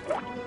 Huh?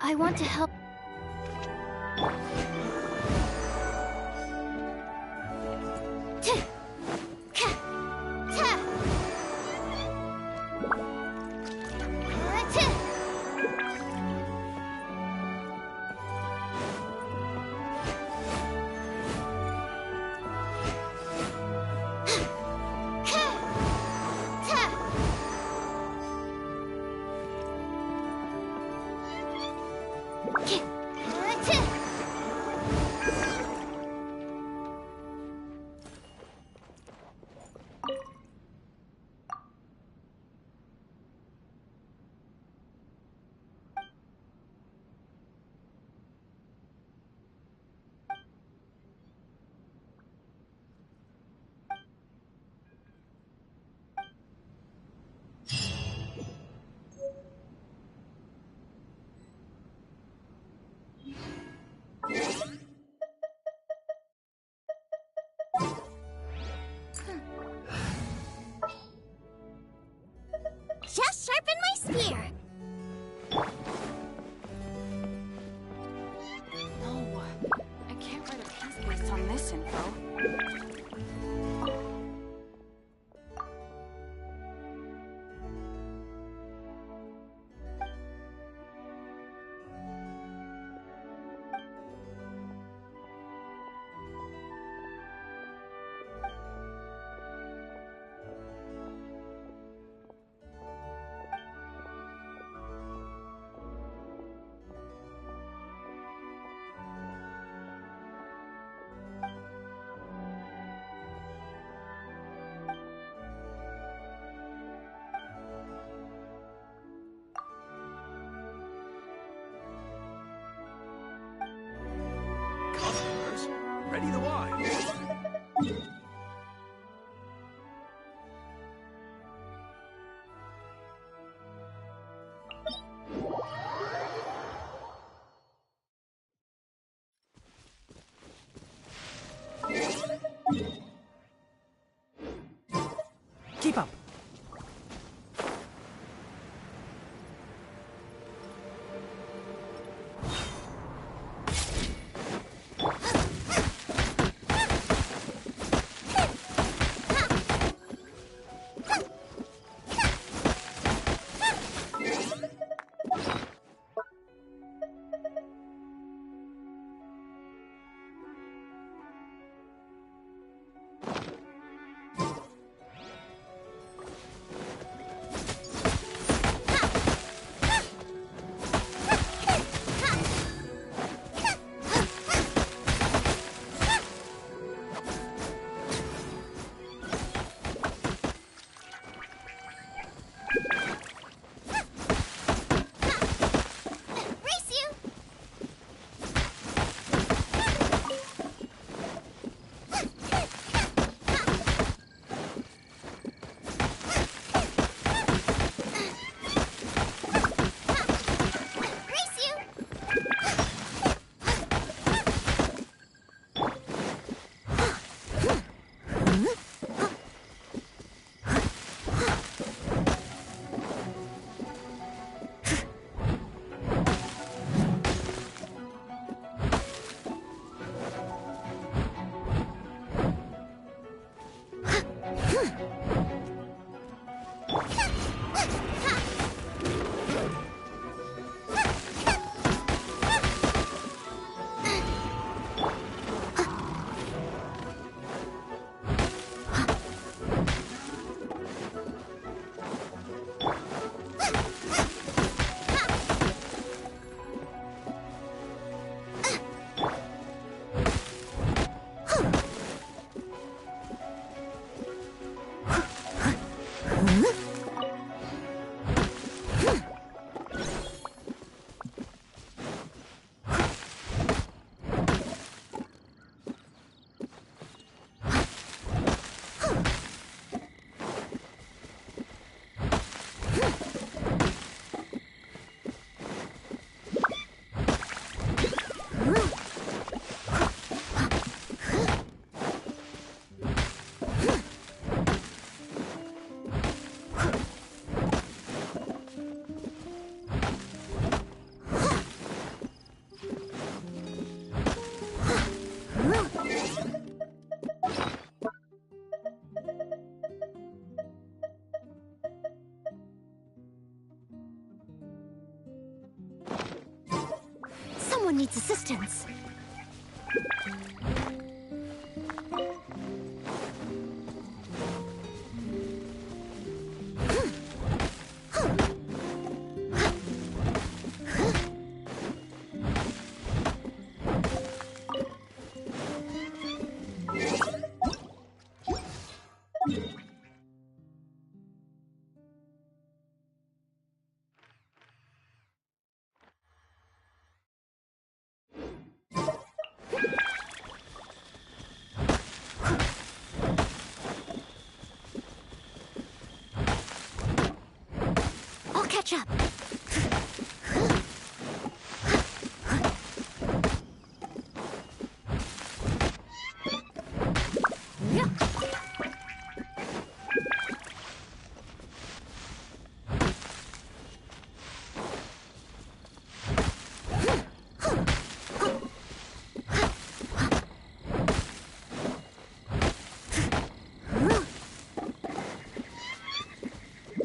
I want to help. Someone needs assistance. Catch up.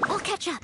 I'll catch up.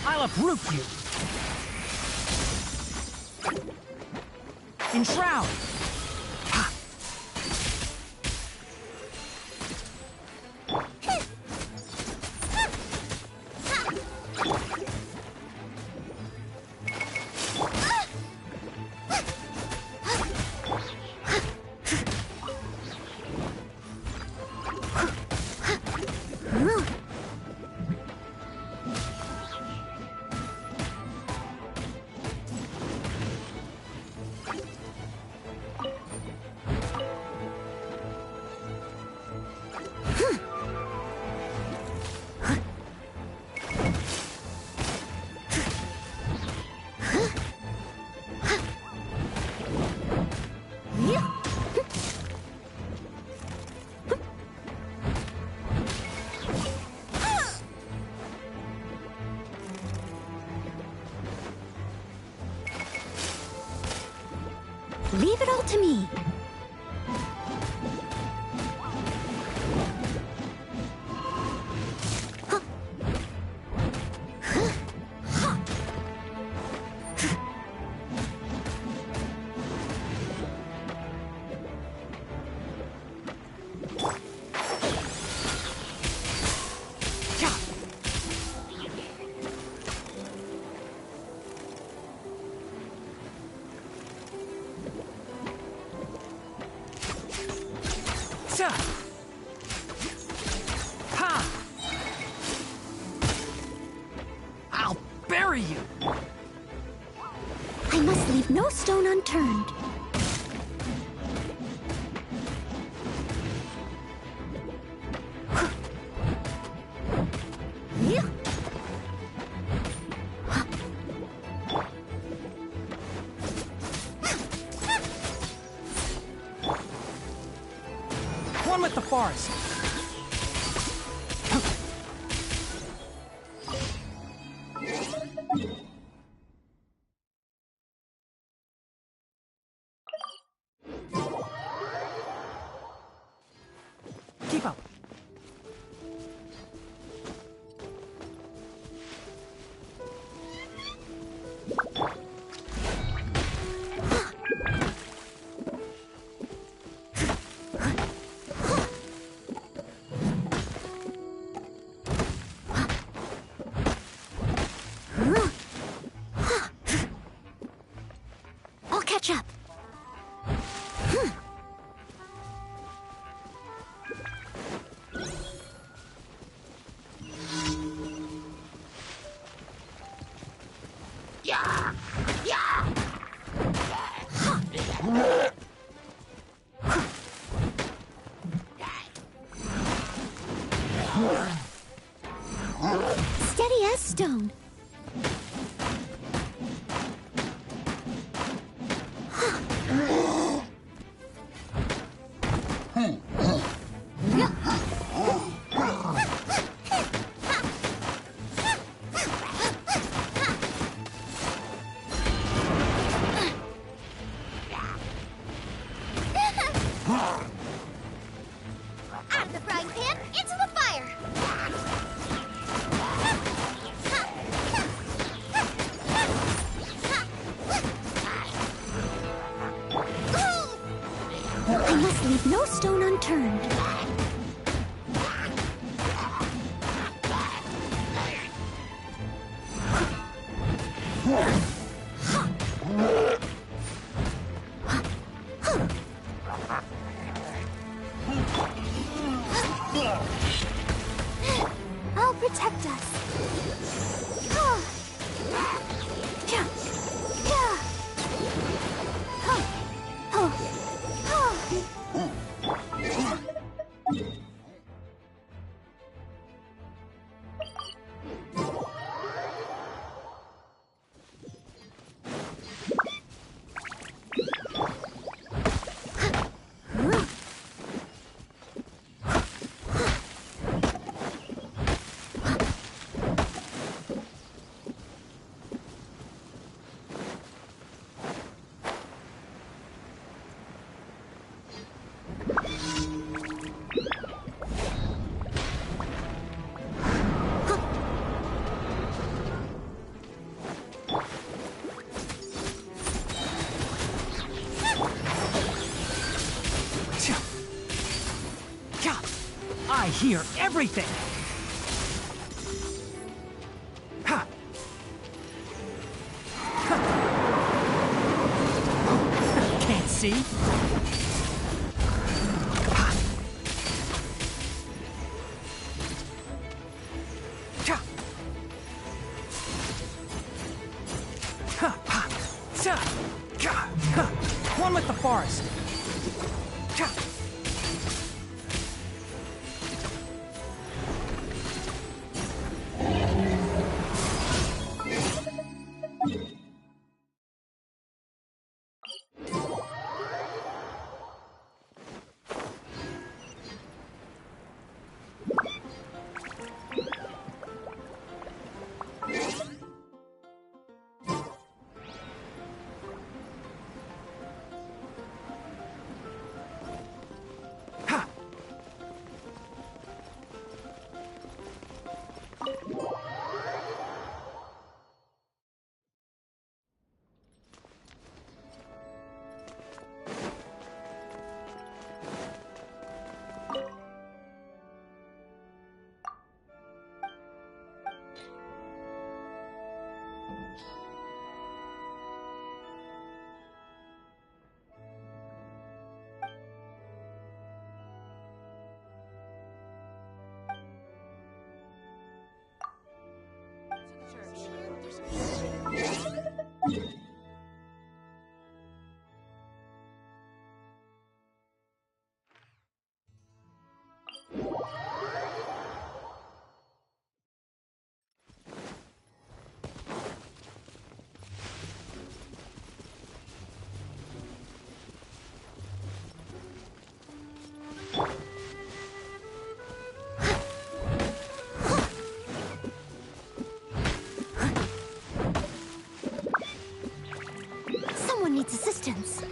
I'll uproot you. Enshroud. Leave it all to me. bury you! I must leave no stone unturned. One with the forest. Keep up. I'll catch up. Steady as stone. Out of the frying pan, into the fire! I must leave no stone unturned. I'll protect us. I hear everything! Ha! Can't see? Ha! Cha! Ha! Ha! Cha! Cha! Ha! One with the forest! Cha! Someone needs assistance.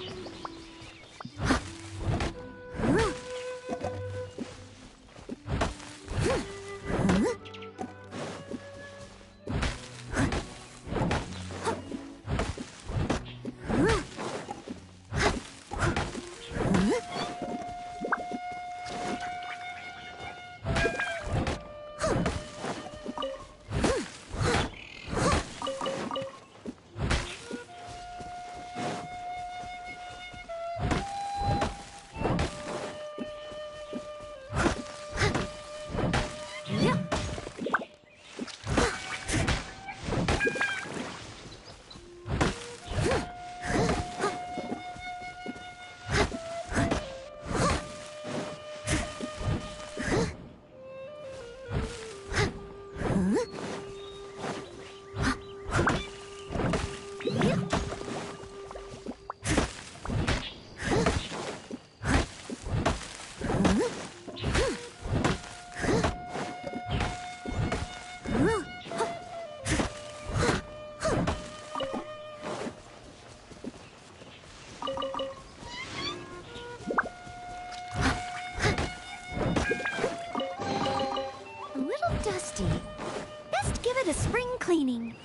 Best give it a spring cleaning.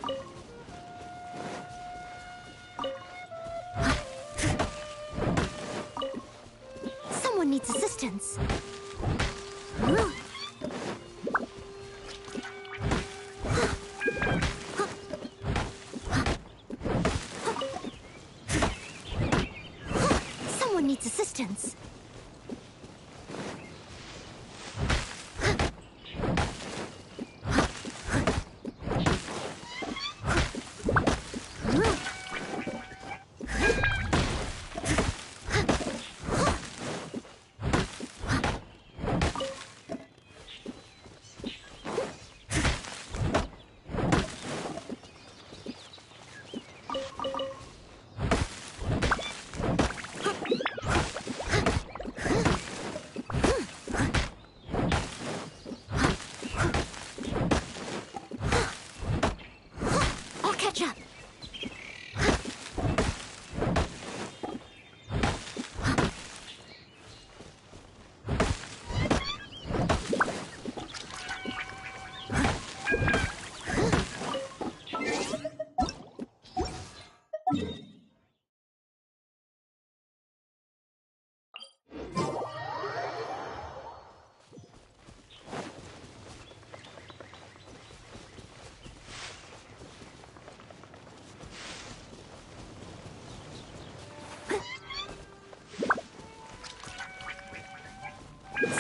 Someone needs assistance. Someone needs assistance.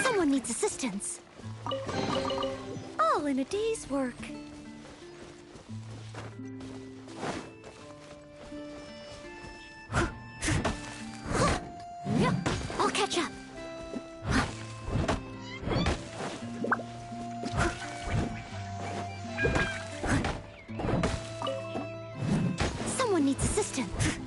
Someone needs assistance. All in a day's work. I'll catch up. Someone needs assistance.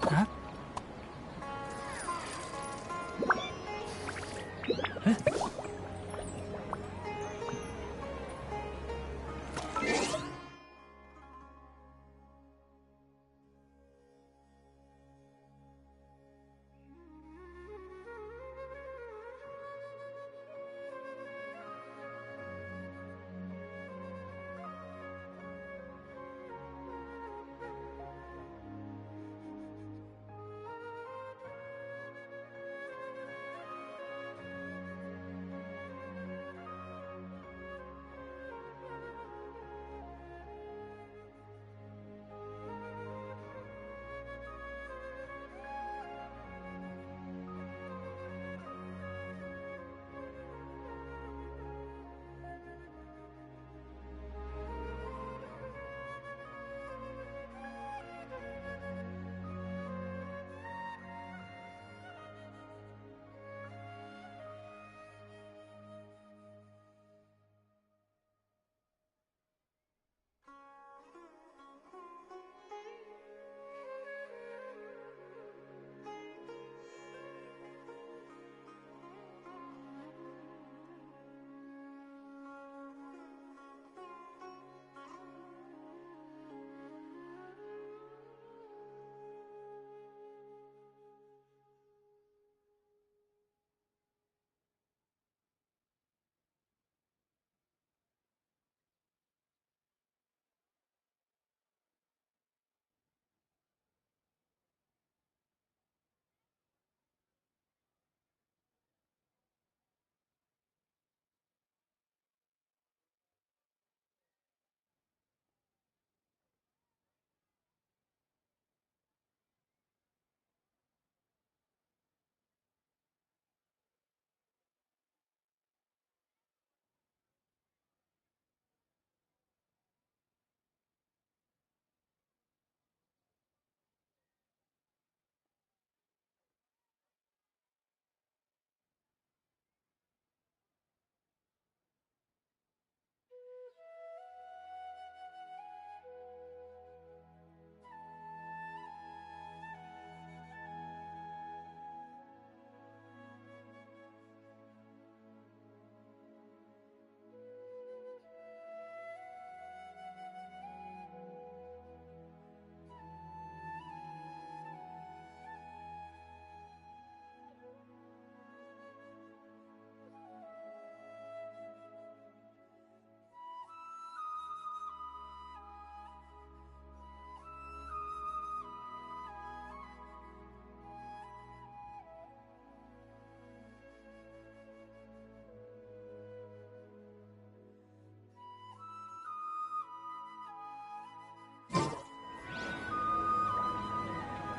Huh? Huh?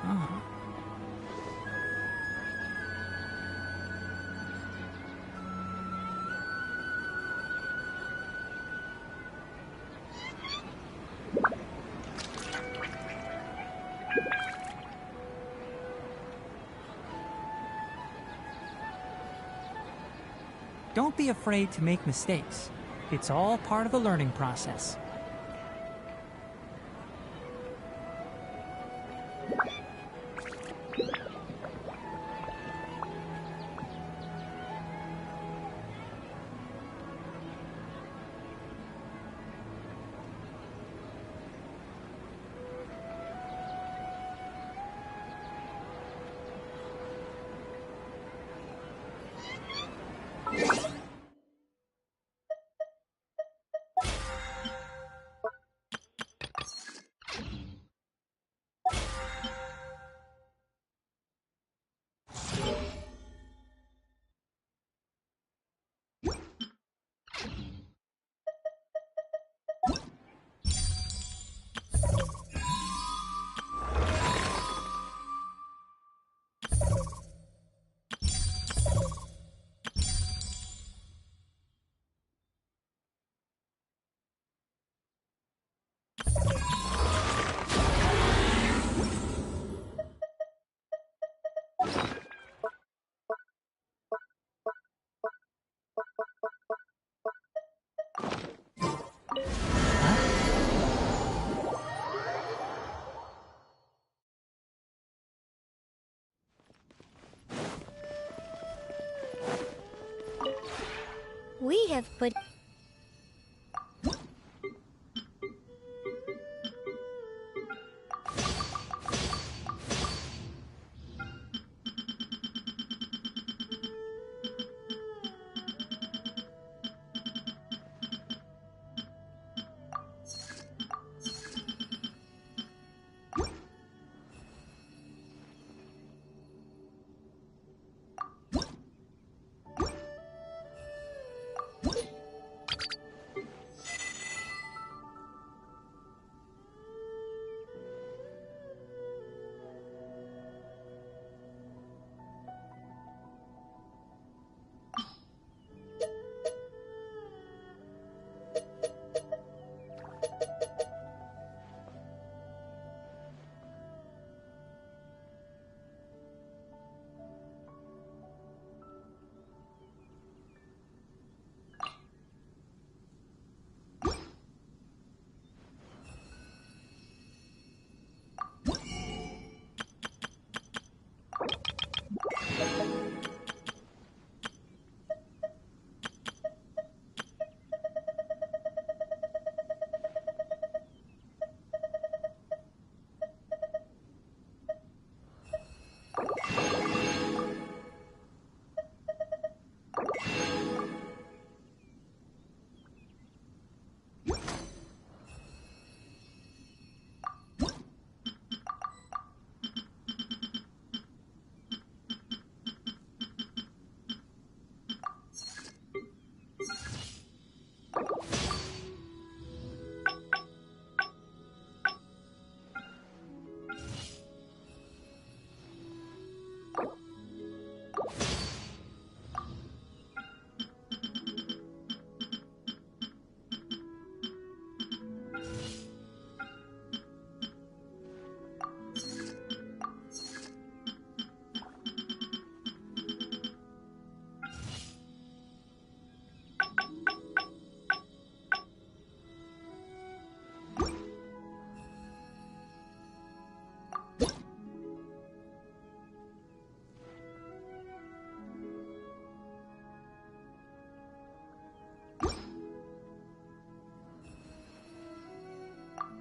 Oh. Don't be afraid to make mistakes. It's all part of the learning process. have put...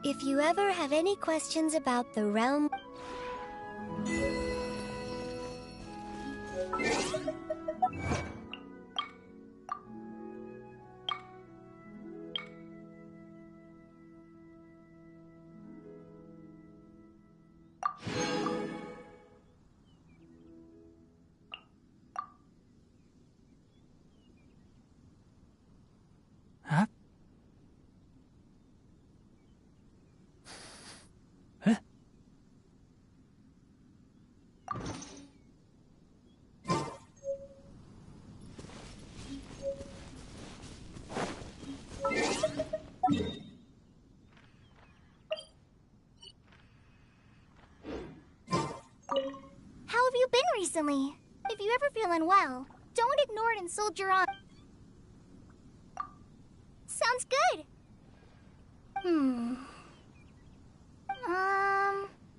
If you ever have any questions about the realm... Huh? Huh? How have you been recently? If you ever feel unwell, don't ignore it and soldier on. Sounds good.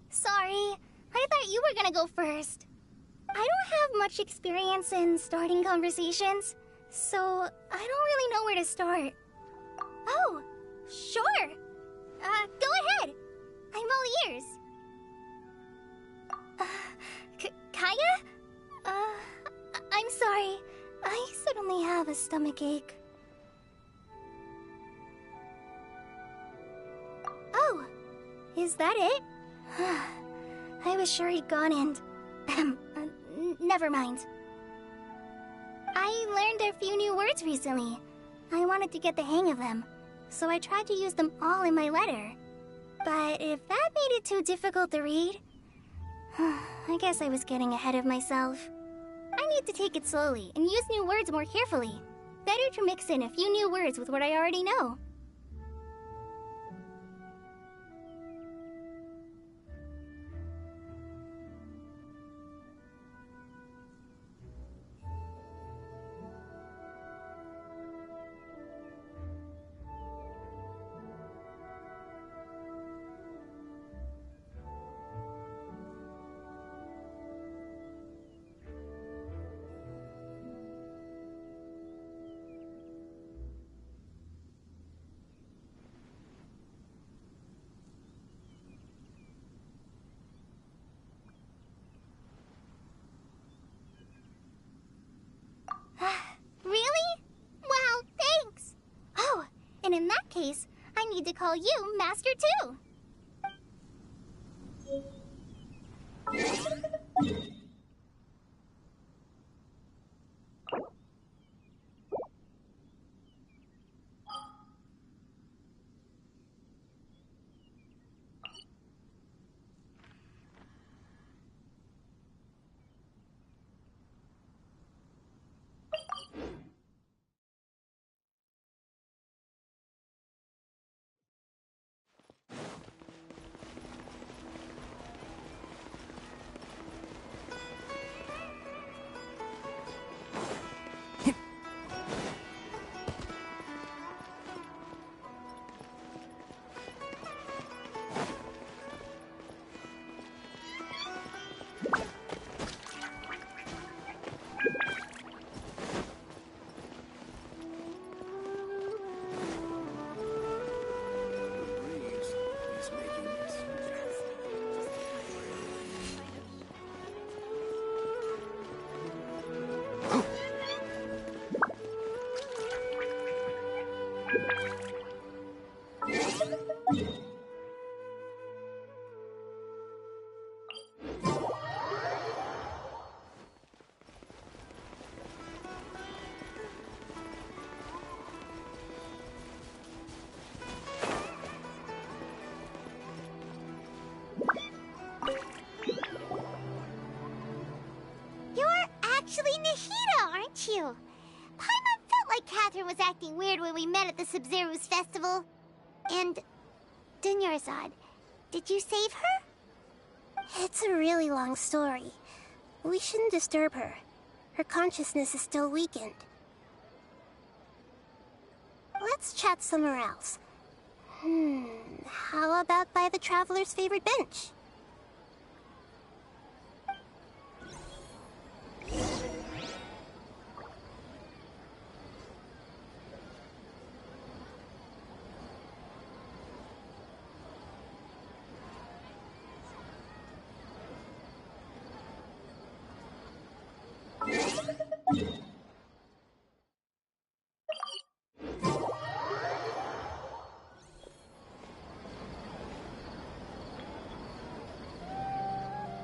Sorry. I thought you were gonna go first. I don't have much experience in starting conversations, so I don't really know where to start. Oh, sure. Go ahead. I'm all ears. Kaya? I'm sorry. I suddenly have a stomachache. Oh, is that it? I was sure he'd gone and... never mind. I learned a few new words recently. I wanted to get the hang of them, so I tried to use them all in my letter. But if that made it too difficult to read... I guess I was getting ahead of myself. I need to take it slowly and use new words more carefully. Better to mix in a few new words with what I already know. case, I need to call you Master too. Actually Nahida, aren't you? Paimon felt like Catherine was acting weird when we met at the Sub-Zero's festival. And... Dunyarzad, did you save her? It's a really long story. We shouldn't disturb her. Her consciousness is still weakened. Let's chat somewhere else. How about by the Traveler's favorite bench?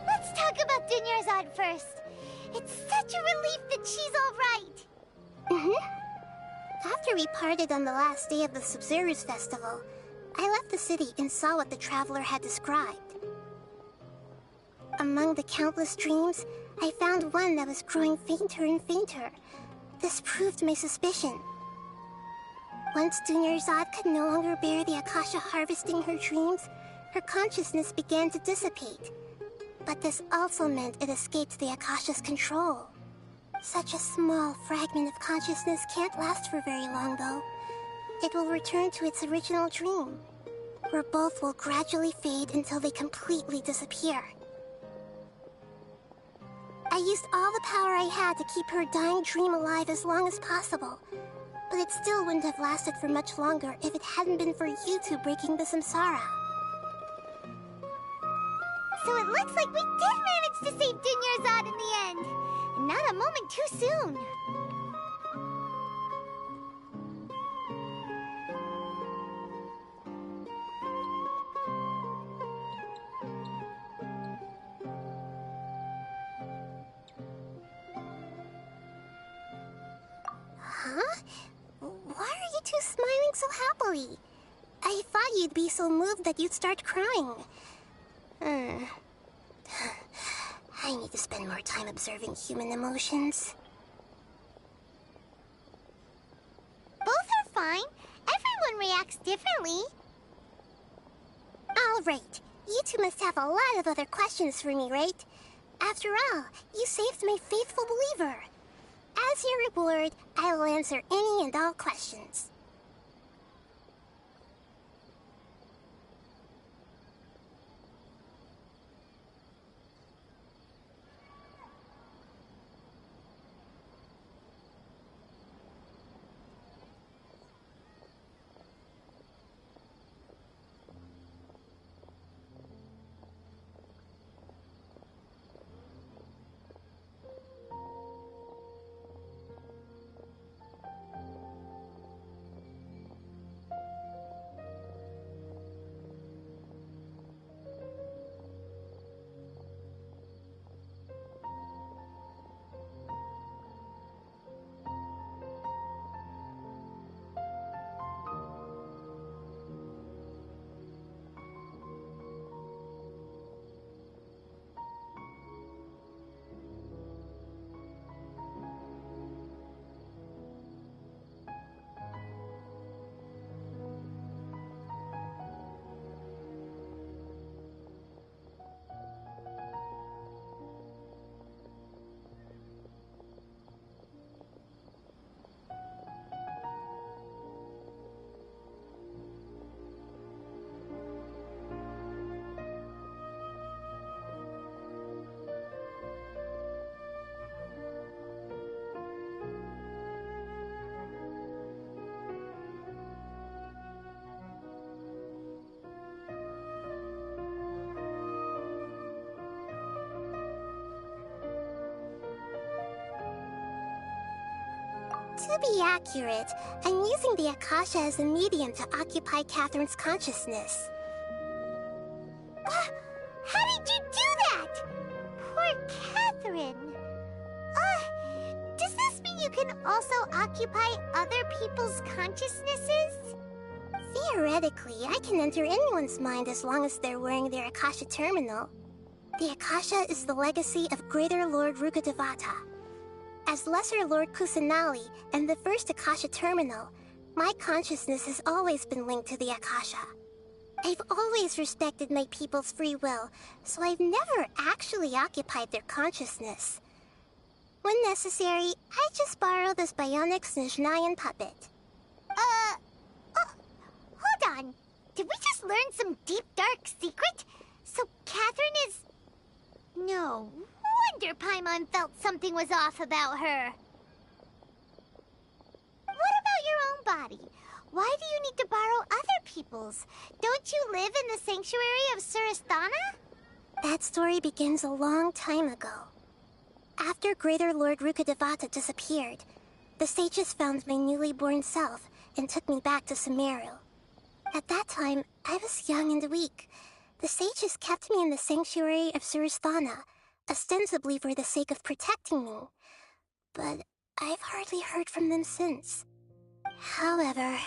Let's talk about Dunyarzad first. It's such a relief that she's all right. After we parted on the last day of the Sub-Zero's festival, I left the city and saw what the Traveler had described. Among the countless dreams, I found one that was growing fainter and fainter. This proved my suspicion. Once Dunyarzad could no longer bear the Akasha harvesting her dreams, her consciousness began to dissipate. But this also meant it escaped the Akasha's control. Such a small fragment of consciousness can't last for very long, though. It will return to its original dream, where both will gradually fade until they completely disappear. I used all the power I had to keep her dying dream alive as long as possible, but it still wouldn't have lasted for much longer if it hadn't been for you two breaking the samsara. So it looks like we did manage to save Dunyarzad in the end, and not a moment too soon. Huh? Why are you two smiling so happily? I thought you'd be so moved that you'd start crying. I need to spend more time observing human emotions. Both are fine. Everyone reacts differently. All right. You two must have a lot of other questions for me, right? After all, you saved my faithful believer. As your reward, I will answer any and all questions. To be accurate, I'm using the Akasha as a medium to occupy Catherine's consciousness. How did you do that? Poor Catherine. Does this mean you can also occupy other people's consciousnesses? Theoretically, I can enter anyone's mind as long as they're wearing their Akasha terminal. The Akasha is the legacy of Greater Lord Rukkhadevata. As Lesser Lord Kusanali and the first Akasha terminal, my consciousness has always been linked to the Akasha. I've always respected my people's free will, so I've never actually occupied their consciousness. When necessary, I just borrow this bionic Snezhnayan puppet. Hold on. Did we just learn some deep, dark secret? So Catherine is... No wonder Paimon felt something was off about her. What about your own body? Why do you need to borrow other people's? Don't you live in the sanctuary of Surasthana? That story begins a long time ago. After Greater Lord Rukkhadevata disappeared, the sages found my newly born self and took me back to Sumeru. At that time, I was young and weak. The sages kept me in the sanctuary of Surasthana, ostensibly for the sake of protecting me. But I've hardly heard from them since. However,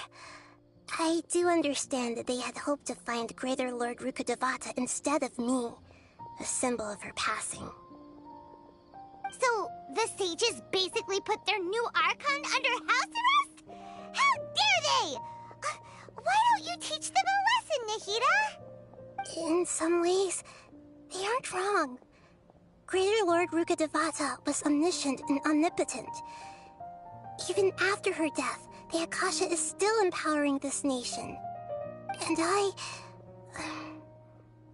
I do understand that they had hoped to find Greater Lord Rukkhadevata instead of me, a symbol of her passing. So, the sages basically put their new Archon under house arrest? How dare they! Why don't you teach them a lesson, Nahida? In some ways, they aren't wrong. Greater Lord Rukkhadevata was omniscient and omnipotent. Even after her death, the Akasha is still empowering this nation. And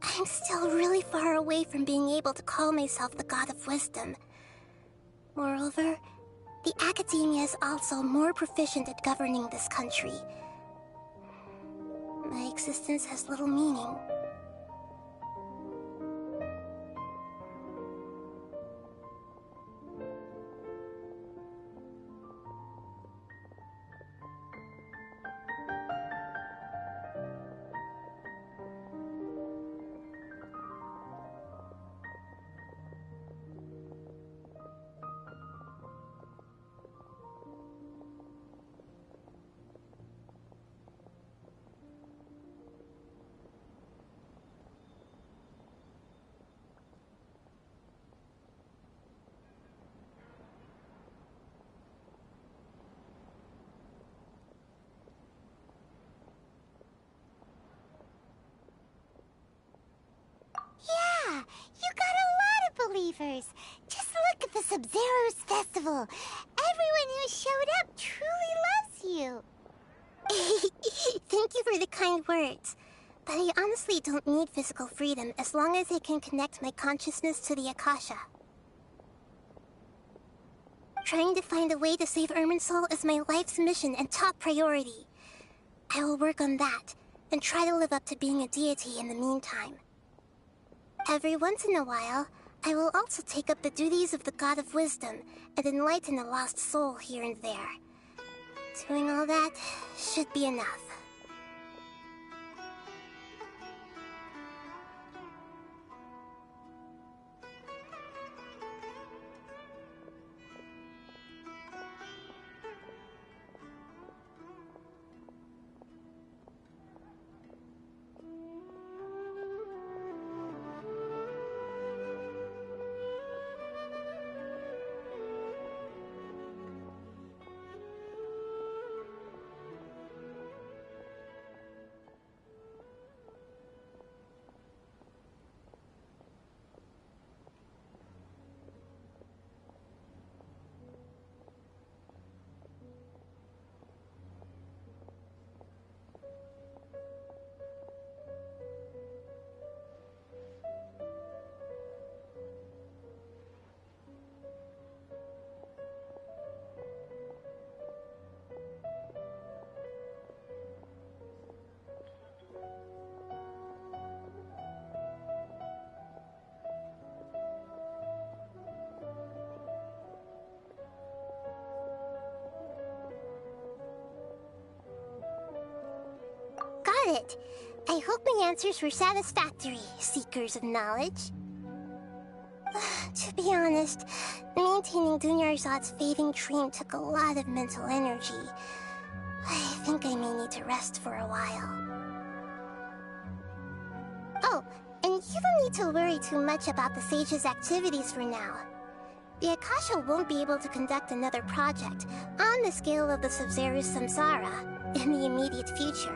I'm still really far away from being able to call myself the God of Wisdom. Moreover, the Academia is also more proficient at governing this country. My existence has little meaning. Yeah, you got a lot of believers. Just look at the Sub-Zero's festival. Everyone who showed up truly loves you. Thank you for the kind words. But I honestly don't need physical freedom as long as I can connect my consciousness to the Akasha. Trying to find a way to save Irminsul is my life's mission and top priority. I will work on that, and try to live up to being a deity in the meantime. Every once in a while, I will also take up the duties of the God of Wisdom and enlighten a lost soul here and there. Doing all that should be enough. get it. I hope my answers were satisfactory, seekers of knowledge. To be honest, maintaining Dunyarzad's fading dream took a lot of mental energy. I think I may need to rest for a while. Oh, and you don't need to worry too much about the Sage's activities for now. The Akasha won't be able to conduct another project on the scale of the Sub-Zero's Samsara in the immediate future.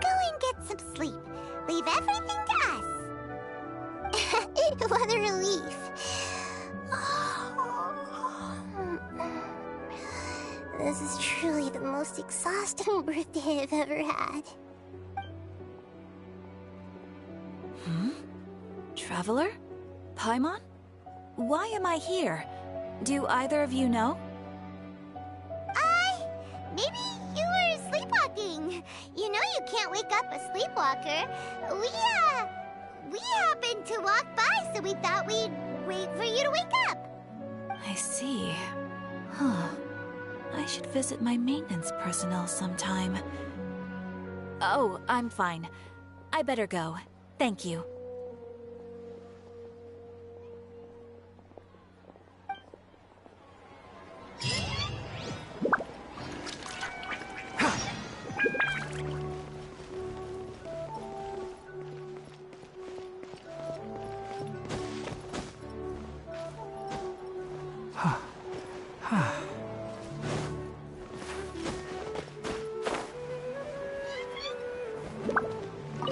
Go and get some sleep. Leave everything to us. What a relief. This is truly the most exhausting birthday I've ever had. Traveler? Paimon? Why am I here? Do either of you know? Maybe you were sleepwalking. You know you can't wake up a sleepwalker. We happened to walk by, so we thought we'd wait for you to wake up. I see. Huh. I should visit my maintenance personnel sometime. Oh, I'm fine. I better go. Thank you.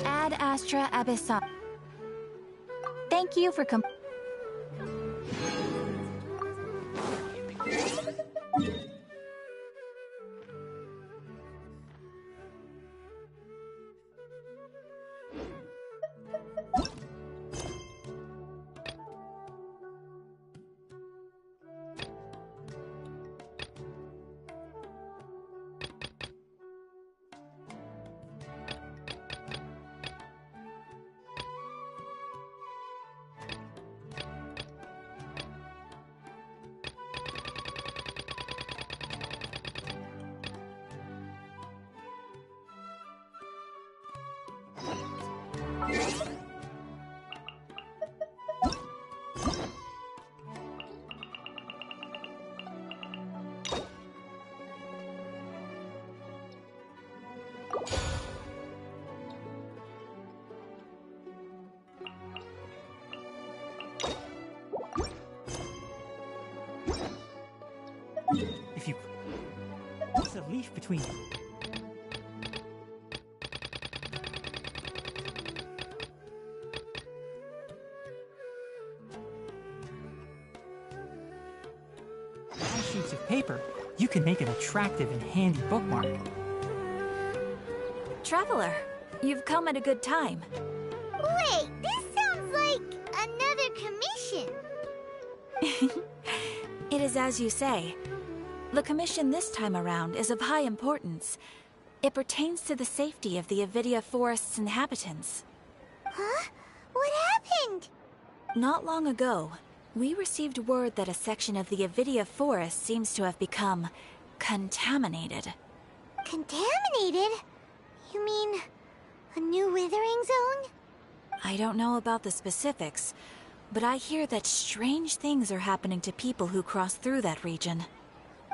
Ad Astra Abyssal. Thank you for If you... What's a leaf between you? By sheets of paper, you can make an attractive and handy bookmark. Traveler, you've come at a good time. Wait, this sounds like another commission. It is as you say. The commission this time around is of high importance. It pertains to the safety of the Avidia Forest's inhabitants. Huh? What happened? Not long ago, we received word that a section of the Avidia Forest seems to have become contaminated. Contaminated? You mean a new withering zone? I don't know about the specifics, but I hear that strange things are happening to people who cross through that region.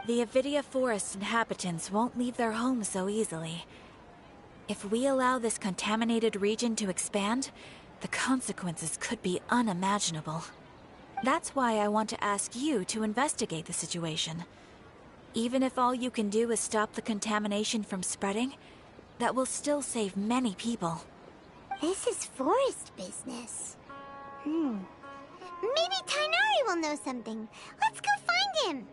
The Avidia Forest inhabitants won't leave their homes so easily. If we allow this contaminated region to expand, the consequences could be unimaginable. That's why I want to ask you to investigate the situation. Even if all you can do is stop the contamination from spreading, that will still save many people. This is forest business. Maybe Tainari will know something. Let's go find him.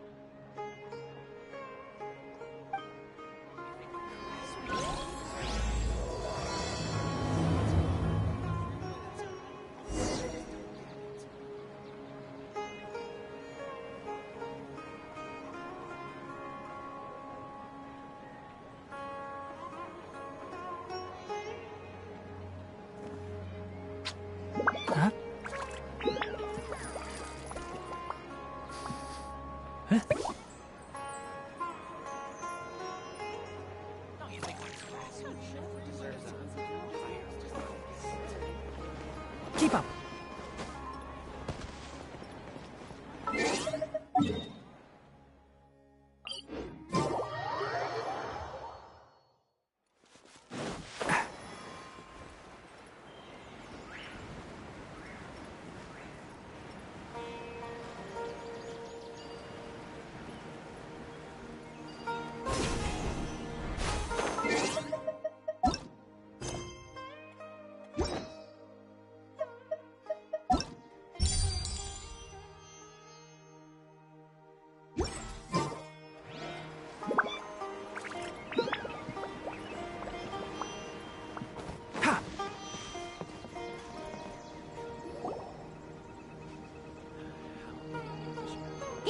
Huh? Huh?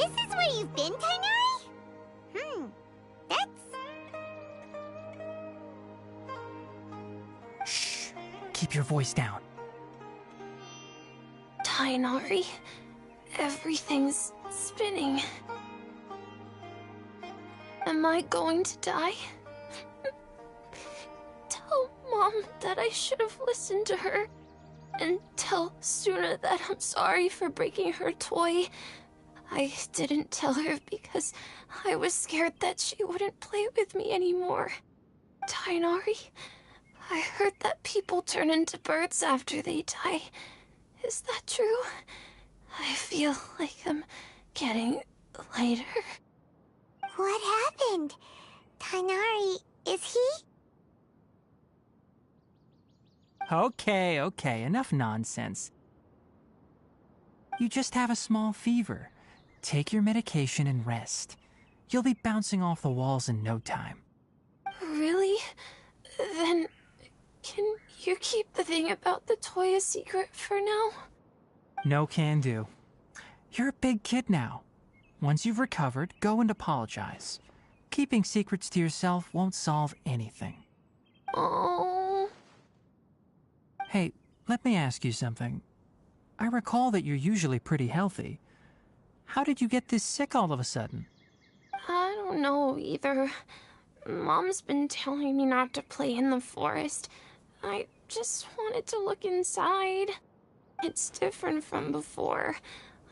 This is where you've been, Tainari? That's... Shh. Keep your voice down. Tainari, everything's spinning. Am I going to die? Tell Mom that I should have listened to her. And tell Suna that I'm sorry for breaking her toy. I didn't tell her because I was scared that she wouldn't play with me anymore. Tainari, I heard that people turn into birds after they die. Is that true? I feel like I'm getting lighter. What happened? Tainari, is he? Okay, enough nonsense. You just have a small fever. Take your medication and rest. You'll be bouncing off the walls in no time. Really? Then, can you keep the thing about the toy a secret for now? No can do. You're a big kid now. Once you've recovered, go and apologize. Keeping secrets to yourself won't solve anything. Oh. Hey, let me ask you something. I recall that you're usually pretty healthy. How did you get this sick all of a sudden? I don't know either. Mom's been telling me not to play in the forest. I just wanted to look inside. It's different from before.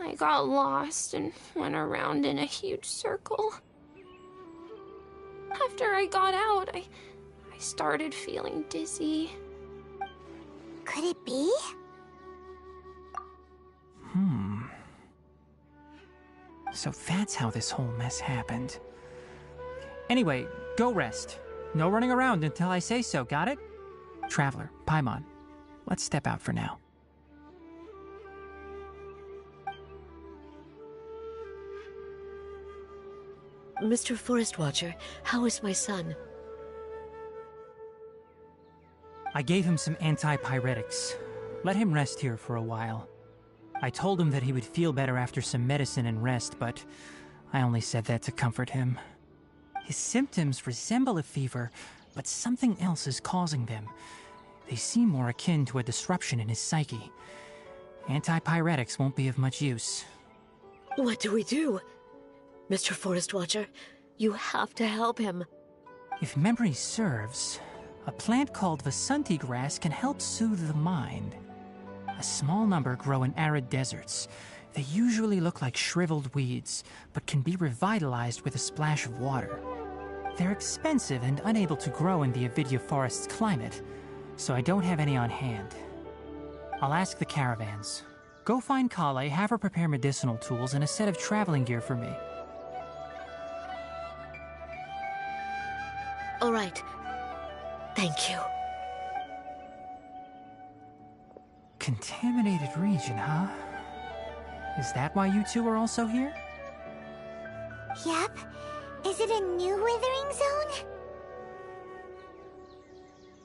I got lost and went around in a huge circle. After I got out, I started feeling dizzy. Could it be? So that's how this whole mess happened. Anyway, go rest. No running around until I say so, got it? Traveler, Paimon, let's step out for now. Mr. Forest Watcher, how is my son? I gave him some antipyretics. Let him rest here for a while. I told him that he would feel better after some medicine and rest, but I only said that to comfort him. His symptoms resemble a fever, but something else is causing them. They seem more akin to a disruption in his psyche. Antipyretics won't be of much use. What do we do? Mr. Forest Watcher, you have to help him. If memory serves, a plant called Vasanti grass can help soothe the mind. A small number grow in arid deserts. They usually look like shriveled weeds, but can be revitalized with a splash of water. They're expensive and unable to grow in the Avidya forest's climate, so I don't have any on hand. I'll ask the caravans. Go find Kale, have her prepare medicinal tools and a set of traveling gear for me. All right. Thank you. Contaminated region, huh? Is that why you two are also here? Yep. Is it a new withering zone?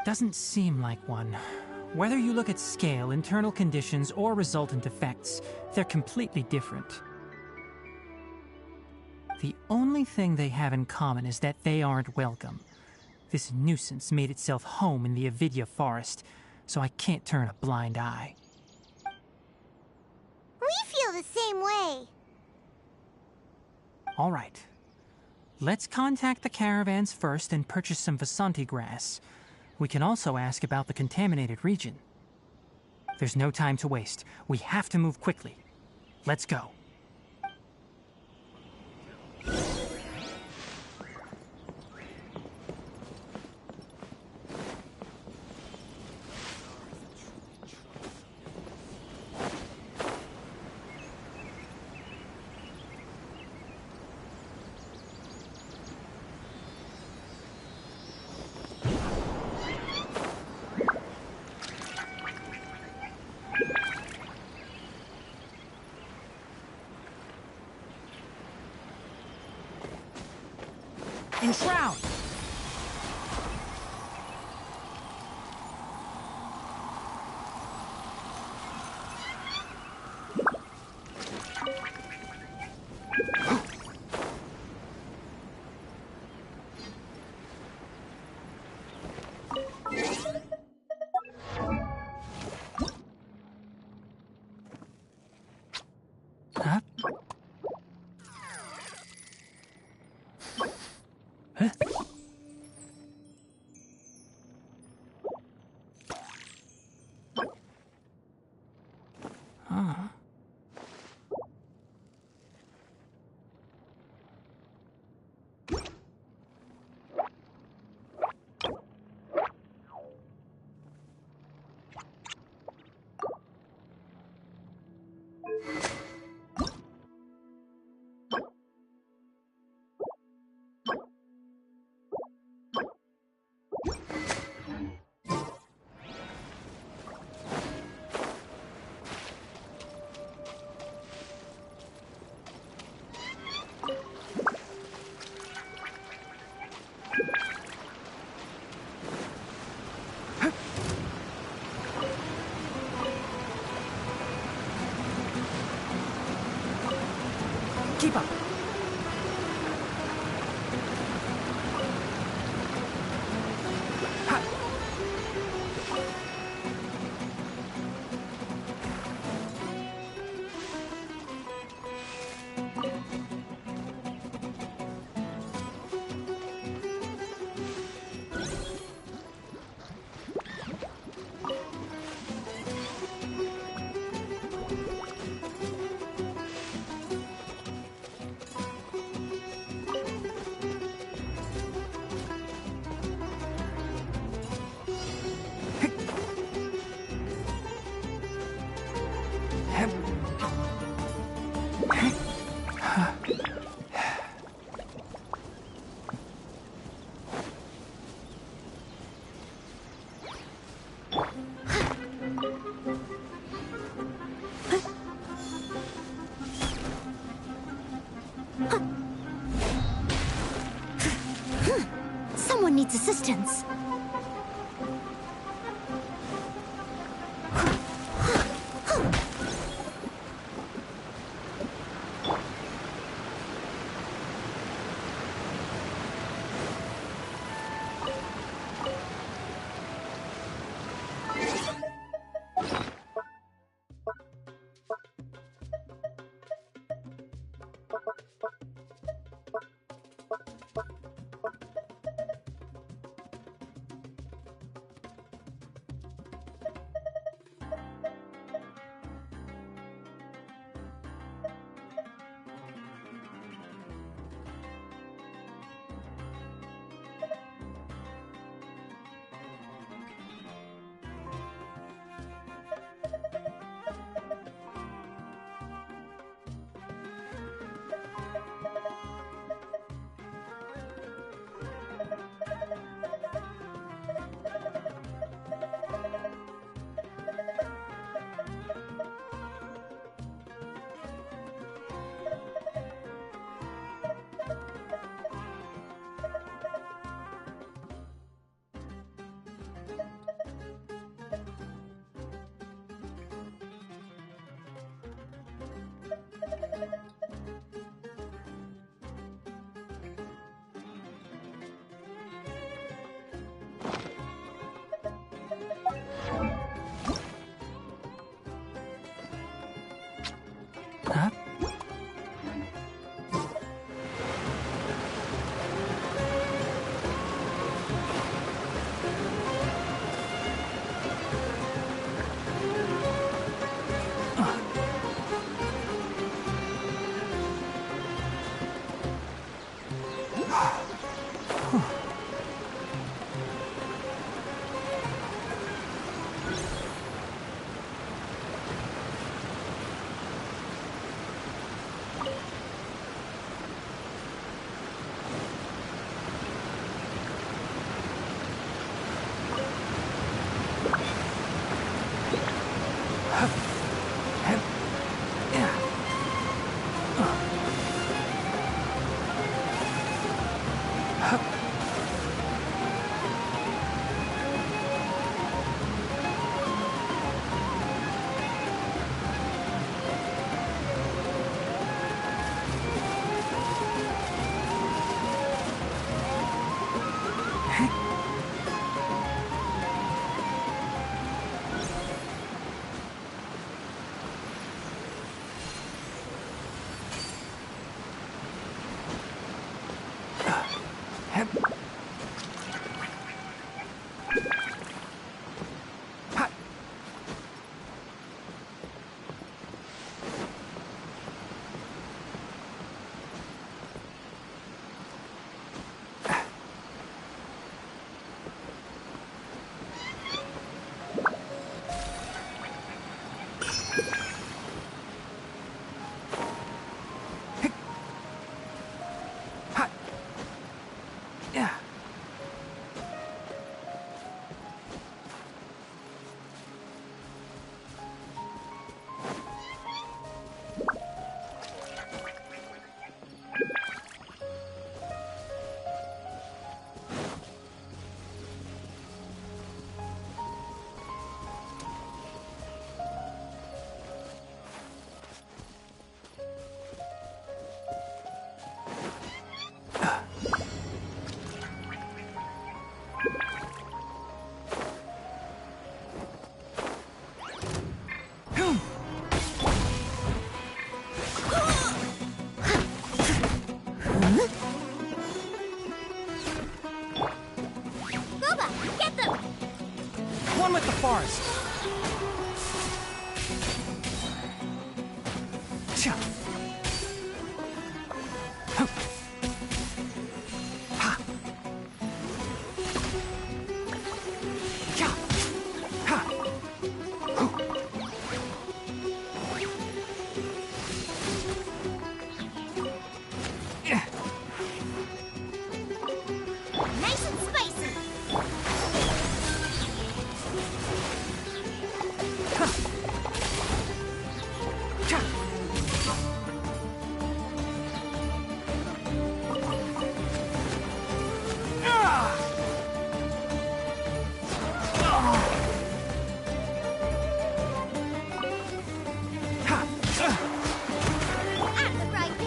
Doesn't seem like one. Whether you look at scale, internal conditions, or resultant effects, they're completely different. The only thing they have in common is that they aren't welcome. This nuisance made itself home in the Avidya forest, so I can't turn a blind eye. We feel the same way. All right. Let's contact the caravans first and purchase some Vasanti grass. We can also ask about the contaminated region. There's no time to waste. We have to move quickly. Let's go. Enshroud! Keep up. Someone needs assistance. Huh?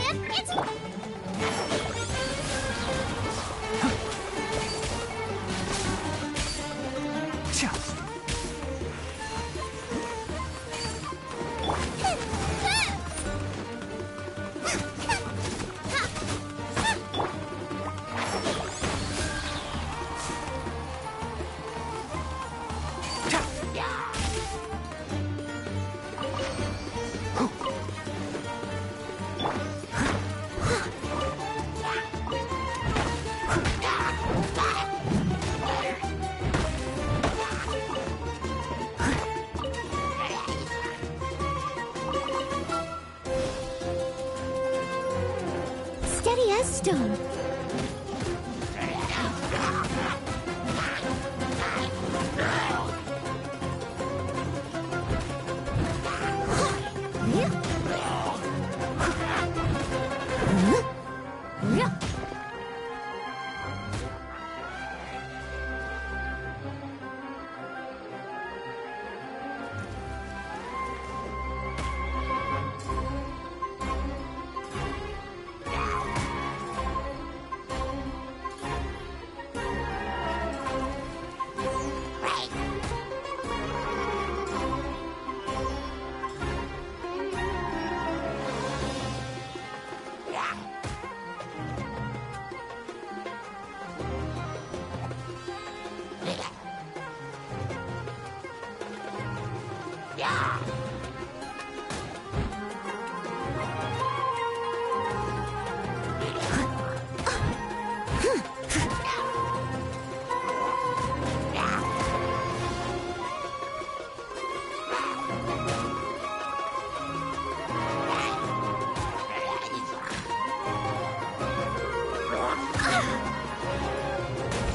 If it's... Steady as stone.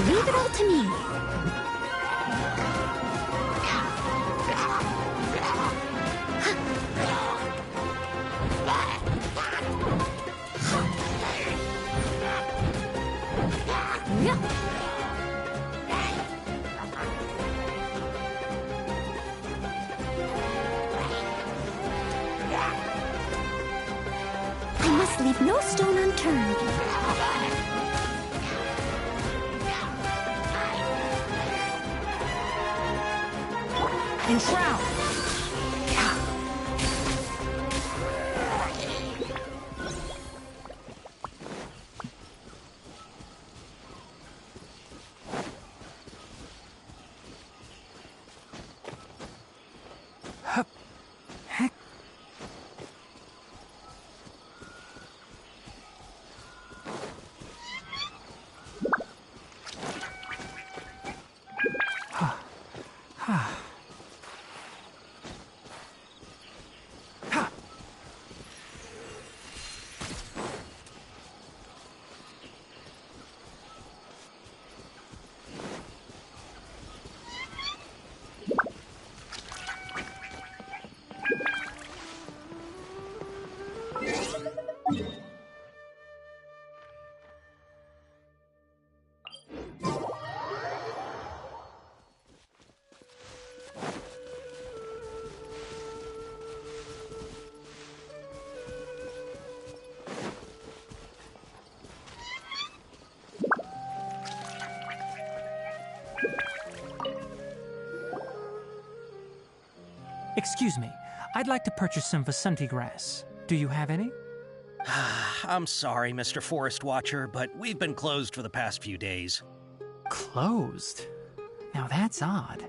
Leave it all to me. I must leave no stone unturned. Enshroud! Hup. Heck. Excuse me, I'd like to purchase some Vasanti grass. Do you have any? I'm sorry, Mr. Forest Watcher, but we've been closed for the past few days. Closed? Now that's odd.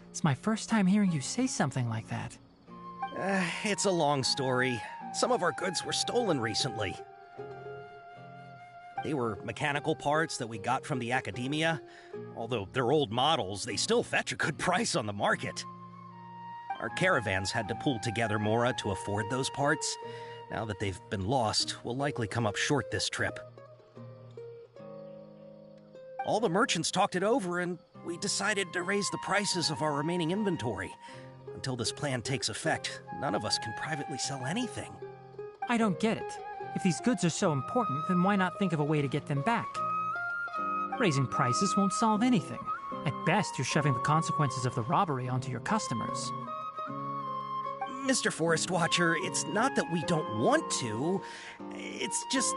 It's my first time hearing you say something like that. It's a long story. Some of our goods were stolen recently. They were mechanical parts that we got from the academia. Although they're old models, they still fetch a good price on the market. Our caravans had to pull together more to afford those parts. Now that they've been lost, we'll likely come up short this trip. All the merchants talked it over, and we decided to raise the prices of our remaining inventory. Until this plan takes effect, none of us can privately sell anything. I don't get it. If these goods are so important, then why not think of a way to get them back? Raising prices won't solve anything. At best, you're shoving the consequences of the robbery onto your customers. Mr. Forest Watcher, it's not that we don't want to. It's just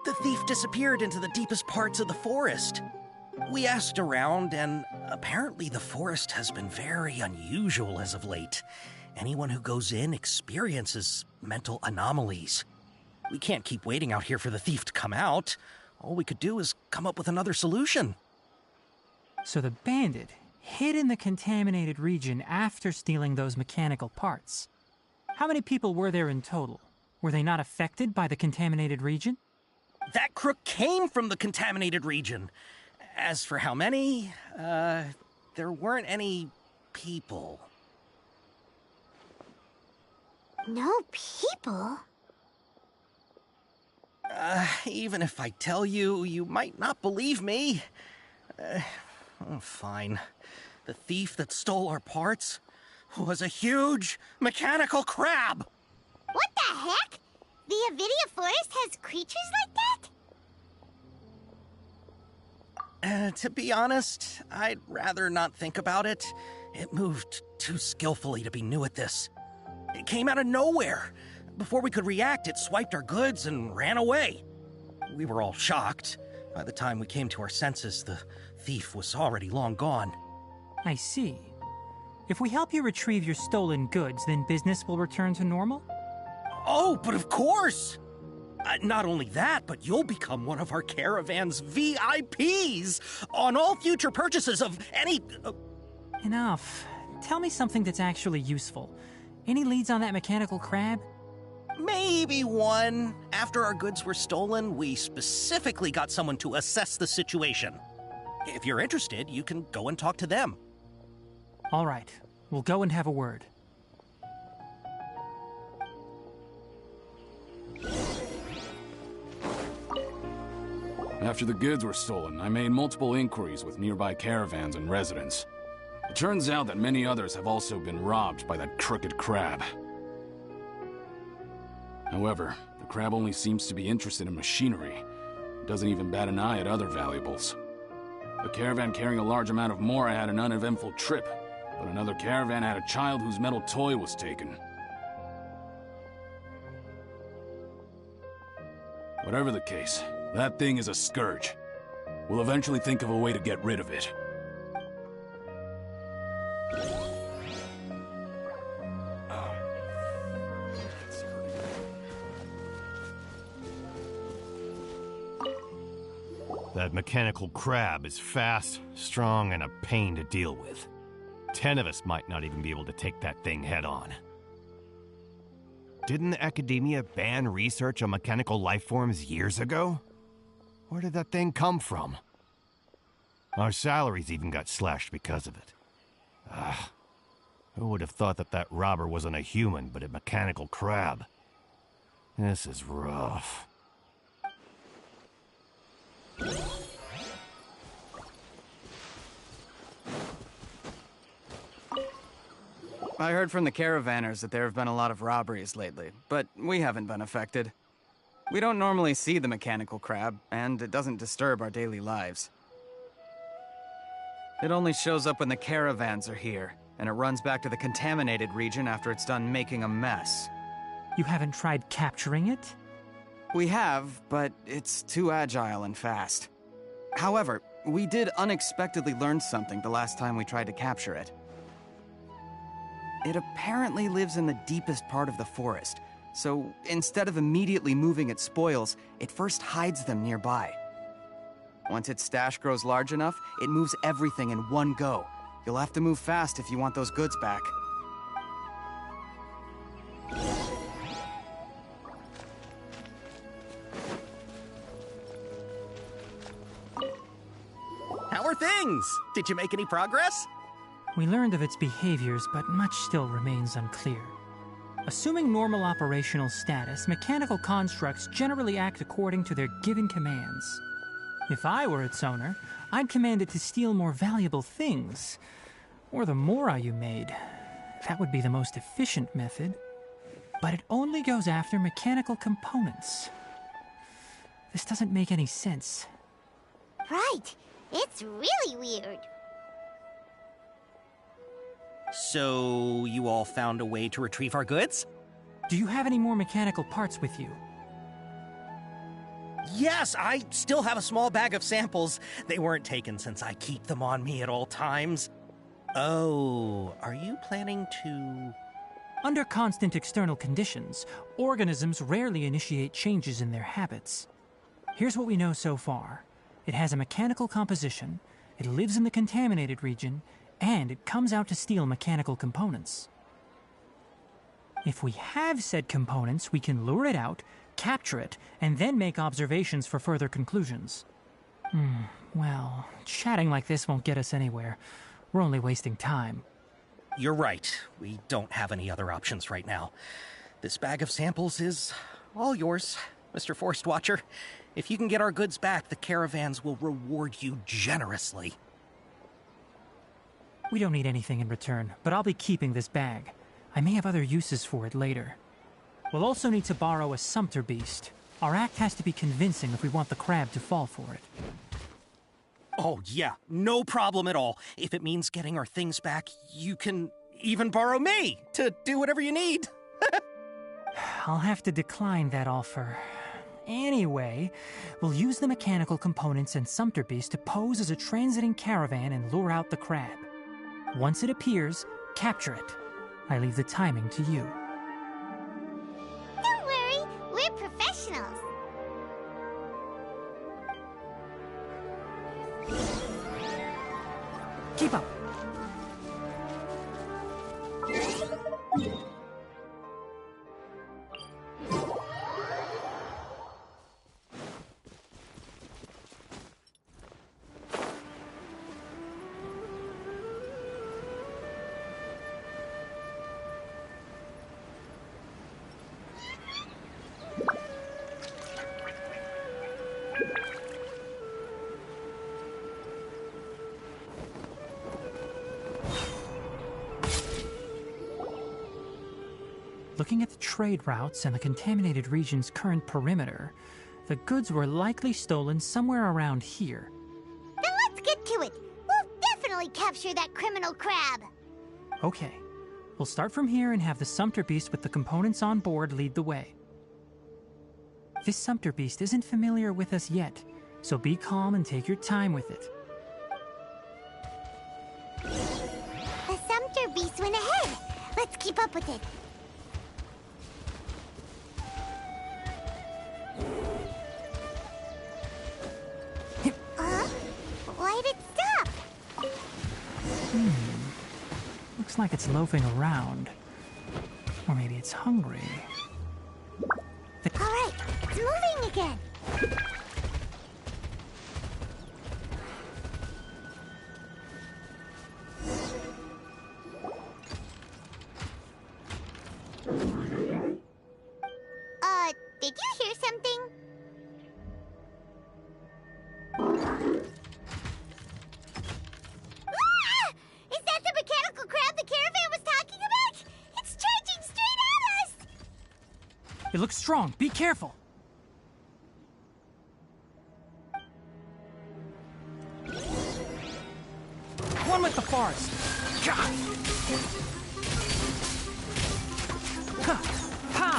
the thief disappeared into the deepest parts of the forest. We asked around, and apparently the forest has been very unusual as of late. Anyone who goes in experiences mental anomalies. We can't keep waiting out here for the thief to come out. All we could do is come up with another solution. So the bandit hid in the contaminated region after stealing those mechanical parts. How many people were there in total? Were they not affected by the contaminated region? That crook came from the contaminated region. As for how many, there weren't any people. No people? Even if I tell you, you might not believe me. Fine. The thief that stole our parts was a huge mechanical crab. What the heck? The Avidia forest has creatures like that? To be honest, I'd rather not think about it. It moved too skillfully to be new at this. It came out of nowhere. Before we could react, it swiped our goods and ran away. We were all shocked. By the time we came to our senses, the thief was already long gone. I see. If we help you retrieve your stolen goods, then business will return to normal? Oh, but of course! Not only that, but you'll become one of our caravan's VIPs on all future purchases of any... Enough. Tell me something that's actually useful. Any leads on that mechanical crab? Maybe one. After our goods were stolen, we specifically got someone to assess the situation. If you're interested, you can go and talk to them. All right. We'll go and have a word. After the goods were stolen, I made multiple inquiries with nearby caravans and residents. It turns out that many others have also been robbed by that crooked crab. However, the crab only seems to be interested in machinery. It doesn't even bat an eye at other valuables. A caravan carrying a large amount of Mora had an uneventful trip, but another caravan had a child whose metal toy was taken. Whatever the case, that thing is a scourge. We'll eventually think of a way to get rid of it. That mechanical crab is fast, strong, and a pain to deal with. 10 of us might not even be able to take that thing head on. Didn't the academia ban research on mechanical life forms years ago? Where did that thing come from? Our salaries even got slashed because of it. Who would have thought that that robber wasn't a human, but a mechanical crab? This is rough. I heard from the caravanners that there have been a lot of robberies lately, but we haven't been affected. We don't normally see the mechanical crab, and it doesn't disturb our daily lives. It only shows up when the caravans are here, and it runs back to the contaminated region after it's done making a mess. You haven't tried capturing it? We have, but it's too agile and fast. However, we did unexpectedly learn something the last time we tried to capture it. It apparently lives in the deepest part of the forest, so instead of immediately moving its spoils, it first hides them nearby. Once its stash grows large enough, it moves everything in one go. You'll have to move fast if you want those goods back. How are things? Did you make any progress? We learned of its behaviors, but much still remains unclear. Assuming normal operational status, mechanical constructs generally act according to their given commands. If I were its owner, I'd command it to steal more valuable things. Or the Mora you made. That would be the most efficient method. But it only goes after mechanical components. This doesn't make any sense. Right. It's really weird. So, you all found a way to retrieve our goods? Do you have any more mechanical parts with you? Yes, I still have a small bag of samples. They weren't taken since I keep them on me at all times. Oh, are you planning to... Under constant external conditions, organisms rarely initiate changes in their habits. Here's what we know so far. It has a mechanical composition, it lives in the contaminated region, and it comes out to steal mechanical components. If we have said components, we can lure it out, capture it, and then make observations for further conclusions. Well, chatting like this won't get us anywhere. We're only wasting time. You're right. We don't have any other options right now. This bag of samples is all yours, Mr. Forest Watcher. If you can get our goods back, the caravans will reward you generously. We don't need anything in return, but I'll be keeping this bag. I may have other uses for it later. We'll also need to borrow a sumpter beast. Our act has to be convincing if we want the crab to fall for it. Oh, yeah, no problem at all. If it means getting our things back, you can even borrow me to do whatever you need. I'll have to decline that offer. Anyway, we'll use the mechanical components and sumpter beast to pose as a transiting caravan and lure out the crab. Once it appears, capture it. I leave the timing to you. Don't worry, we're professionals. Keep up. Looking at the trade routes and the contaminated region's current perimeter, the goods were likely stolen somewhere around here. Then let's get to it. We'll definitely capture that criminal crab. Okay, we'll start from here and have the sumpter beast with the components on board lead the way. This sumpter beast isn't familiar with us yet, so be calm and take your time with it. The sumpter beast went ahead. Let's keep up with it. Why'd it stop? Looks like it's loafing around. Or maybe it's hungry. All right, it's moving again. Did you hear something? Ah! Is that the mechanical crab the caravan was talking about? It's charging straight at us! It looks strong. Be careful. One with the forest. Gah! Ha! Ha!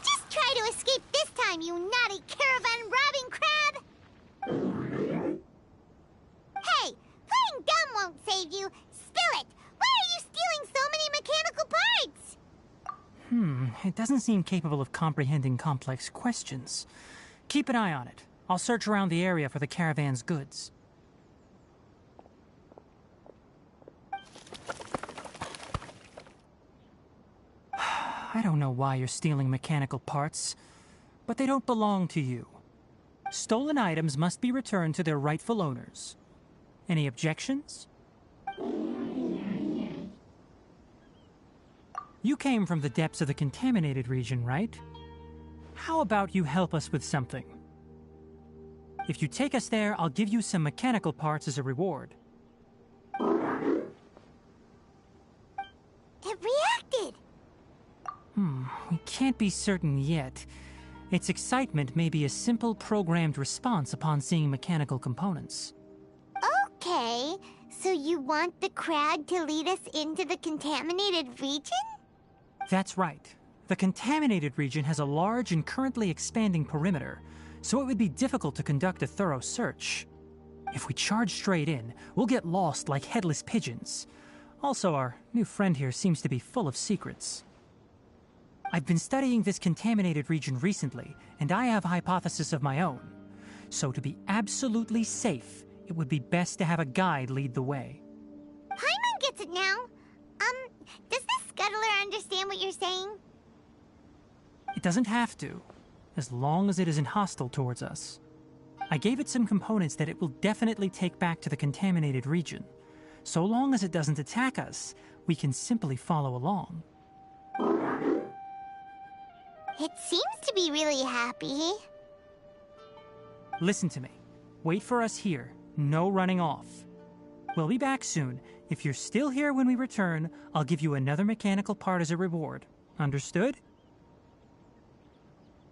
Just try to escape this time, you naughty caravan-robbing crab! Hey, playing dumb won't save you. Spill it! Why are you stealing so many mechanical parts? It doesn't seem capable of comprehending complex questions. Keep an eye on it. I'll search around the area for the caravan's goods. I don't know why you're stealing mechanical parts, but they don't belong to you. Stolen items must be returned to their rightful owners. Any objections? You came from the depths of the contaminated region, right? How about you help us with something? If you take us there, I'll give you some mechanical parts as a reward. It reacted! We can't be certain yet. Its excitement may be a simple programmed response upon seeing mechanical components. Okay, so you want the crowd to lead us into the contaminated region? That's right. The contaminated region has a large and currently expanding perimeter, so it would be difficult to conduct a thorough search. If we charge straight in, we'll get lost like headless pigeons. Also, our new friend here seems to be full of secrets. I've been studying this contaminated region recently, and I have a hypothesis of my own. So to be absolutely safe, it would be best to have a guide lead the way. Paimon gets it now. Does the scuttler understand what you're saying? It doesn't have to, as long as it isn't hostile towards us. I gave it some components that it will definitely take back to the contaminated region. So long as it doesn't attack us, we can simply follow along. It seems to be really happy. Listen to me. Wait for us here. No running off. We'll be back soon. If you're still here when we return, I'll give you another mechanical part as a reward. Understood?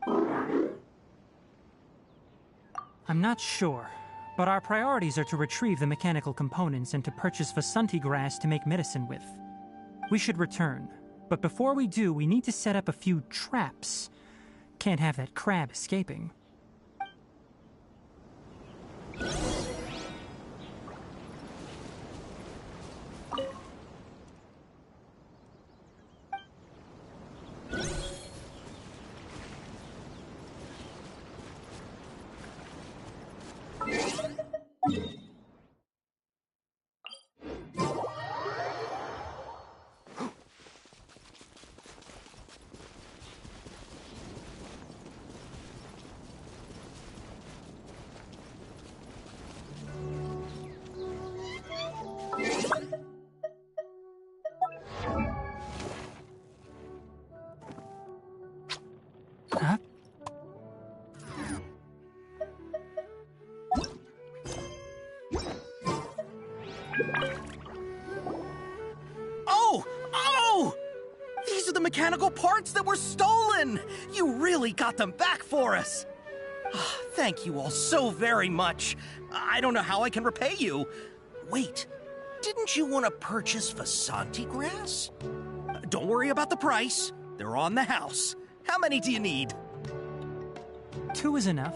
I'm not sure, but our priorities are to retrieve the mechanical components and to purchase Vasanti grass to make medicine with. We should return, but before we do, we need to set up a few traps. Can't have that crab escaping. Huh? Oh! These are the mechanical parts that were stolen! You really got them back for us! Thank you all so very much. I don't know how I can repay you. Wait, didn't you want to purchase Vasanti grass? Don't worry about the price. They're on the house. How many do you need? 2 is enough.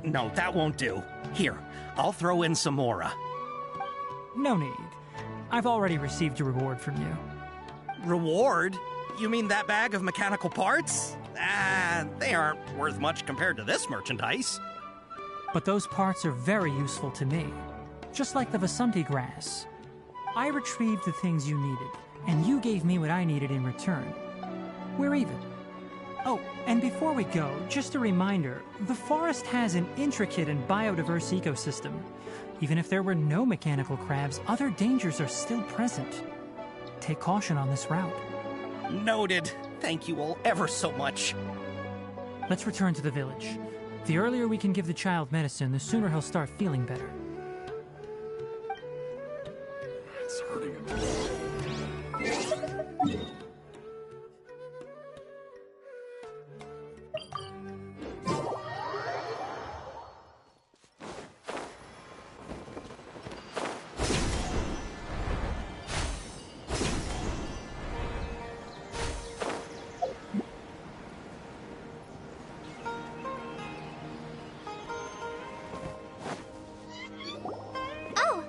No, that won't do. Here, I'll throw in some more. No need. I've already received a reward from you. Reward? You mean that bag of mechanical parts? They aren't worth much compared to this merchandise. But those parts are very useful to me. Just like the Vasanti grass. I retrieved the things you needed, and you gave me what I needed in return. We're even. Oh, and before we go, just a reminder, the forest has an intricate and biodiverse ecosystem. Even if there were no mechanical crabs, other dangers are still present. Take caution on this route. Noted. Thank you all ever so much. Let's return to the village. The earlier we can give the child medicine, the sooner he'll start feeling better. It's hurting him. Oh!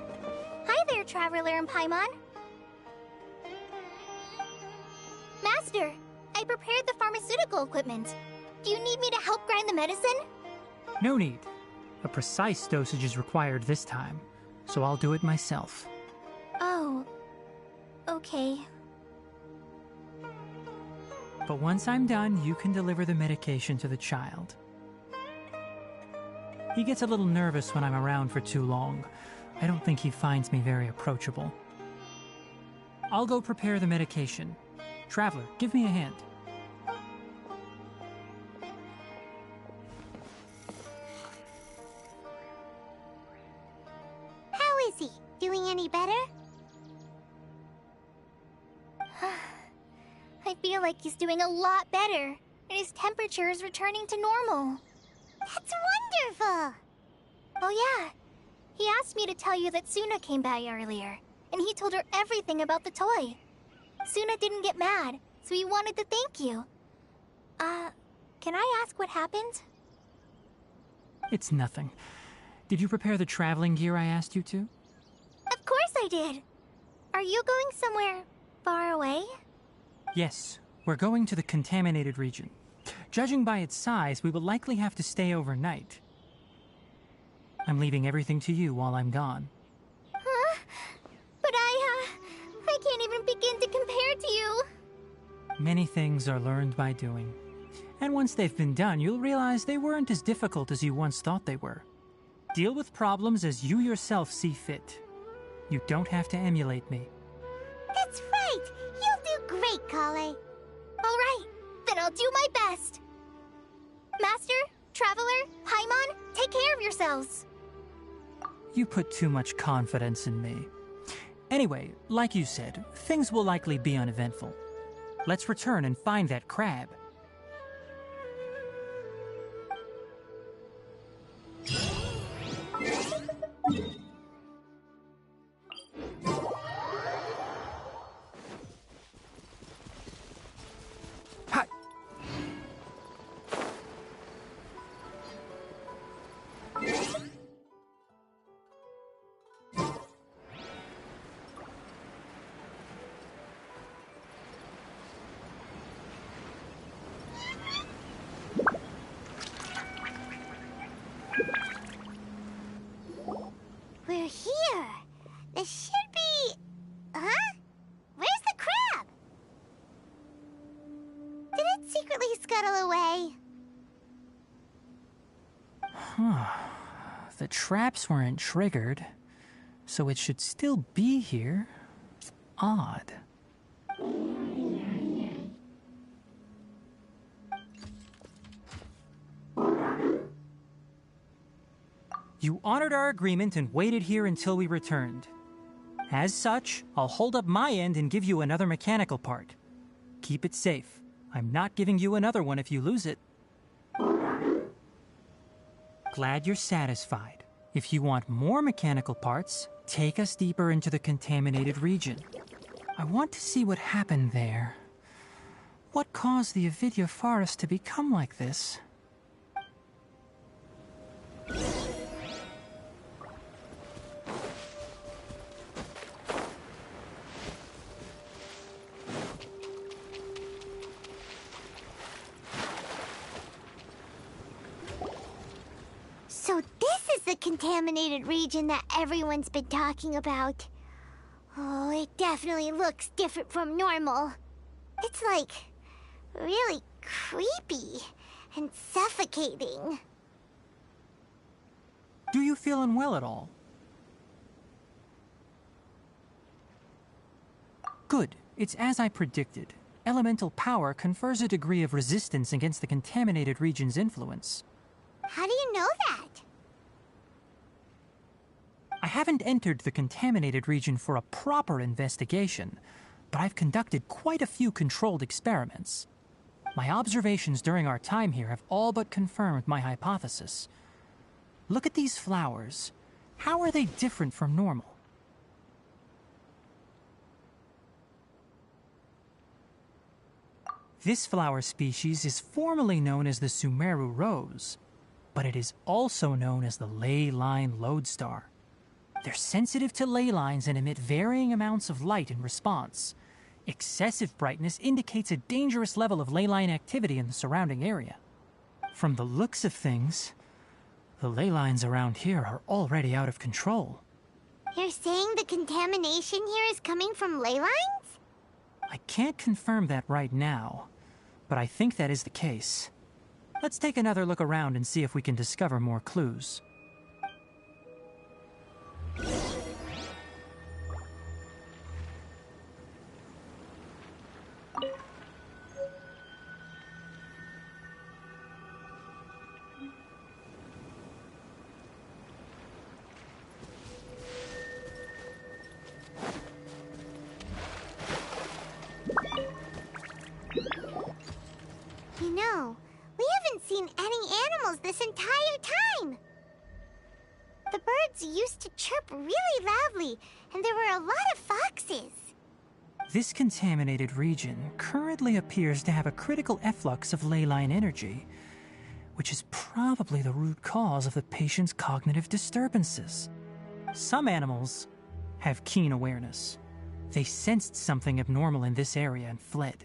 Hi there, Traveler and Paimon. Master, I prepared the pharmaceutical equipment. Do you need me to help grind the medicine? No need. A precise dosage is required this time, so I'll do it myself. Oh. Okay. But once I'm done, you can deliver the medication to the child. He gets a little nervous when I'm around for too long. I don't think he finds me very approachable. I'll go prepare the medication. Traveler, give me a hand. How is he? Doing any better? I feel like he's doing a lot better, and his temperature is returning to normal. That's wonderful! Oh yeah, he asked me to tell you that Suna came by earlier, and he told her everything about the toy. Suna didn't get mad, so he wanted to thank you. Can I ask what happened? It's nothing. Did you prepare the traveling gear I asked you to? Of course I did! Are you going somewhere far away? Yes, we're going to the contaminated region. Judging by its size, we will likely have to stay overnight. I'm leaving everything to you while I'm gone. Huh? But I can't even begin to compare to you. Many things are learned by doing. And once they've been done, you'll realize they weren't as difficult as you once thought they were. Deal with problems as you yourself see fit. You don't have to emulate me. That's right! You'll do great, Kale. Alright, then I'll do my best. Master, Traveler, Paimon, take care of yourselves. You put too much confidence in me. Anyway, like you said, things will likely be uneventful. Let's return and find that crab. Hi. We're here. This should be... Huh? Where's the crab? Did it secretly scuttle away? The traps weren't triggered, so it should still be here. Odd. You honored our agreement and waited here until we returned. As such, I'll hold up my end and give you another mechanical part. Keep it safe. I'm not giving you another one if you lose it. Glad you're satisfied. If you want more mechanical parts, take us deeper into the contaminated region. I want to see what happened there. What caused the Avidya forest to become like this? So this is the contaminated region that everyone's been talking about. Oh, it definitely looks different from normal. It's like really creepy and suffocating. Do you feel unwell at all? Good. It's as I predicted. Elemental power confers a degree of resistance against the contaminated region's influence. How do you know that? I haven't entered the contaminated region for a proper investigation, but I've conducted quite a few controlled experiments. My observations during our time here have all but confirmed my hypothesis. Look at these flowers. How are they different from normal? This flower species is formally known as the Sumeru rose, but it is also known as the ley line lodestar. They're sensitive to ley lines and emit varying amounts of light in response. Excessive brightness indicates a dangerous level of ley line activity in the surrounding area. From the looks of things, the ley lines around here are already out of control. You're saying the contamination here is coming from ley lines? I can't confirm that right now, but I think that is the case. Let's take another look around and see if we can discover more clues. You know, we haven't seen any animals this entire time. The birds used to chirp really loudly, and there were a lot of foxes. This contaminated region currently appears to have a critical efflux of ley line energy, which is probably the root cause of the patient's cognitive disturbances. Some animals have keen awareness. They sensed something abnormal in this area and fled.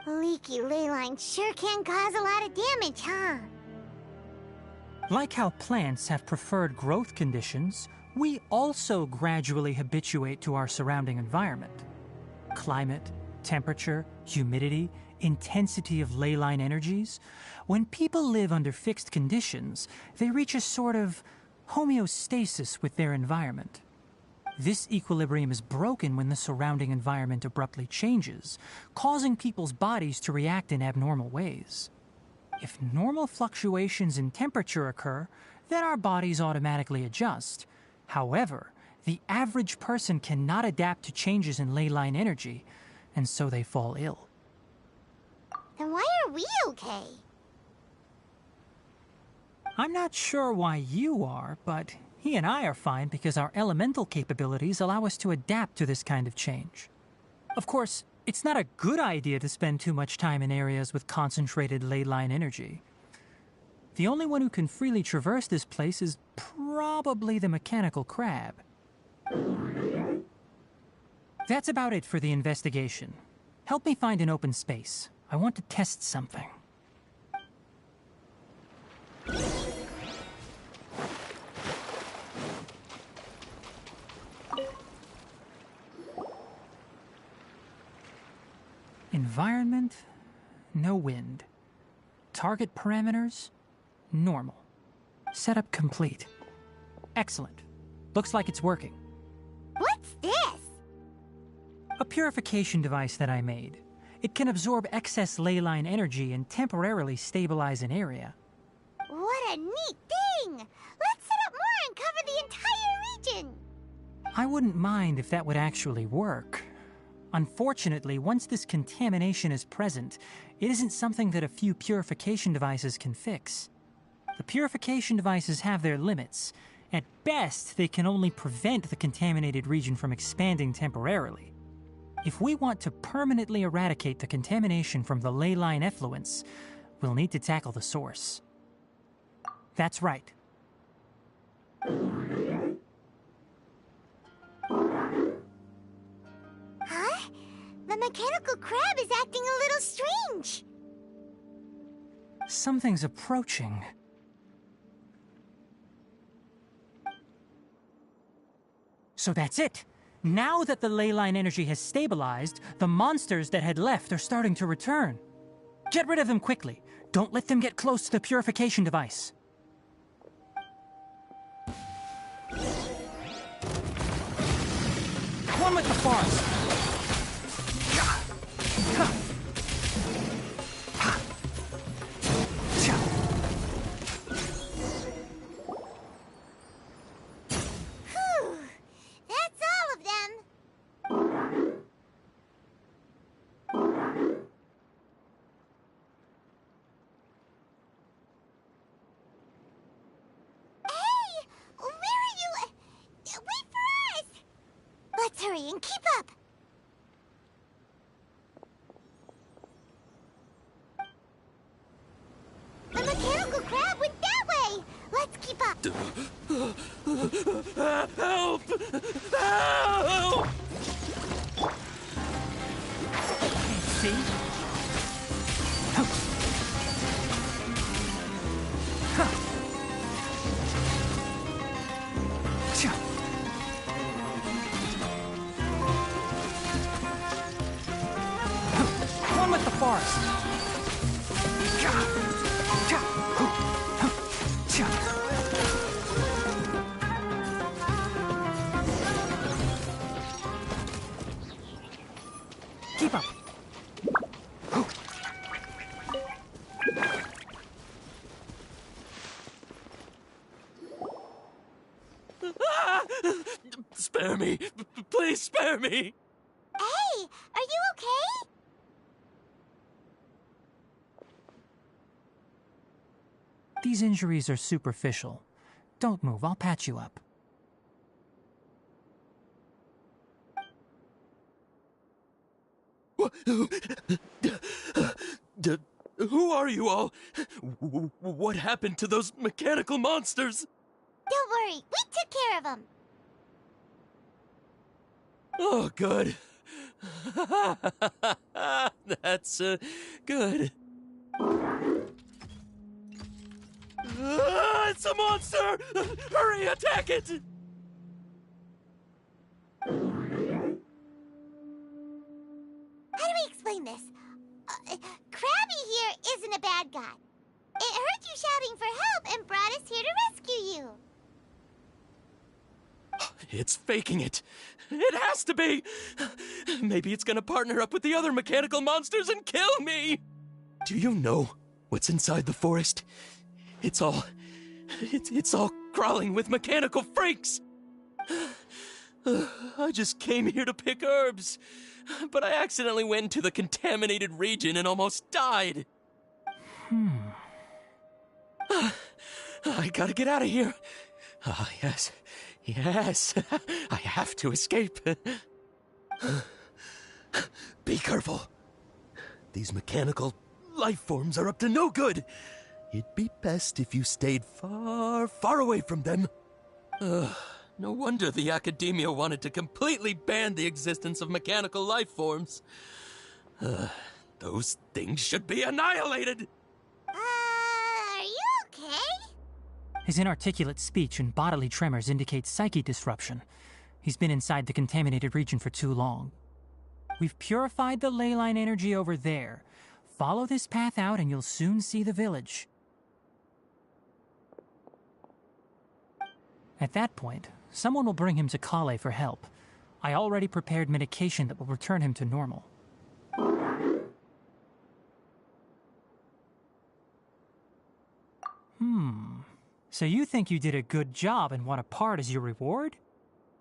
Leaky ley lines sure can cause a lot of damage, huh? Like how plants have preferred growth conditions, we also gradually habituate to our surrounding environment. Climate, temperature, humidity, intensity of ley line energies. When people live under fixed conditions, they reach a sort of homeostasis with their environment. This equilibrium is broken when the surrounding environment abruptly changes, causing people's bodies to react in abnormal ways. If normal fluctuations in temperature occur, then our bodies automatically adjust. However, the average person cannot adapt to changes in ley line energy, and so they fall ill. Then why are we okay? I'm not sure why you are, but he and I are fine because our elemental capabilities allow us to adapt to this kind of change. Of course, it's not a good idea to spend too much time in areas with concentrated ley line energy. The only one who can freely traverse this place is probably the mechanical crab. That's about it for the investigation. Help me find an open space. I want to test something. Environment, no wind. Target parameters, normal. Setup complete. Excellent. Looks like it's working. What's this? A purification device that I made. It can absorb excess ley line energy and temporarily stabilize an area. What a neat thing! Let's set up more and cover the entire region! I wouldn't mind if that would actually work. Unfortunately, once this contamination is present, it isn't something that a few purification devices can fix. The purification devices have their limits. At best, they can only prevent the contaminated region from expanding temporarily. If we want to permanently eradicate the contamination from the ley line effluents, we'll need to tackle the source. That's right. Huh? The mechanical crab is acting a little strange. Something's approaching. So that's it. Now that the ley line energy has stabilized, the monsters that had left are starting to return. Get rid of them quickly. Don't let them get close to the purification device. One with the forest. Whew! That's all of them. Hey! Where are you? Wait for us! Let's hurry and keep up! The mechanical crab went that way! Let's keep up! Help! Help! See? One with the forest. Keep up. Spare me! Please spare me! Hey! Are you okay? These injuries are superficial. Don't move, I'll patch you up. Who are you all? What happened to those mechanical monsters? Don't worry, we took care of them. Oh, good. That's, good. It's a monster! Hurry, attack it! How do we explain this? Krabby here isn't a bad guy. It heard you shouting for help and brought us here to rescue you. It's faking it. It has to be. Maybe it's gonna partner up with the other mechanical monsters and kill me. Do you know what's inside the forest? It's all crawling with mechanical freaks. I just came here to pick herbs, but I accidentally went into the contaminated region and almost died. I gotta get out of here. Ah, yes. Yes, I have to escape. Be careful. These mechanical life forms are up to no good. It'd be best if you stayed far, far away from them. No wonder the Academia wanted to completely ban the existence of mechanical life forms. Those things should be annihilated. Are you okay? His inarticulate speech and bodily tremors indicate psyche disruption. He's been inside the contaminated region for too long. We've purified the ley line energy over there. Follow this path out and you'll soon see the village. At that point, someone will bring him to Kale for help. I already prepared medication that will return him to normal. So you think you did a good job and want a part as your reward?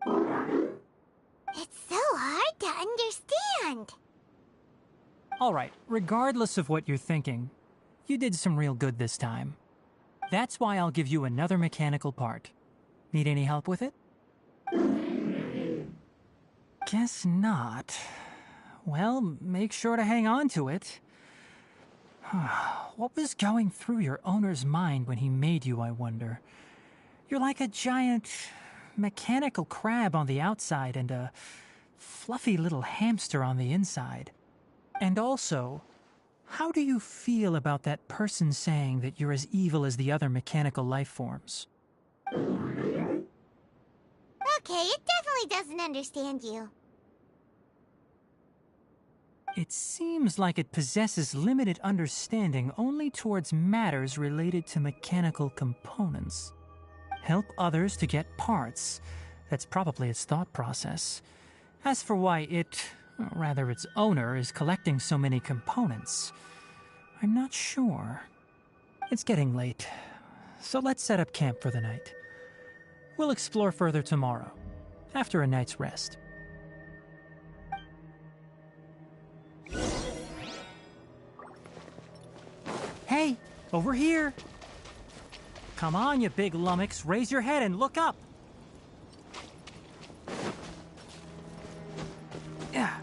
It's so hard to understand. Alright, regardless of what you're thinking, you did some real good this time. That's why I'll give you another mechanical part. Need any help with it? Guess not. Well, make sure to hang on to it. What was going through your owner's mind when he made you, I wonder? You're like a giant mechanical crab on the outside and a fluffy little hamster on the inside. And also, how do you feel about that person saying that you're as evil as the other mechanical life forms? Okay, it definitely doesn't understand you. It seems like it possesses limited understanding only towards matters related to mechanical components. Help others to get parts. That's probably its thought process. As for why it, or rather its owner, is collecting so many components, I'm not sure. It's getting late, so let's set up camp for the night. We'll explore further tomorrow, after a night's rest. Hey, over here! Come on, you big lummox, raise your head and look up! Yeah.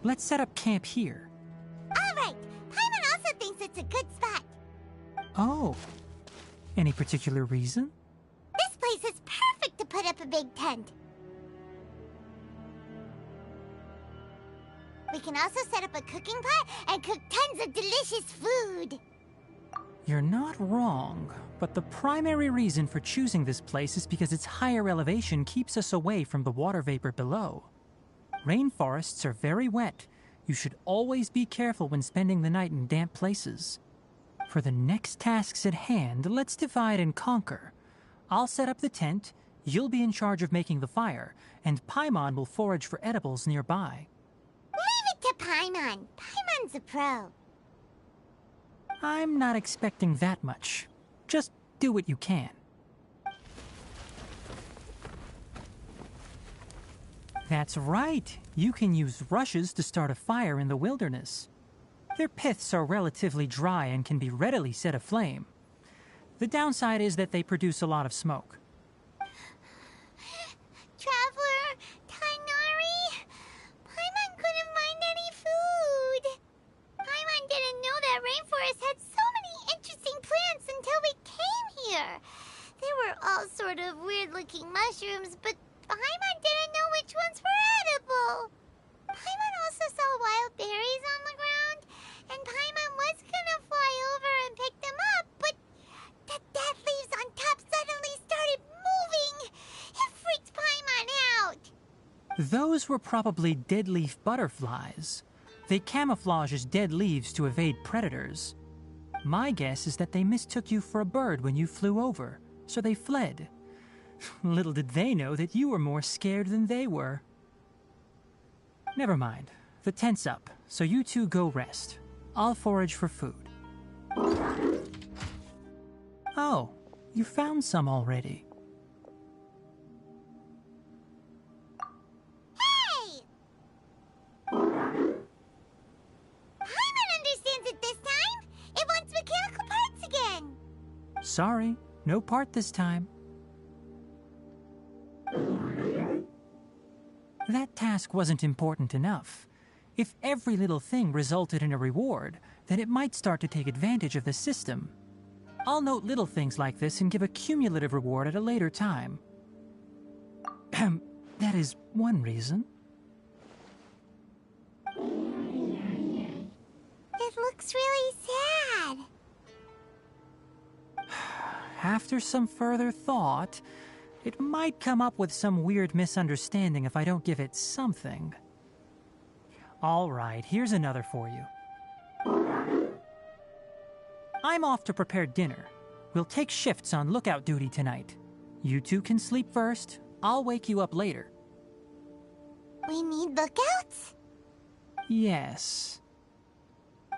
Let's set up camp here. All right, Paimon also thinks it's a good spot. Oh. Any particular reason? This place is perfect to put up a big tent. We can also set up a cooking pot and cook tons of delicious food. You're not wrong, but the primary reason for choosing this place is because its higher elevation keeps us away from the water vapor below. Rainforests are very wet. You should always be careful when spending the night in damp places. For the next tasks at hand, let's divide and conquer. I'll set up the tent, you'll be in charge of making the fire, and Paimon will forage for edibles nearby. Leave it to Paimon. Paimon's a pro. I'm not expecting that much. Just do what you can. That's right. You can use rushes to start a fire in the wilderness. Their piths are relatively dry and can be readily set aflame. The downside is that they produce a lot of smoke. Traveler, Tainari, Paimon couldn't find any food. Paimon didn't know that rainforest had so many interesting plants until we came here. They were all sort of weird-looking mushrooms, but Paimon didn't know which ones were edible. Paimon also saw wild berries on the ground, and Paimon was gonna fly over and pick them up, but the dead leaves on top suddenly started moving. It freaked Paimon out. Those were probably deadleaf butterflies. They camouflage as dead leaves to evade predators. My guess is that they mistook you for a bird when you flew over, so they fled. Little did they know that you were more scared than they were. Never mind. The tent's up, so you two go rest. I'll forage for food. Oh, you found some already. Hey! Paimon understands it this time. It wants mechanical parts again. Sorry, no part this time. That task wasn't important enough. If every little thing resulted in a reward, then it might start to take advantage of the system. I'll note little things like this and give a cumulative reward at a later time. That is one reason. It looks really sad. After some further thought, it might come up with some weird misunderstanding if I don't give it something. All right, here's another for you. I'm off to prepare dinner. We'll take shifts on lookout duty tonight. You two can sleep first. I'll wake you up later. We need lookouts? Yes.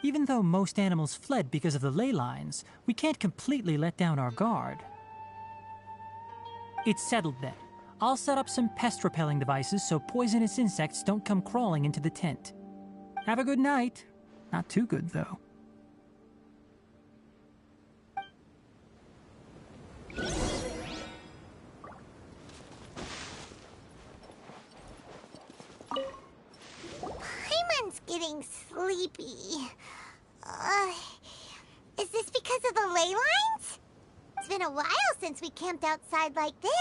Even though most animals fled because of the ley lines, we can't completely let down our guard. It's settled then. I'll set up some pest-repelling devices so poisonous insects don't come crawling into the tent. Have a good night. Not too good, though. Paimon's getting sleepy. Is this because of the ley lines? It's been a while since we camped outside like this.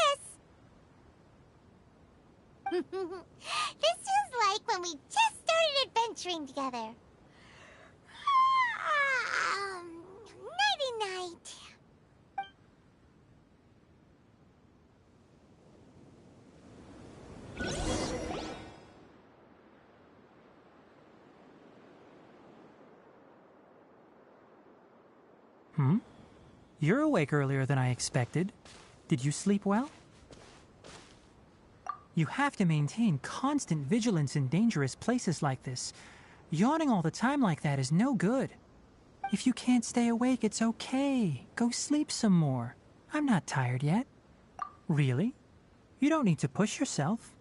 This feels like when we just started adventuring together. Nighty-night. You're awake earlier than I expected. Did you sleep well? You have to maintain constant vigilance in dangerous places like this. Yawning all the time like that is no good. If you can't stay awake, it's okay. Go sleep some more. I'm not tired yet. Really? You don't need to push yourself.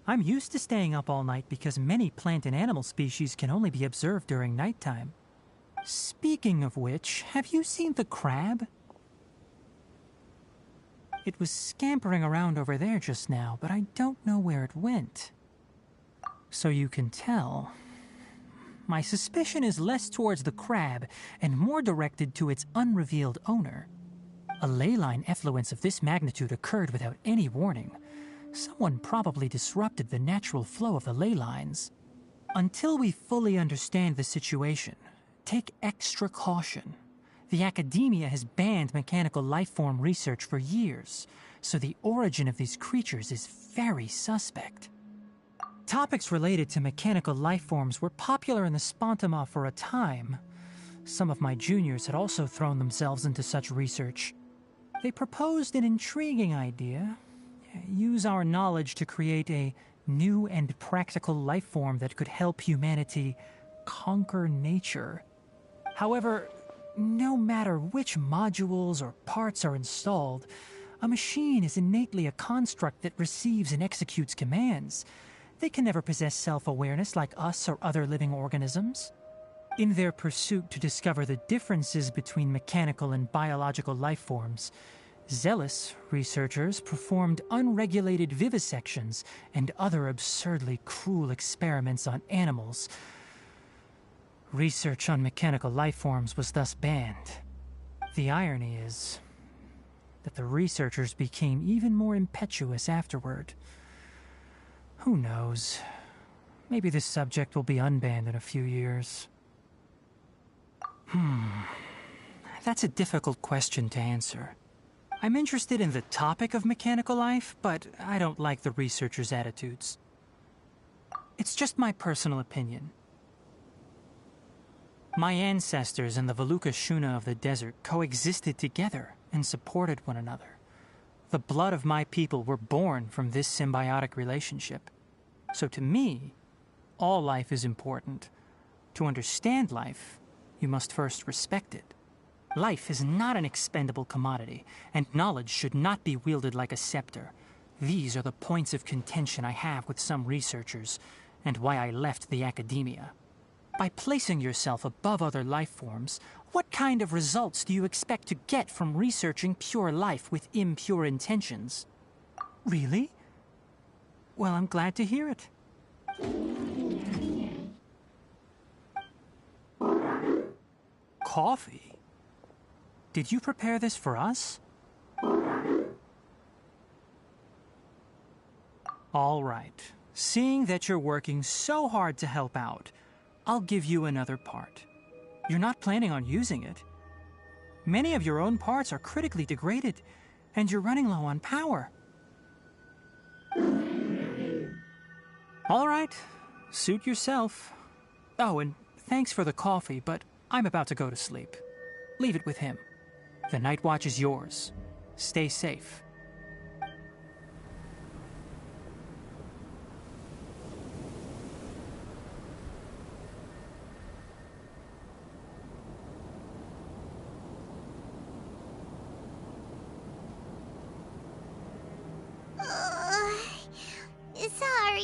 I'm used to staying up all night because many plant and animal species can only be observed during nighttime. Speaking of which, have you seen the crab? It was scampering around over there just now, but I don't know where it went. So you can tell. My suspicion is less towards the crab and more directed to its unrevealed owner. A ley line effluence of this magnitude occurred without any warning. Someone probably disrupted the natural flow of the ley lines. Until we fully understand the situation, take extra caution. The academia has banned mechanical lifeform research for years, so the origin of these creatures is very suspect. Topics related to mechanical lifeforms were popular in the Spontama for a time. Some of my juniors had also thrown themselves into such research. They proposed an intriguing idea. Use our knowledge to create a new and practical lifeform that could help humanity conquer nature. However, no matter which modules or parts are installed, a machine is innately a construct that receives and executes commands. They can never possess self-awareness like us or other living organisms. In their pursuit to discover the differences between mechanical and biological life forms, zealous researchers performed unregulated vivisections and other absurdly cruel experiments on animals. Research on mechanical life forms was thus banned. The irony is that the researchers became even more impetuous afterward. Who knows? Maybe this subject will be unbanned in a few years. That's a difficult question to answer. I'm interested in the topic of mechanical life, but I don't like the researchers' attitudes. It's just my personal opinion. My ancestors and the Veluca Shuna of the desert coexisted together and supported one another. The blood of my people were born from this symbiotic relationship. So to me, all life is important. To understand life, you must first respect it. Life is not an expendable commodity, and knowledge should not be wielded like a scepter. These are the points of contention I have with some researchers, and why I left the academia. By placing yourself above other life forms, what kind of results do you expect to get from researching pure life with impure intentions? Really? Well, I'm glad to hear it. Coffee? Did you prepare this for us? All right. Seeing that you're working so hard to help out, I'll give you another part. You're not planning on using it. Many of your own parts are critically degraded, and you're running low on power. All right. Suit yourself. Oh, and thanks for the coffee, but I'm about to go to sleep. Leave it with him. The night watch is yours. Stay safe. Sorry.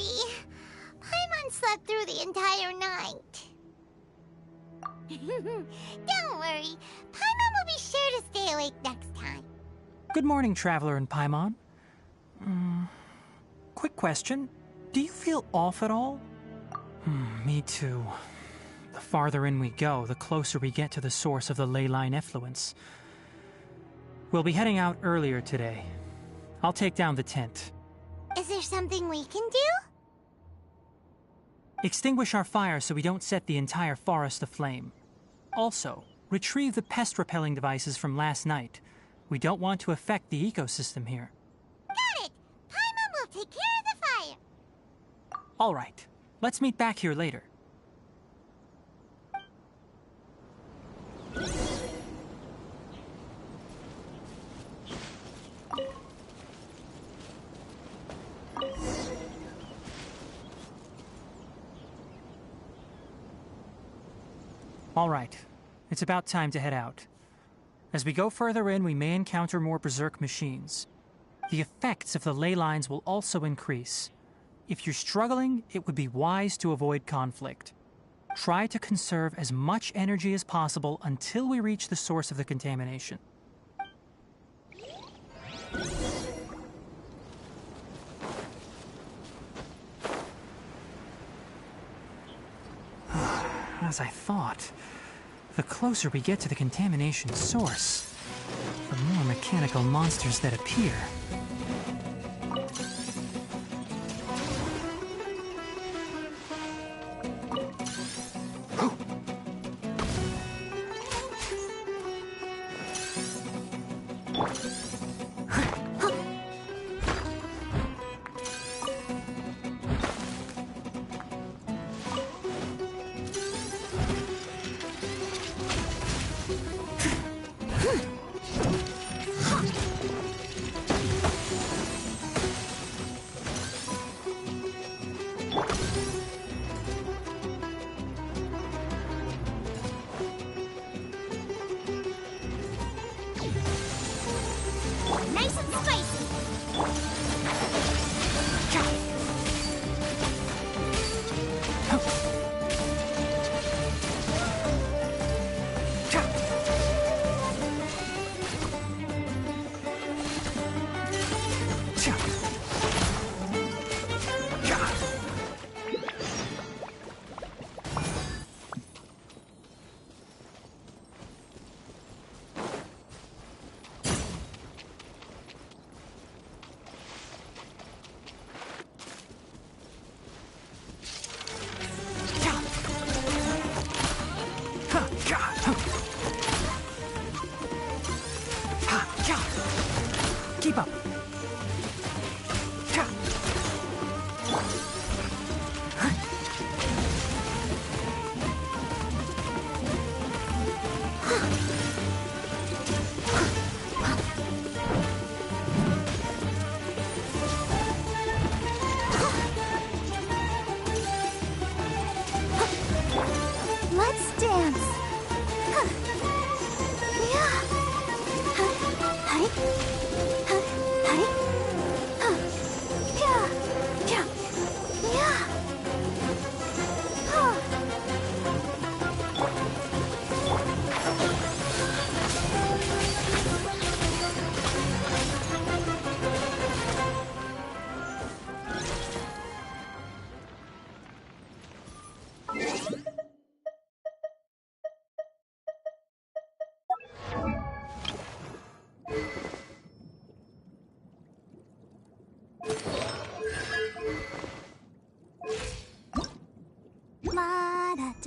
Paimon slept through the entire night. Don't worry. Paimon will be sure to stay awake next time. Good morning, Traveler and Paimon. Quick question. Do you feel off at all? Me too. The farther in we go, the closer we get to the source of the ley line effluence. We'll be heading out earlier today. I'll take down the tent. Is there something we can do? Extinguish our fire so we don't set the entire forest aflame. Also, retrieve the pest-repelling devices from last night. We don't want to affect the ecosystem here. Got it! Paimon will take care of the fire. All right. Let's meet back here later. All right. It's about time to head out. As we go further in, we may encounter more berserk machines. The effects of the ley lines will also increase. If you're struggling, it would be wise to avoid conflict. Try to conserve as much energy as possible until we reach the source of the contamination. As I thought, the closer we get to the contamination source, the more mechanical monsters that appear.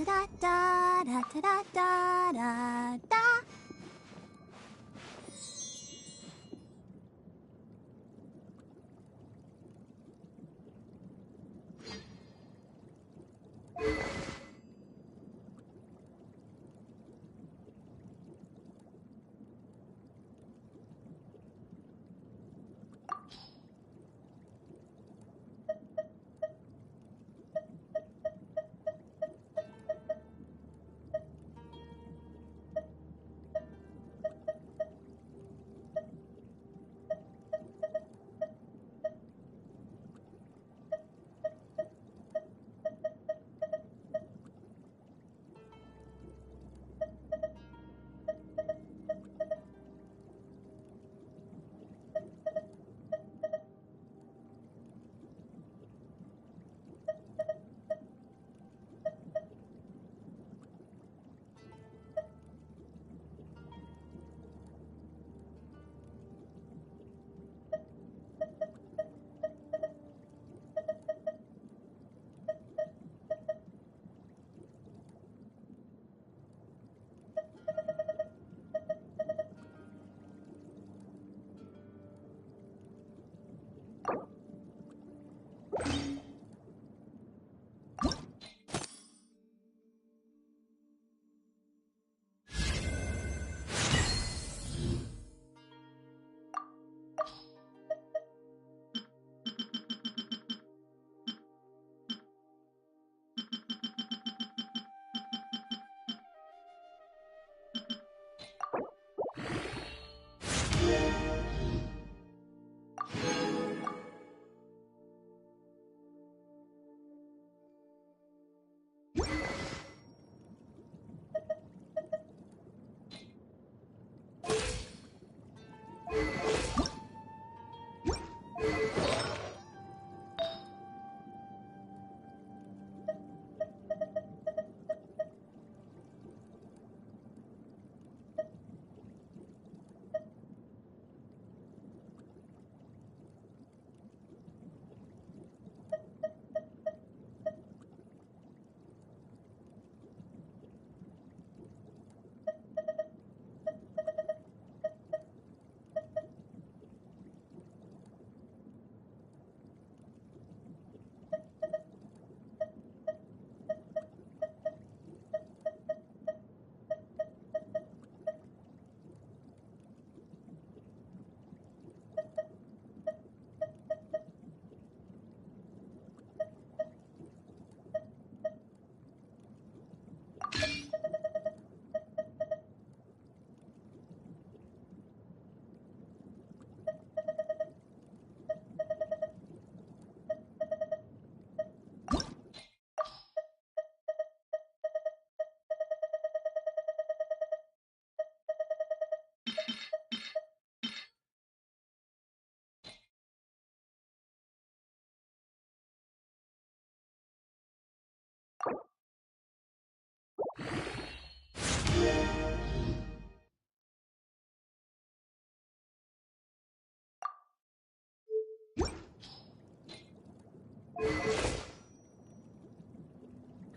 da da da da da da da da.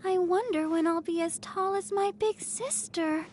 I wonder when I'll be as tall as my big sister.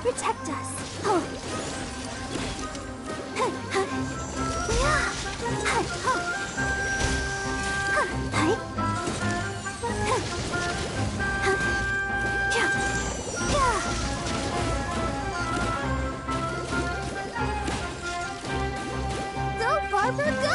protect us. Go, Barbara, go!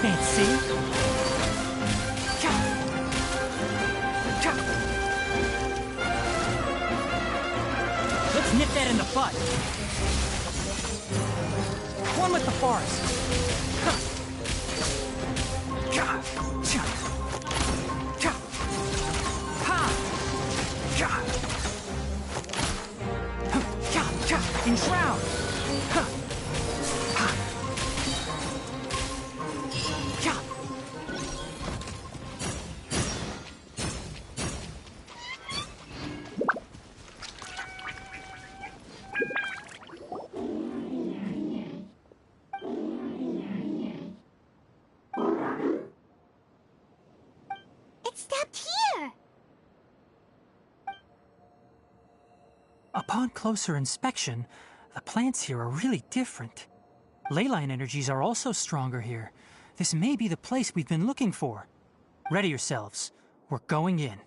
Can't see? Let's nip that in the bud. One with the forest. Enshroud. It stepped here! Upon closer inspection, the plants here are really different. Leyline energies are also stronger here. This may be the place we've been looking for. Ready yourselves. We're going in.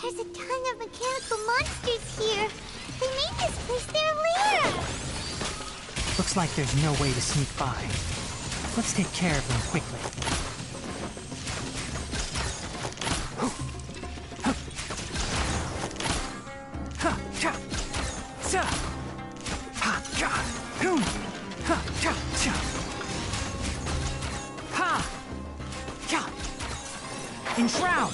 There's a ton of mechanical monsters here. They made this place their lair. Looks like there's no way to sneak by. Let's take care of them quickly. Enshroud!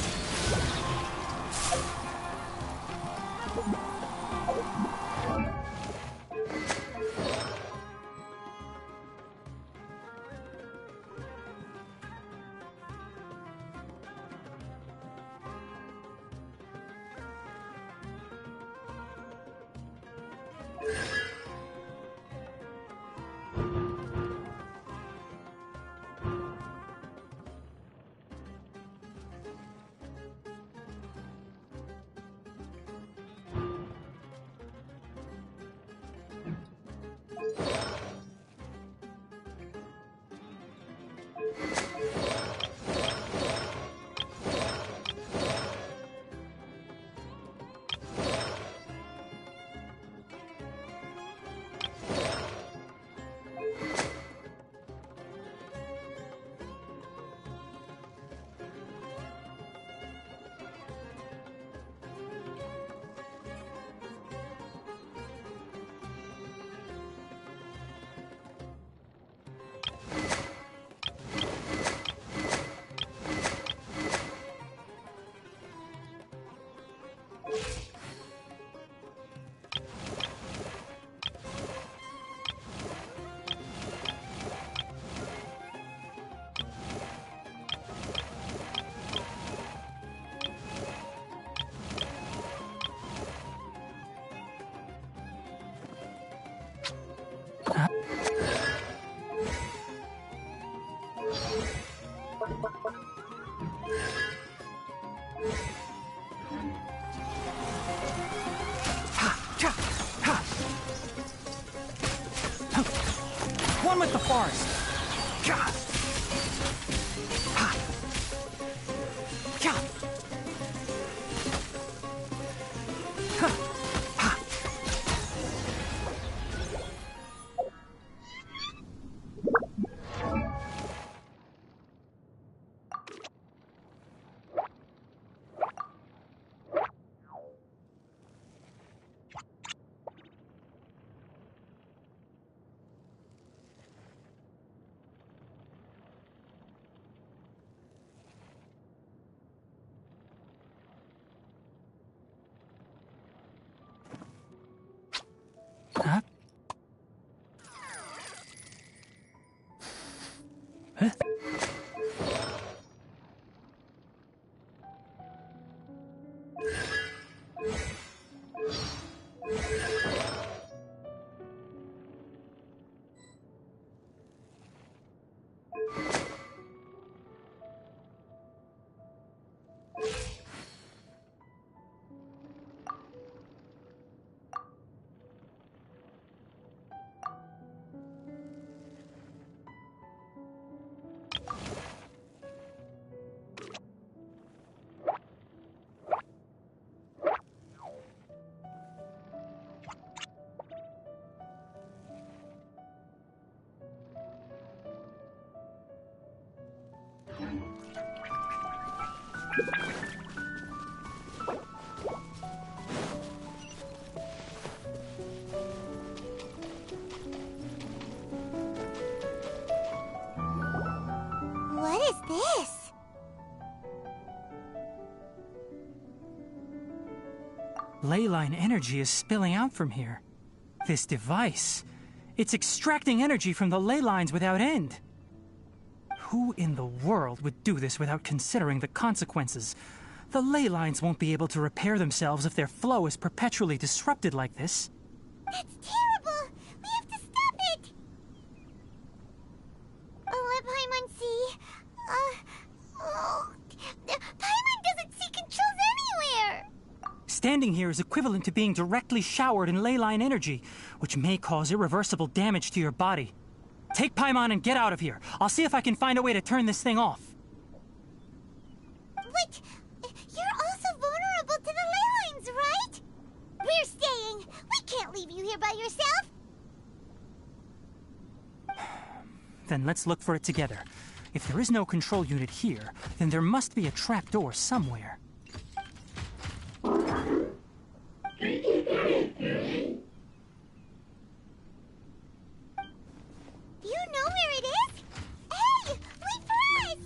on with the forest! Gah! Ha! Gah! Ha! Ha! Huh? Huh? What is this? Leyline energy is spilling out from here. This device, it's extracting energy from the ley lines without end. Who in the world would do this without considering the consequences? The ley lines won't be able to repair themselves if their flow is perpetually disrupted like this. That's terrible! We have to stop it! Let Paimon see. Paimon doesn't see controls anywhere! Standing here is equivalent to being directly showered in leyline energy, which may cause irreversible damage to your body. Take Paimon and get out of here. I'll see if I can find a way to turn this thing off. Wait! You're also vulnerable to the ley lines, right? We're staying! We can't leave you here by yourself! Then let's look for it together. If there is no control unit here, then there must be a trapdoor somewhere. You know where it is? Hey! Wait for us!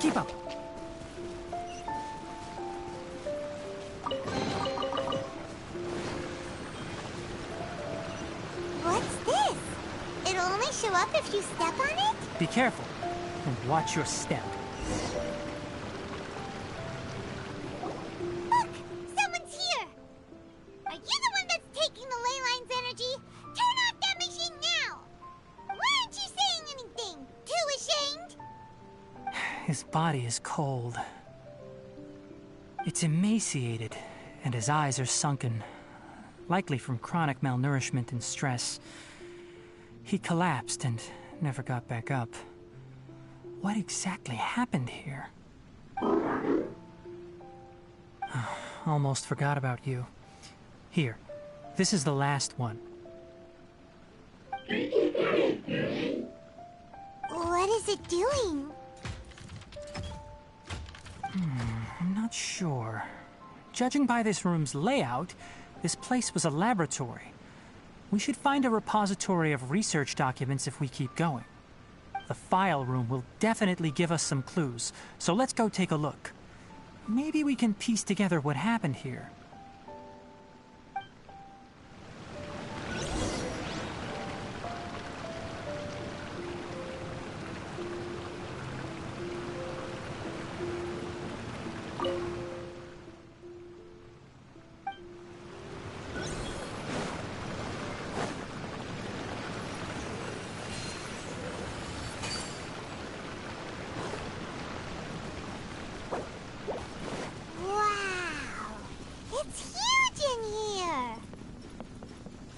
Keep up. What's this? It'll only show up if you step on it? Be careful and watch your step. Look! Someone's here! Are you the one that's taking the ley line's energy? Turn off that machine now! Why aren't you saying anything? Too ashamed? His body is cold. It's emaciated, and his eyes are sunken, likely from chronic malnourishment and stress. He collapsed and never got back up. What exactly happened here? Almost forgot about you. Here, this is the last one. What is it doing? I'm not sure. Judging by this room's layout, this place was a laboratory. We should find a repository of research documents if we keep going. The file room will definitely give us some clues, so let's go take a look. Maybe we can piece together what happened here.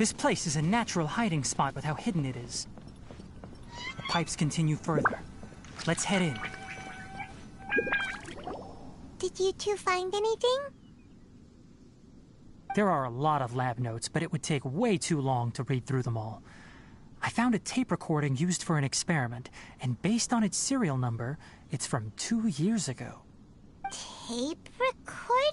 This place is a natural hiding spot with how hidden it is. The pipes continue further. Let's head in. Did you two find anything? There are a lot of lab notes, but it would take way too long to read through them all. I found a tape recording used for an experiment, and based on its serial number, it's from 2 years ago. Tape recording?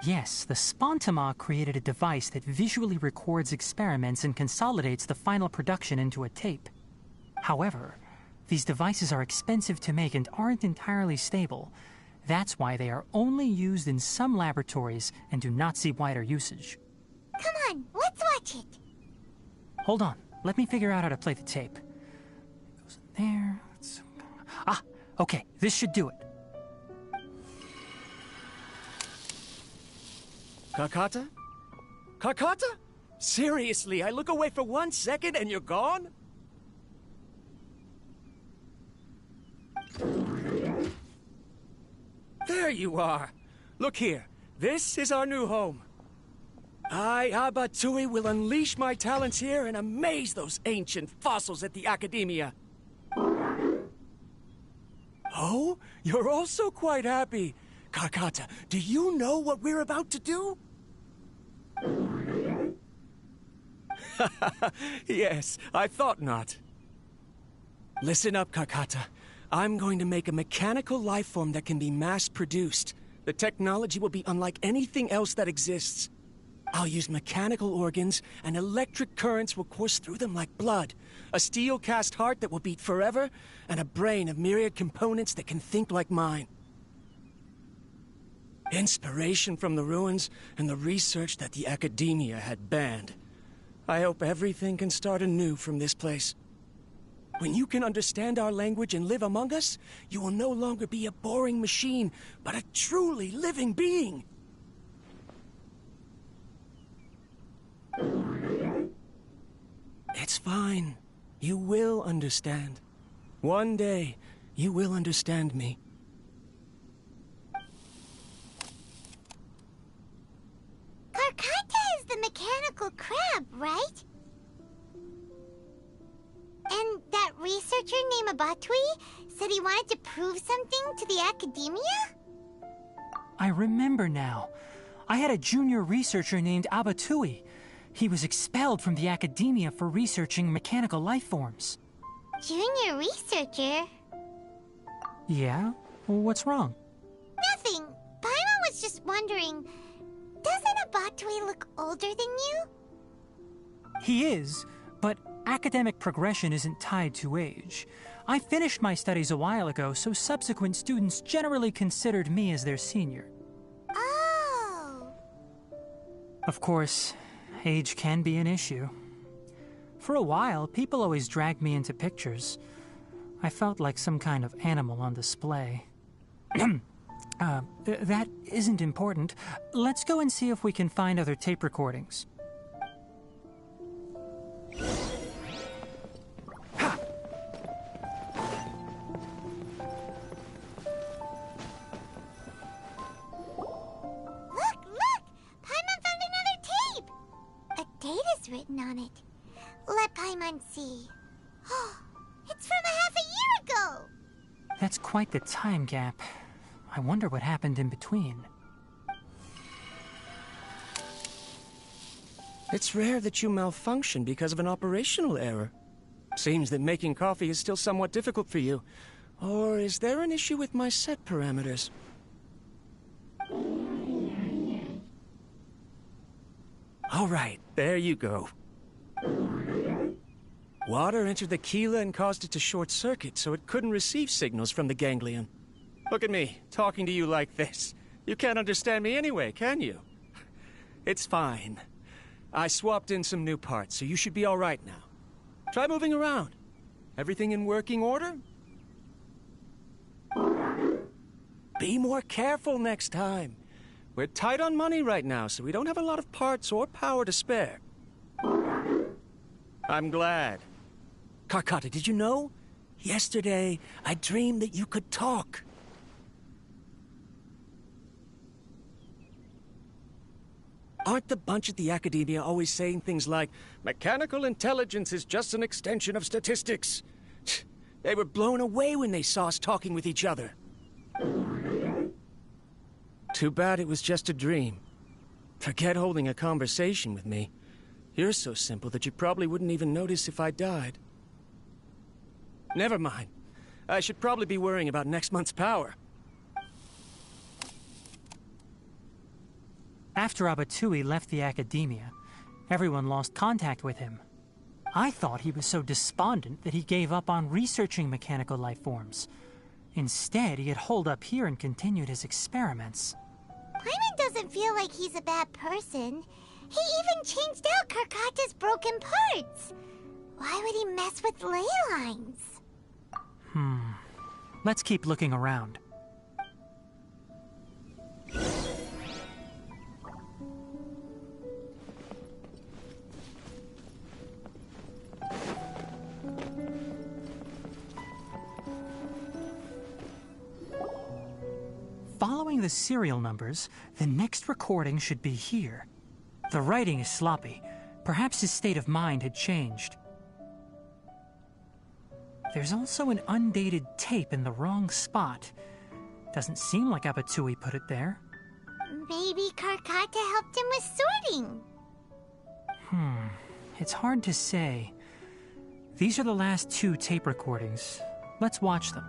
Yes, the Spontama created a device that visually records experiments and consolidates the final production into a tape. However, these devices are expensive to make and aren't entirely stable. That's why they are only used in some laboratories and do not see wider usage. Come on, let's watch it. Hold on, let me figure out how to play the tape. It goes in there. Ah, okay, this should do it. Karkata? Karkata? Seriously, I look away for 1 second and you're gone? There you are. Look here. This is our new home. I, Abatui, will unleash my talents here and amaze those ancient fossils at the Academia. Oh, you're also quite happy. Karkata, do you know what we're about to do? Yes, I thought not. Listen up, Karkata. I'm going to make a mechanical life form that can be mass-produced. The technology will be unlike anything else that exists. I'll use mechanical organs, and electric currents will course through them like blood. A steel-cast heart that will beat forever, and a brain of myriad components that can think like mine. Inspiration from the ruins and the research that the Academia had banned. I hope everything can start anew from this place. When you can understand our language and live among us, you will no longer be a boring machine, but a truly living being. It's fine. You will understand. One day, you will understand me. Karkata is the mechanical crab, right? And that researcher named Abatui said he wanted to prove something to the Academia? I remember now. I had a junior researcher named Abatui. He was expelled from the Academia for researching mechanical life forms. Junior researcher? Yeah? Well, what's wrong? Nothing. Paimon was just wondering, doesn't Abatui look older than you? He is, but academic progression isn't tied to age. I finished my studies a while ago, so subsequent students generally considered me as their senior. Oh. Of course, age can be an issue. For a while, people always dragged me into pictures. I felt like some kind of animal on display. That isn't important. Let's go and see if we can find other tape recordings. Written on it. Let Paimon see. It's from a half a year ago! That's quite the time gap. I wonder what happened in between. It's rare that you malfunction because of an operational error. Seems that making coffee is still somewhat difficult for you. Or is there an issue with my set parameters? All right, there you go. Water entered the chela and caused it to short-circuit, so it couldn't receive signals from the ganglion. Look at me, talking to you like this. You can't understand me anyway, can you? It's fine. I swapped in some new parts, so you should be all right now. Try moving around. Everything in working order? Be more careful next time. We're tight on money right now, so we don't have a lot of parts or power to spare. I'm glad. Karkata, did you know? Yesterday, I dreamed that you could talk. Aren't the bunch at the Academia always saying things like, mechanical intelligence is just an extension of statistics? They were blown away when they saw us talking with each other. Too bad it was just a dream. Forget holding a conversation with me. You're so simple that you probably wouldn't even notice if I died. Never mind. I should probably be worrying about next month's power. After Abatui left the Academia, everyone lost contact with him. I thought he was so despondent that he gave up on researching mechanical life forms. Instead, he had holed up here and continued his experiments. Paimon doesn't feel like he's a bad person. He even changed out Karkata's broken parts. Why would he mess with ley lines? Let's keep looking around. Following the serial numbers, the next recording should be here. The writing is sloppy. Perhaps his state of mind had changed. There's also an undated tape in the wrong spot. Doesn't seem like Abatui put it there. Maybe Karkata helped him with sorting. It's hard to say. These are the last 2 tape recordings. Let's watch them.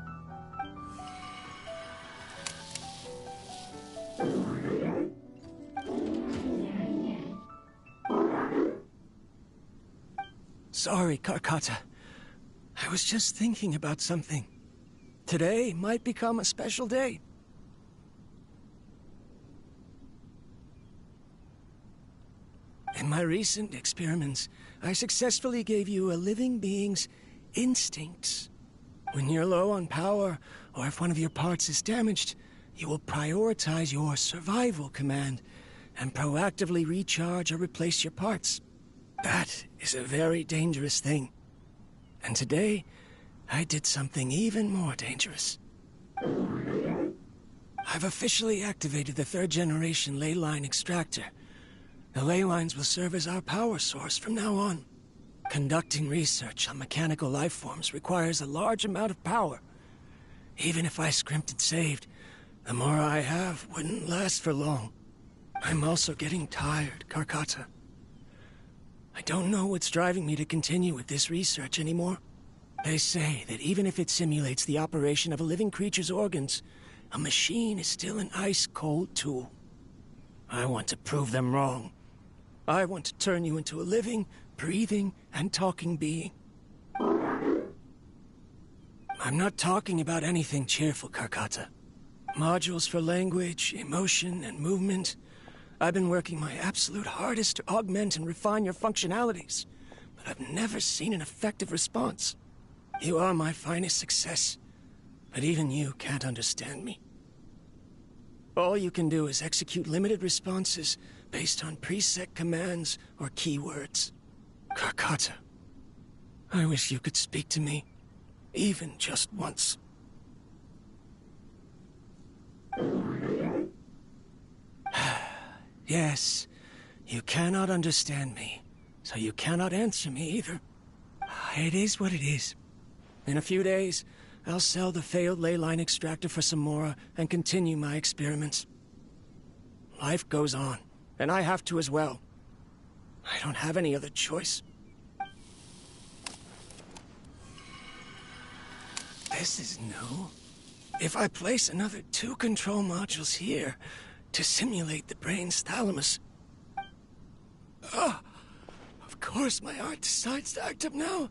Sorry, Karkata. I was just thinking about something. Today might become a special day. In my recent experiments, I successfully gave you a living being's instincts. When you're low on power, or if one of your parts is damaged, you will prioritize your survival command and proactively recharge or replace your parts. That is a very dangerous thing. And today, I did something even more dangerous. I've officially activated the 3rd generation ley line extractor. The ley lines will serve as our power source from now on. Conducting research on mechanical life forms requires a large amount of power. Even if I scrimped and saved, the more I have wouldn't last for long. I'm also getting tired, Karkata. I don't know what's driving me to continue with this research anymore. They say that even if it simulates the operation of a living creature's organs, a machine is still an ice-cold tool. I want to prove them wrong. I want to turn you into a living, breathing, and talking being. I'm not talking about anything cheerful, Karkata. Modules for language, emotion, and movement. I've been working my absolute hardest to augment and refine your functionalities, but I've never seen an effective response. You are my finest success, but even you can't understand me. All you can do is execute limited responses based on preset commands or keywords. Karkata, I wish you could speak to me, even just once. Yes, you cannot understand me, so you cannot answer me either. It is what it is. In a few days, I'll sell the failed ley line extractor for some more and continue my experiments. Life goes on, and I have to as well. I don't have any other choice. This is new. If I place another 2 control modules here to simulate the brain's thalamus... of course my heart decides to act up now.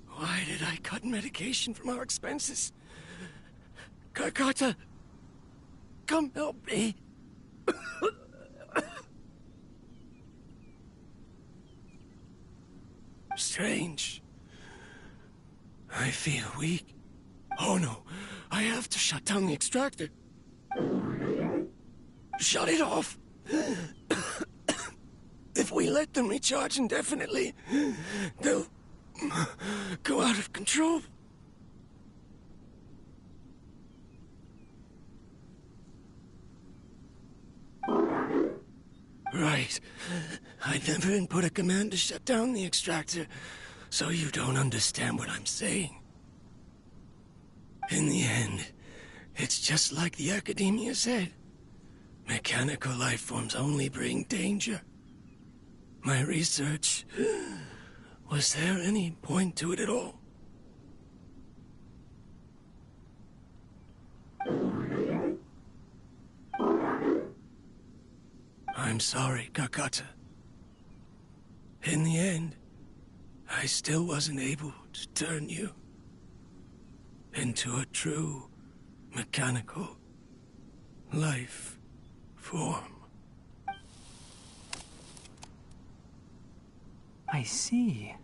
Why did I cut medication from our expenses? Karkata, come help me. Strange. I feel weak. Oh no, I have to shut down the extractor. Shut it off. If we let them recharge indefinitely, they'll go out of control. Right. I never input a command to shut down the extractor, so you don't understand what I'm saying. In the end, it's just like the Academia said. Mechanical life forms only bring danger. My research... Was there any point to it at all? I'm sorry, Kakata. In the end, I still wasn't able to turn you into a true mechanical life form. I see.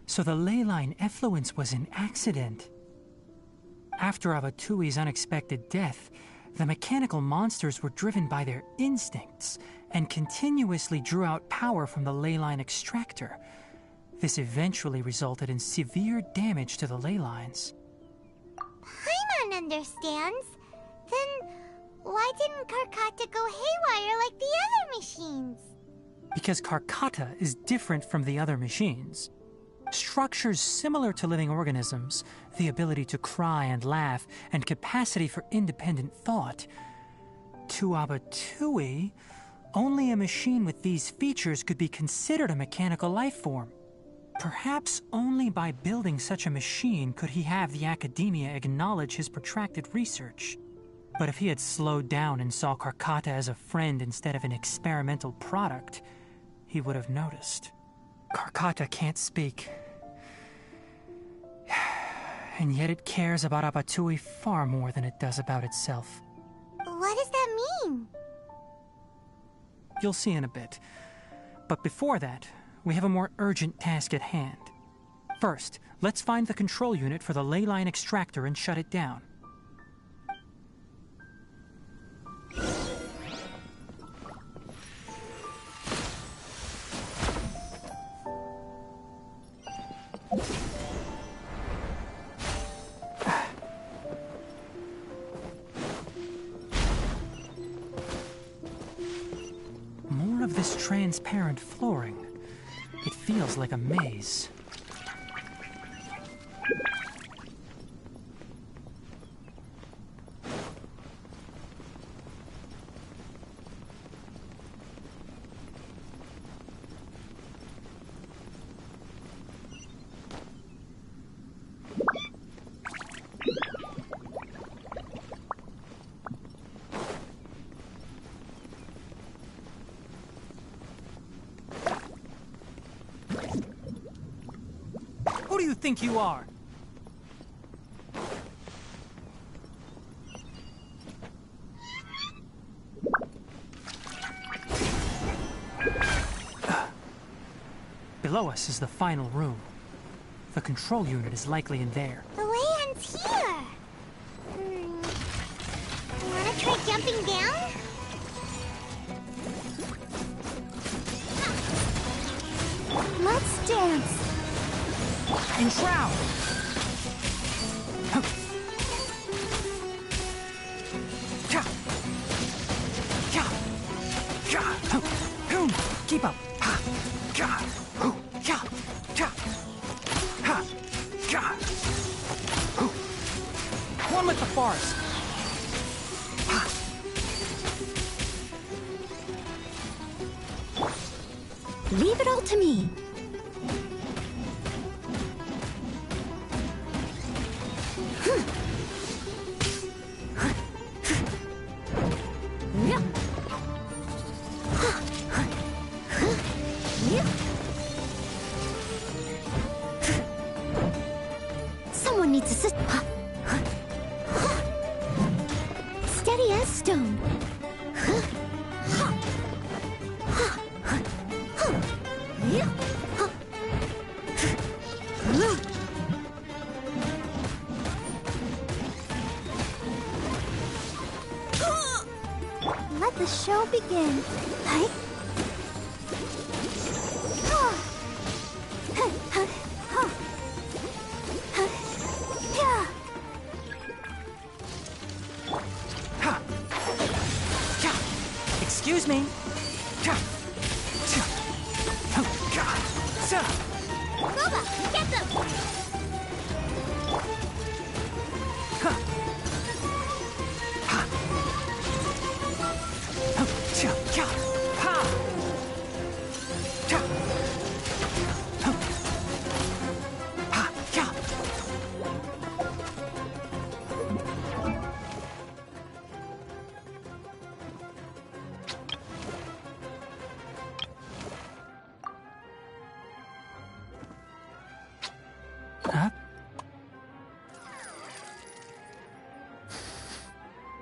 So the ley line effluence was an accident. After Abatui's unexpected death, the mechanical monsters were driven by their instincts and continuously drew out power from the ley line extractor. This eventually resulted in severe damage to the ley lines. Paimon understands. Then why didn't Karkata go haywire like the other machines? Because Karkata is different from the other machines. Structures similar to living organisms, the ability to cry and laugh, and capacity for independent thought. To Abatui, only a machine with these features could be considered a mechanical life form. Perhaps only by building such a machine could he have the Academia acknowledge his protracted research. But if he had slowed down and saw Karkata as a friend instead of an experimental product, he would have noticed. Karkata can't speak. And yet it cares about Abatui far more than it does about itself. What does that mean? You'll see in a bit. But before that, we have a more urgent task at hand. First, let's find the control unit for the ley line extractor and shut it down. More of this transparent flooring. It feels like a maze. Who do you think you are? Below us is the final room. The control unit is likely in there. The land's here. Wanna try jumping down? Let's dance. Enshroud! Keep up! One with the forest! Leave it all to me. Someone needs assist. Steady as stone. Let the show begin. Excuse me. Boba, get them! Huh?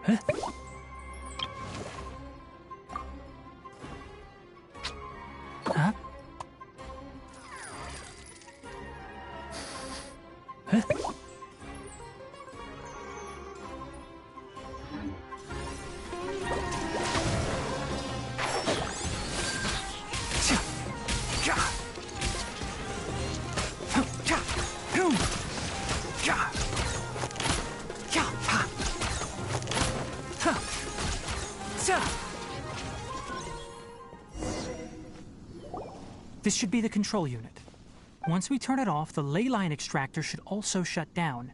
Huh? Huh? Huh? This should be the control unit. Once we turn it off, the ley line extractor should also shut down.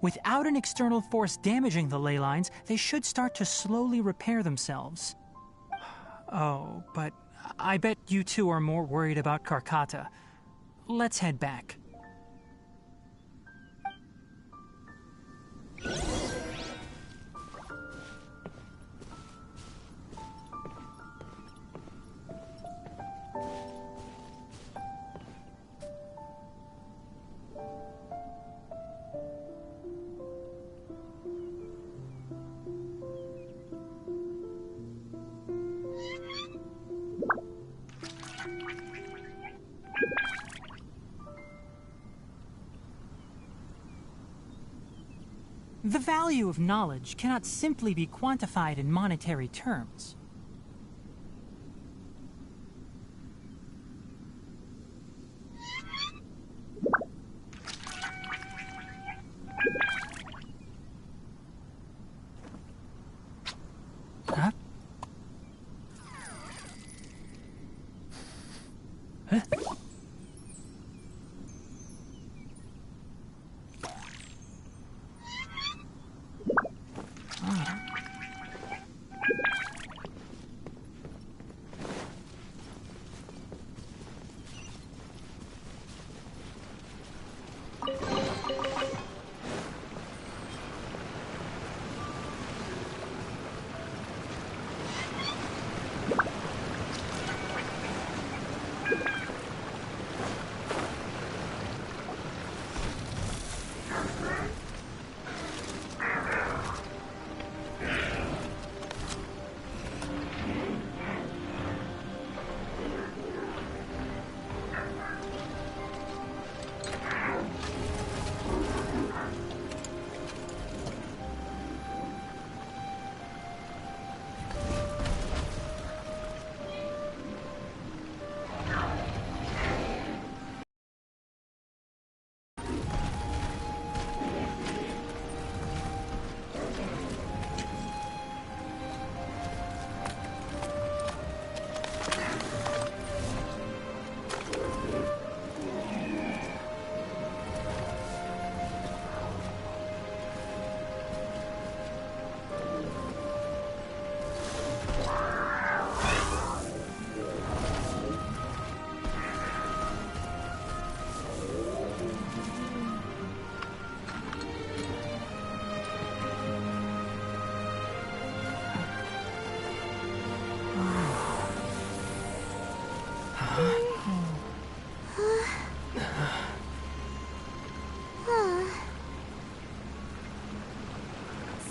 Without an external force damaging the ley lines, they should start to slowly repair themselves. Oh, but I bet you two are more worried about Karkata. Let's head back. The value of knowledge cannot simply be quantified in monetary terms. Huh? Huh?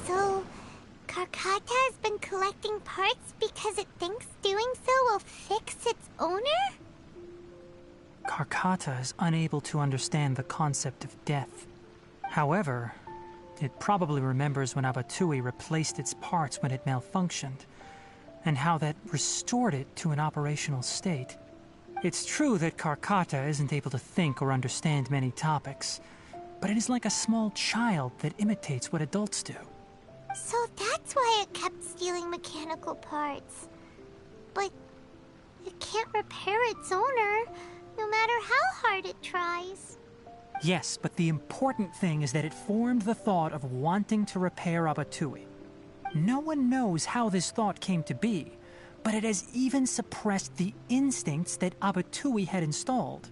So, Karkata has been collecting parts because it thinks doing so will fix its owner? Karkata is unable to understand the concept of death. However, it probably remembers when Abatui replaced its parts when it malfunctioned, and how that restored it to an operational state. It's true that Karkata isn't able to think or understand many topics, but it is like a small child that imitates what adults do. So that's why it kept stealing mechanical parts. But it can't repair its owner, no matter how hard it tries. Yes, but the important thing is that it formed the thought of wanting to repair Abatui. No one knows how this thought came to be, but it has even suppressed the instincts that Abatui had installed.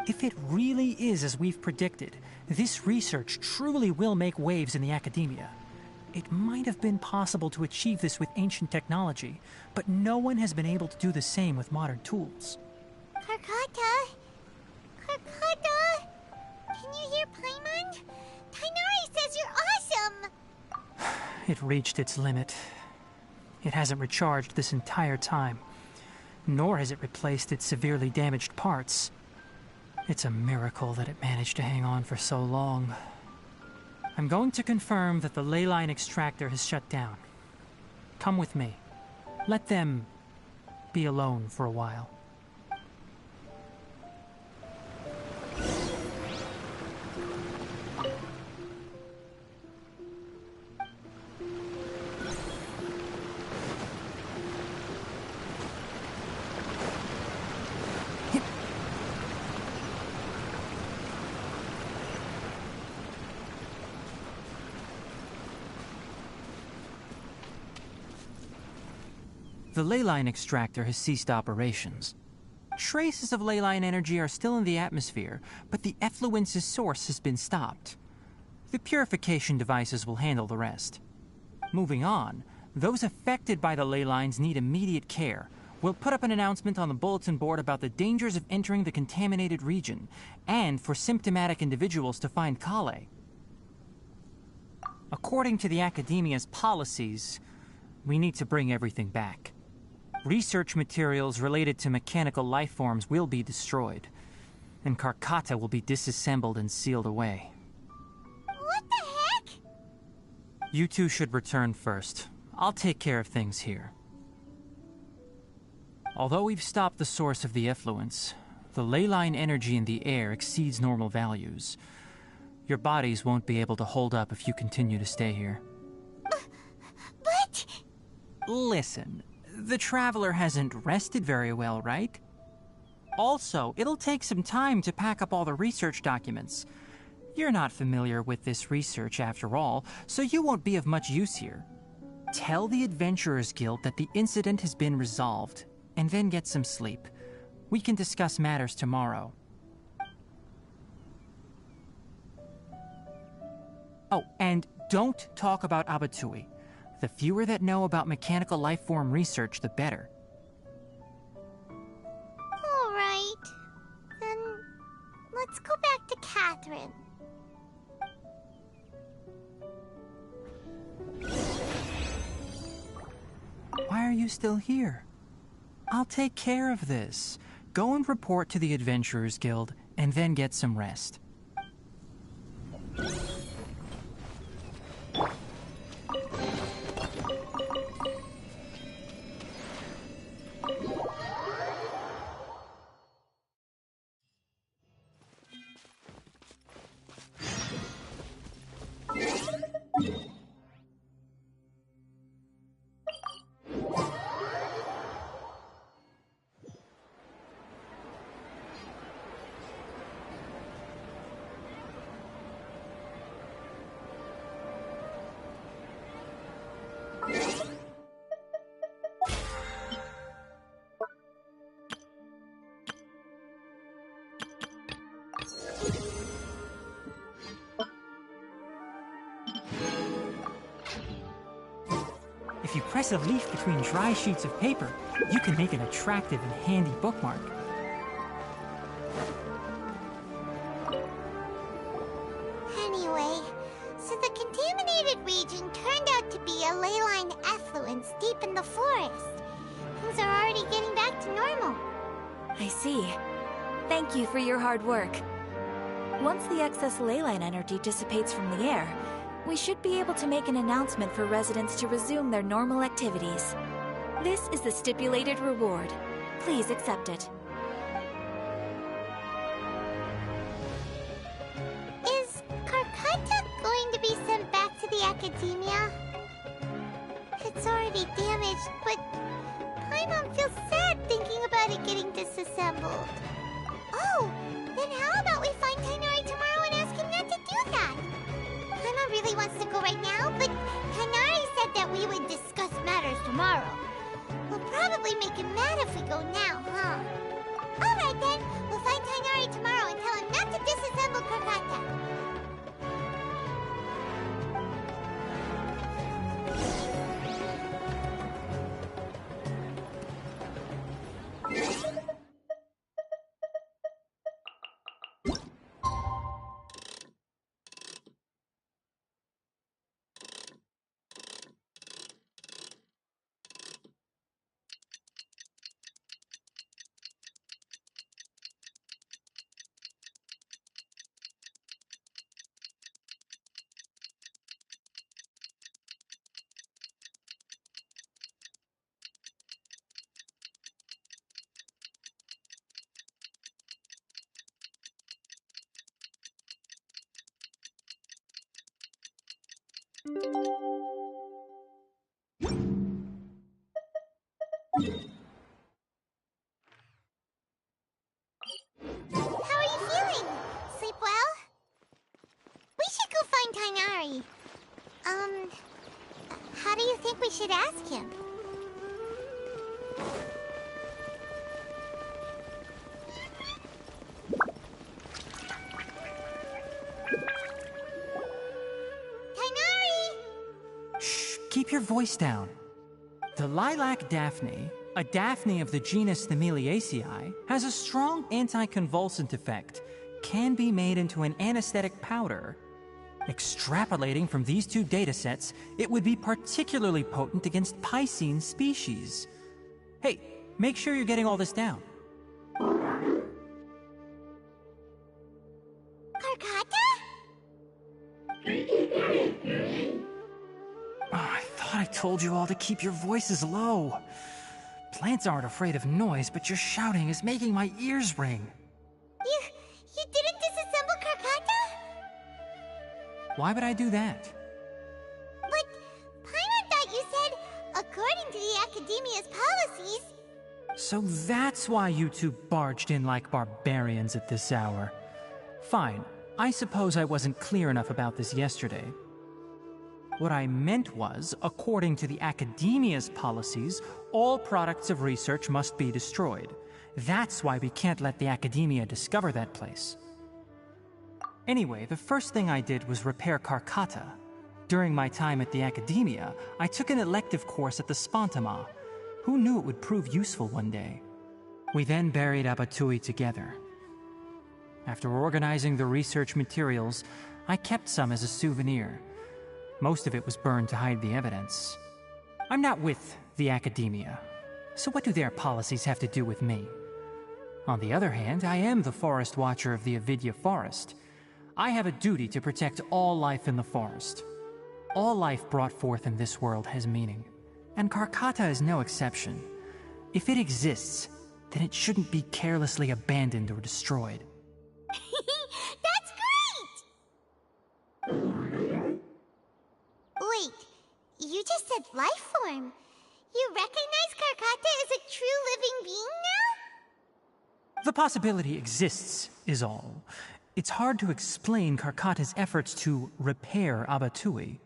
If it really is as we've predicted, this research truly will make waves in the academia. It might have been possible to achieve this with ancient technology, but no one has been able to do the same with modern tools. Karkata? Karkata? Can you hear Paimon? Tainari says you're awesome! It reached its limit. It hasn't recharged this entire time, nor has it replaced its severely damaged parts. It's a miracle that it managed to hang on for so long. I'm going to confirm that the ley line extractor has shut down. Come with me. Let them be alone for a while. the leyline extractor has ceased operations. Traces of leyline energy are still in the atmosphere, but the effluence's source has been stopped. The purification devices will handle the rest. Moving on, those affected by the leylines need immediate care. We'll put up an announcement on the bulletin board about the dangers of entering the contaminated region, and for symptomatic individuals to find Kale. According to the Academia's policies, we need to bring everything back. Research materials related to mechanical life forms will be destroyed, and Karkata will be disassembled and sealed away. What the heck? You two should return first. I'll take care of things here. Although we've stopped the source of the effluence, the leyline energy in the air exceeds normal values. Your bodies won't be able to hold up if you continue to stay here. But... Listen, the Traveler hasn't rested very well, right? Also, it'll take some time to pack up all the research documents. You're not familiar with this research after all, so you won't be of much use here. Tell the Adventurers Guild that the incident has been resolved, and then get some sleep. We can discuss matters tomorrow. Oh, and don't talk about Abatui. The fewer that know about mechanical life form research, the better. All right. Then let's go back to Catherine. Why are you still here? I'll take care of this. Go and report to the Adventurers Guild, and then get some rest. If you press a leaf between dry sheets of paper, you can make an attractive and handy bookmark. Anyway, so the contaminated region turned out to be a leyline effluence deep in the forest. Things are already getting back to normal. I see. Thank you for your hard work. Once the excess leyline energy dissipates from the air, we should be able to make an announcement for residents to resume their normal activities. This is the stipulated reward. Please accept it. Is Karkata going to be sent back to the Academia? It's already damaged, but Paimon feels sad thinking about it getting disassembled. Oh, then how about we find Tainari tomorrow and ask him not to do that? Paimon really wants to go right now, but Tainari said that we would discuss matters tomorrow. We'll probably make him mad if we go now, huh? Alright then, we'll find Tainari tomorrow and tell him not to disassemble Karkata. How are you feeling? Sleep well? We should go find Tainari. How do you think we should ask him? Shh, keep your voice down. The lilac daphne, a daphne of the genus Thameliaceae, has a strong anticonvulsant effect, can be made into an anesthetic powder. Extrapolating from these two datasets, it would be particularly potent against Piscine species. Hey, make sure you're getting all this down. I thought I told you all to keep your voices low. Plants aren't afraid of noise, but your shouting is making my ears ring. You didn't disassemble Karkata? Why would I do that? But Paimon thought you said, according to the Academia's policies... So that's why you two barged in like barbarians at this hour. Fine, I suppose I wasn't clear enough about this yesterday. What I meant was, according to the Academia's policies, all products of research must be destroyed. That's why we can't let the Academia discover that place. Anyway, the first thing I did was repair Karkata. During my time at the Academia, I took an elective course at the Spontama. Who knew it would prove useful one day? We then buried Abatui together. After organizing the research materials, I kept some as a souvenir. Most of it was burned to hide the evidence. I'm not with the Academia, so what do their policies have to do with me? On the other hand, I am the Forest Watcher of the Avidya Forest. I have a duty to protect all life in the forest. All life brought forth in this world has meaning, and Karkata is no exception. If it exists, then it shouldn't be carelessly abandoned or destroyed. That's great! Wait, you just said life form. You recognize Karkata as a true living being now? The possibility exists, is all. It's hard to explain Karkata's efforts to repair Abatui.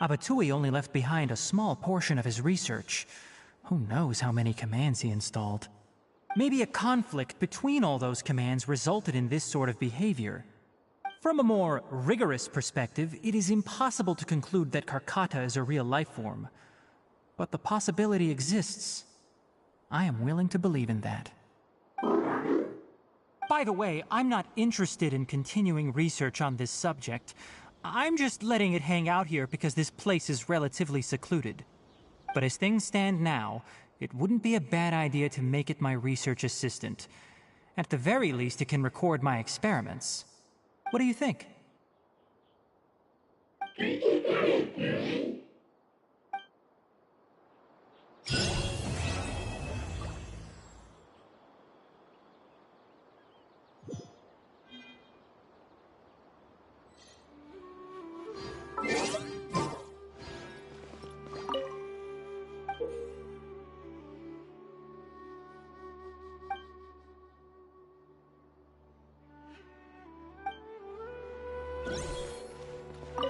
Abatui only left behind a small portion of his research. Who knows how many commands he installed? Maybe a conflict between all those commands resulted in this sort of behavior. From a more rigorous perspective, it is impossible to conclude that Karkata is a real life form. But the possibility exists. I am willing to believe in that. By the way, I'm not interested in continuing research on this subject. I'm just letting it hang out here because this place is relatively secluded. But as things stand now, it wouldn't be a bad idea to make it my research assistant. At the very least, it can record my experiments. What do you think?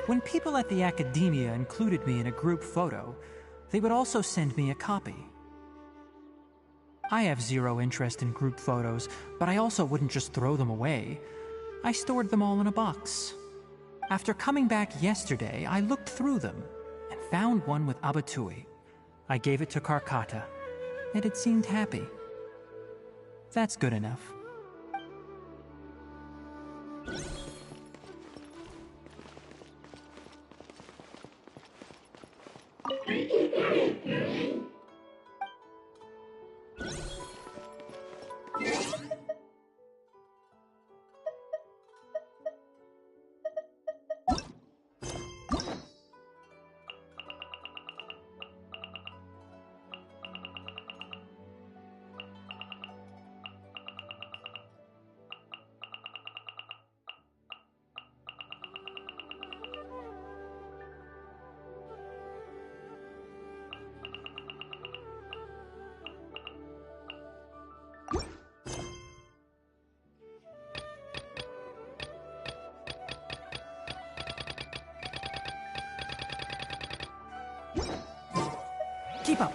When people at the Academia included me in a group photo, they would also send me a copy. I have zero interest in group photos, but I also wouldn't just throw them away. I stored them all in a box. After coming back yesterday, I looked through them and found one with Abatui. I gave it to Karkata, and it seemed happy. That's good enough. Keep up.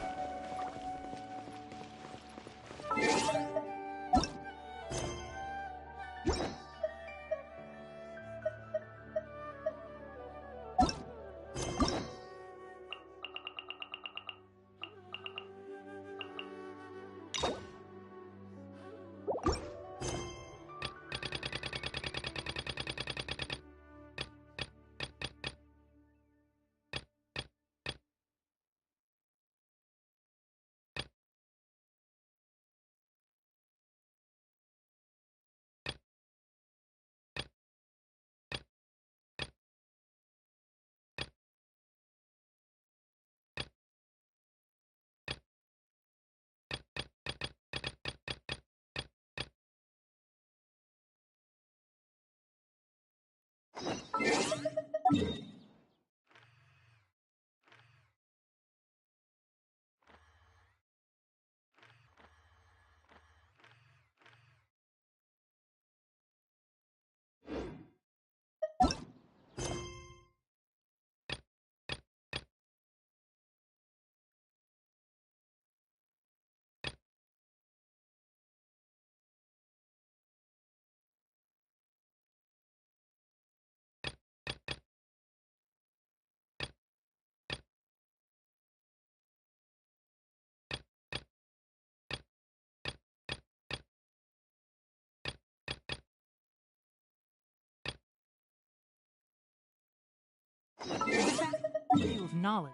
Value of knowledge.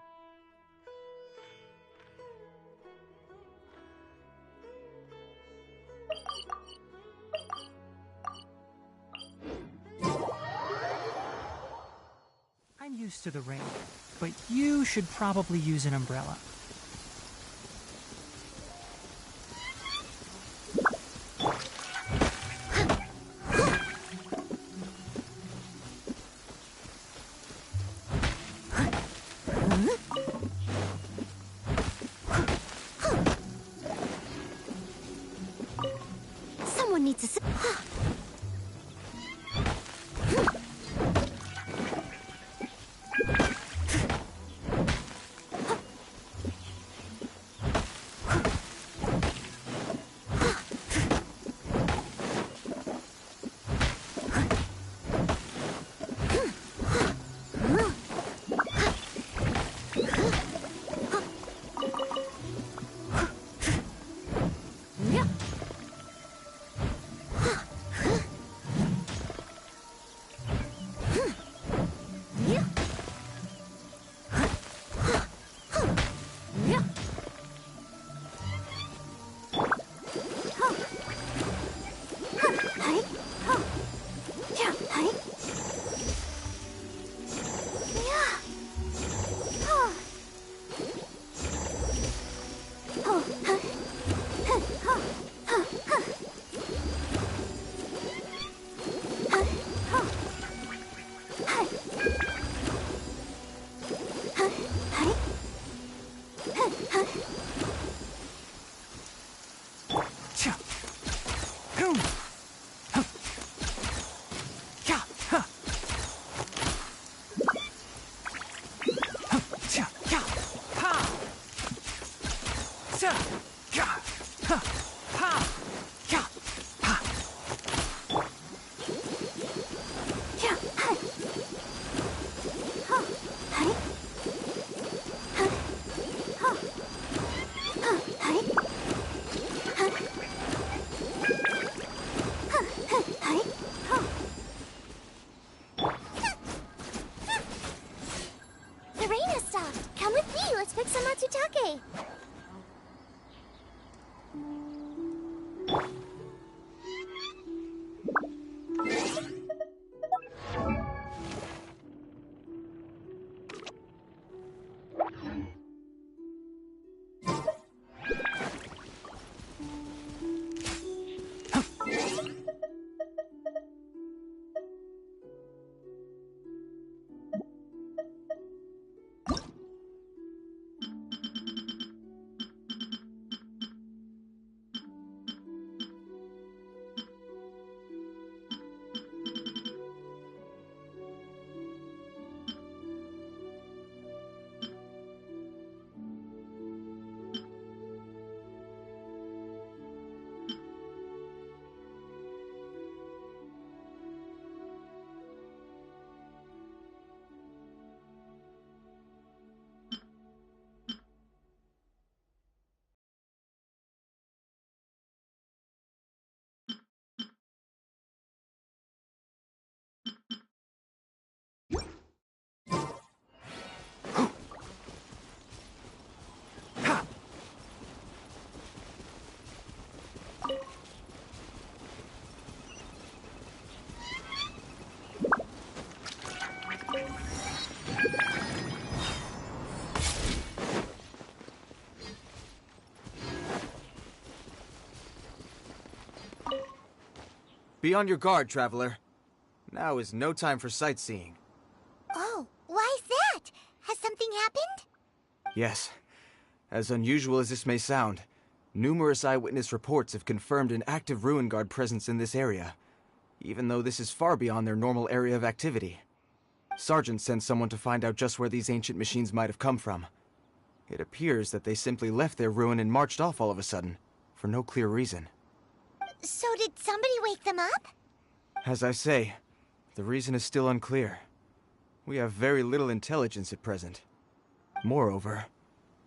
I'm used to the rain, but you should probably use an umbrella. Someone needs to... The rain has stopped. Come with me. Let's pick some matsutake. Be on your guard, traveler. Now is no time for sightseeing. Oh, why's that? Has something happened? Yes. As unusual as this may sound, numerous eyewitness reports have confirmed an active Ruin Guard presence in this area, even though this is far beyond their normal area of activity. Sergeant sent someone to find out just where these ancient machines might have come from. It appears that they simply left their ruin and marched off all of a sudden, for no clear reason. So did somebody wake them up? As I say, the reason is still unclear. We have very little intelligence at present. Moreover,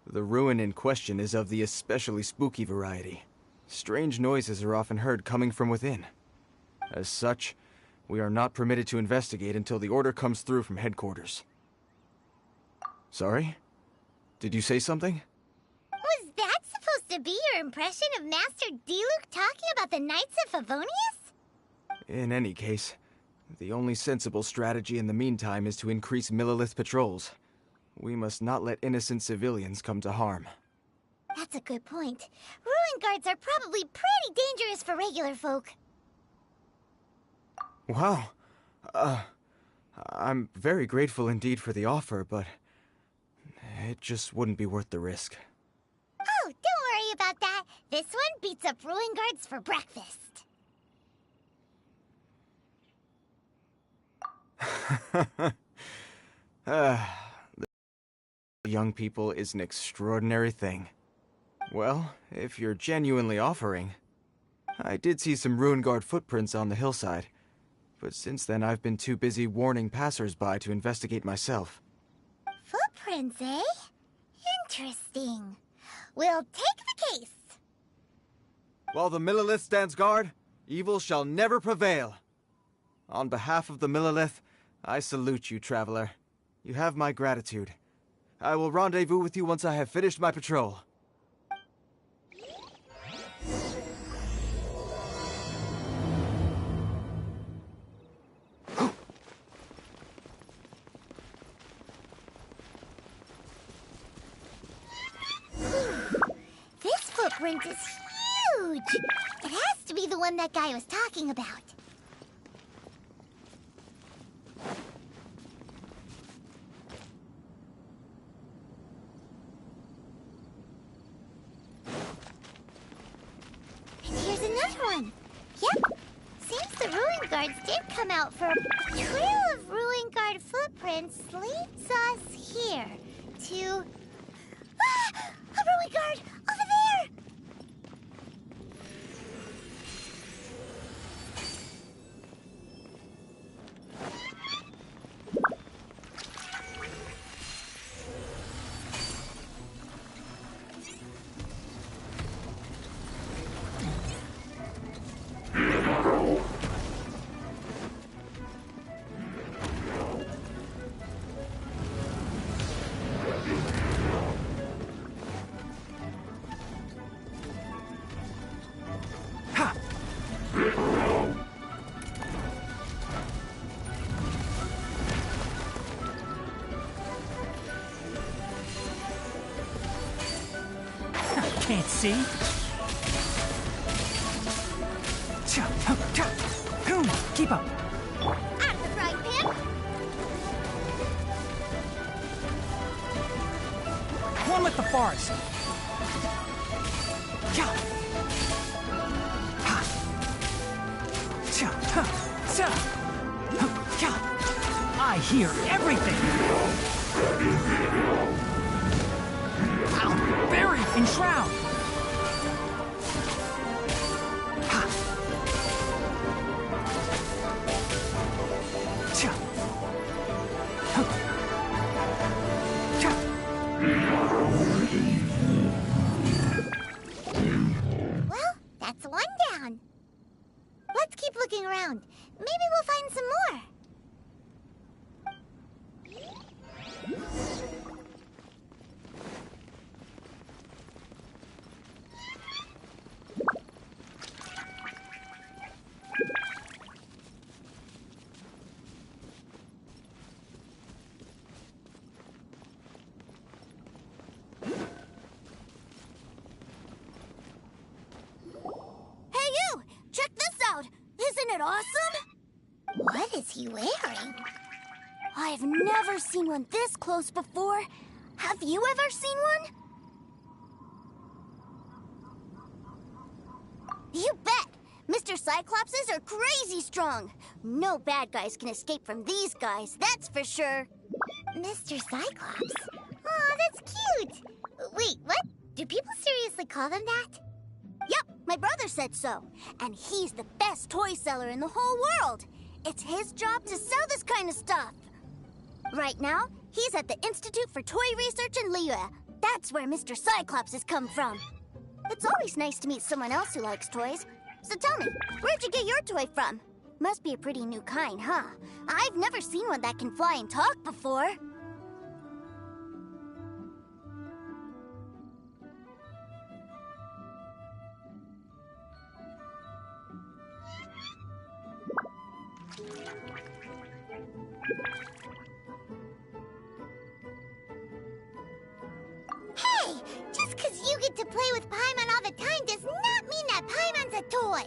the ruin in question is of the especially spooky variety. Strange noises are often heard coming from within. As such, we are not permitted to investigate until the order comes through from headquarters. Sorry? Did you say something? Was that supposed to be your impression of Master Diluc talking about the Knights of Favonius? In any case, the only sensible strategy in the meantime is to increase Millilith patrols. We must not let innocent civilians come to harm. That's a good point. Ruin guards are probably pretty dangerous for regular folk. Wow. I'm very grateful indeed for the offer, but it just wouldn't be worth the risk. Oh, don't worry about that. This one beats up ruin guards for breakfast. Young people is an extraordinary thing. Well, if you're genuinely offering, I did see some Ruin Guard footprints on the hillside, but since then I've been too busy warning passers-by to investigate myself. Footprints, eh? Interesting. We'll take the case. While the Millilith stands guard, evil shall never prevail. On behalf of the Millilith, I salute you, traveler. You have my gratitude. I will rendezvous with you once I have finished my patrol. This footprint is huge! It has to be the one that guy was talking about. And here's another one. Yep. Seems the Ruin Guards did come out for a trail of Ruin Guard footprints leads us here to... Ah! A Ruin Guard! Over there! Can't see. Keep up. Out of the frying pan! One with the forest. I hear everything. Ow, bury and shroud. Well, that's one down. Let's keep looking around. Maybe we'll find some more. he wearing? I've never seen one this close before. Have you ever seen one? You bet! Mr. Cyclopses are crazy strong. No bad guys can escape from these guys, that's for sure. Mr. Cyclops? Aw, that's cute! Wait, what? Do people seriously call them that? Yep, my brother said so. And he's the best toy seller in the whole world. It's his job to sell this kind of stuff. Right now, he's at the Institute for Toy Research in Liyue. That's where Mr. Cyclops has come from. It's always nice to meet someone else who likes toys. So tell me, where'd you get your toy from? Must be a pretty new kind, huh? I've never seen one that can fly and talk before. Hey! Just because you get to play with Paimon all the time does not mean that Paimon's a toy!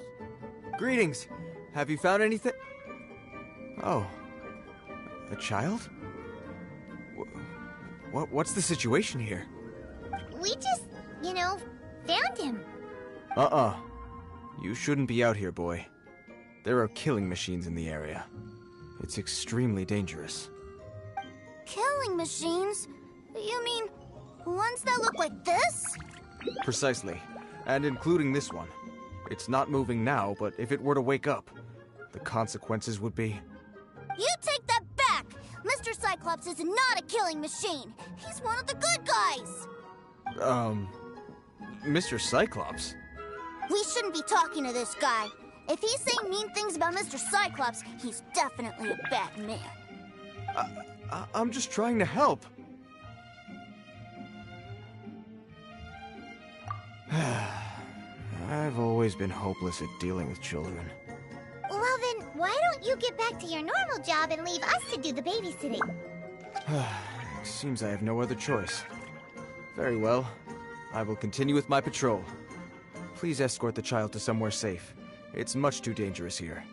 Greetings! Have you found anything? Oh. A child? What's the situation here? We just, found him. You shouldn't be out here, boy. There are killing machines in the area. It's extremely dangerous. Killing machines? You mean ones that look like this? Precisely. And including this one. It's not moving now, but if it were to wake up, the consequences would be... You take that back! Mr. Cyclops is not a killing machine. He's one of the good guys. Mr. Cyclops? We shouldn't be talking to this guy. If he's saying mean things about Mr. Cyclops, he's definitely a bad man. I'm just trying to help. I've always been hopeless at dealing with children. Well then, why don't you get back to your normal job and leave us to do the babysitting? Seems I have no other choice. Very well. I will continue with my patrol. Please escort the child to somewhere safe. It's much too dangerous here.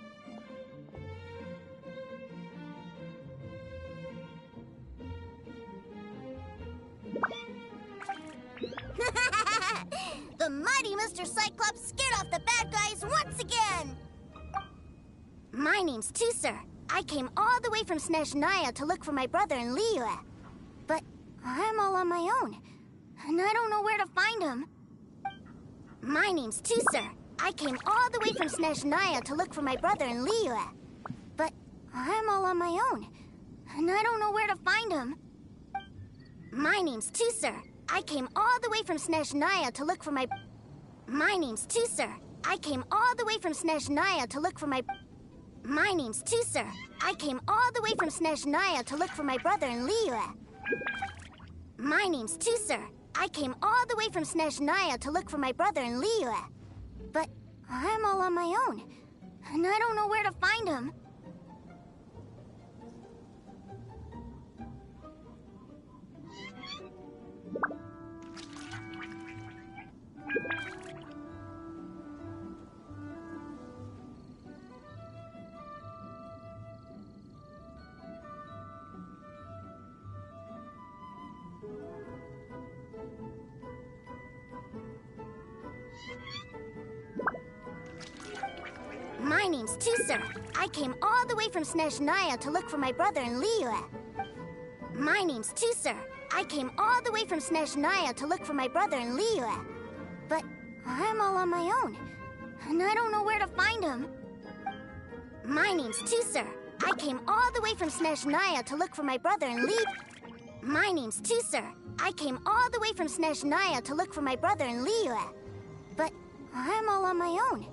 The mighty Mr. Cyclops scared off the bad guys once again! My name's Tusser. I came all the way from Snezhnaya to look for my brother in Liyue. But I'm all on my own, and I don't know where to find him. My name's Tusser. I came all the way from Snezhnaya to look for my brother in Liyue. But I'm all on my own, and I don't know where to find him. My name's Tusser. I came all the way from Snezhnaya to look for my... My name's Tusser. I came all the way from Snezhnaya to look for my... My name's Tusser. I came all the way from Snezhnaya to look for my brother in Liyue. My name's Tusser. I came all the way from Snezhnaya to look for my brother in Liyue. But I'm all on my own, and I don't know where to find him. My name's Tusser. I came all the way from Snezhnaya to look for my brother in Liyue. My name's Tusser. I came all the way from Snezhnaya to look for my brother in Liyue. But I'm all on my own, and I don't know where to find him. My name's Tusser. I came all the way from Snezhnaya to look for my brother in Liyue. My name's Tusser. I came all the way from Snezhnaya to look for my brother in Liyue. But I'm all on my own,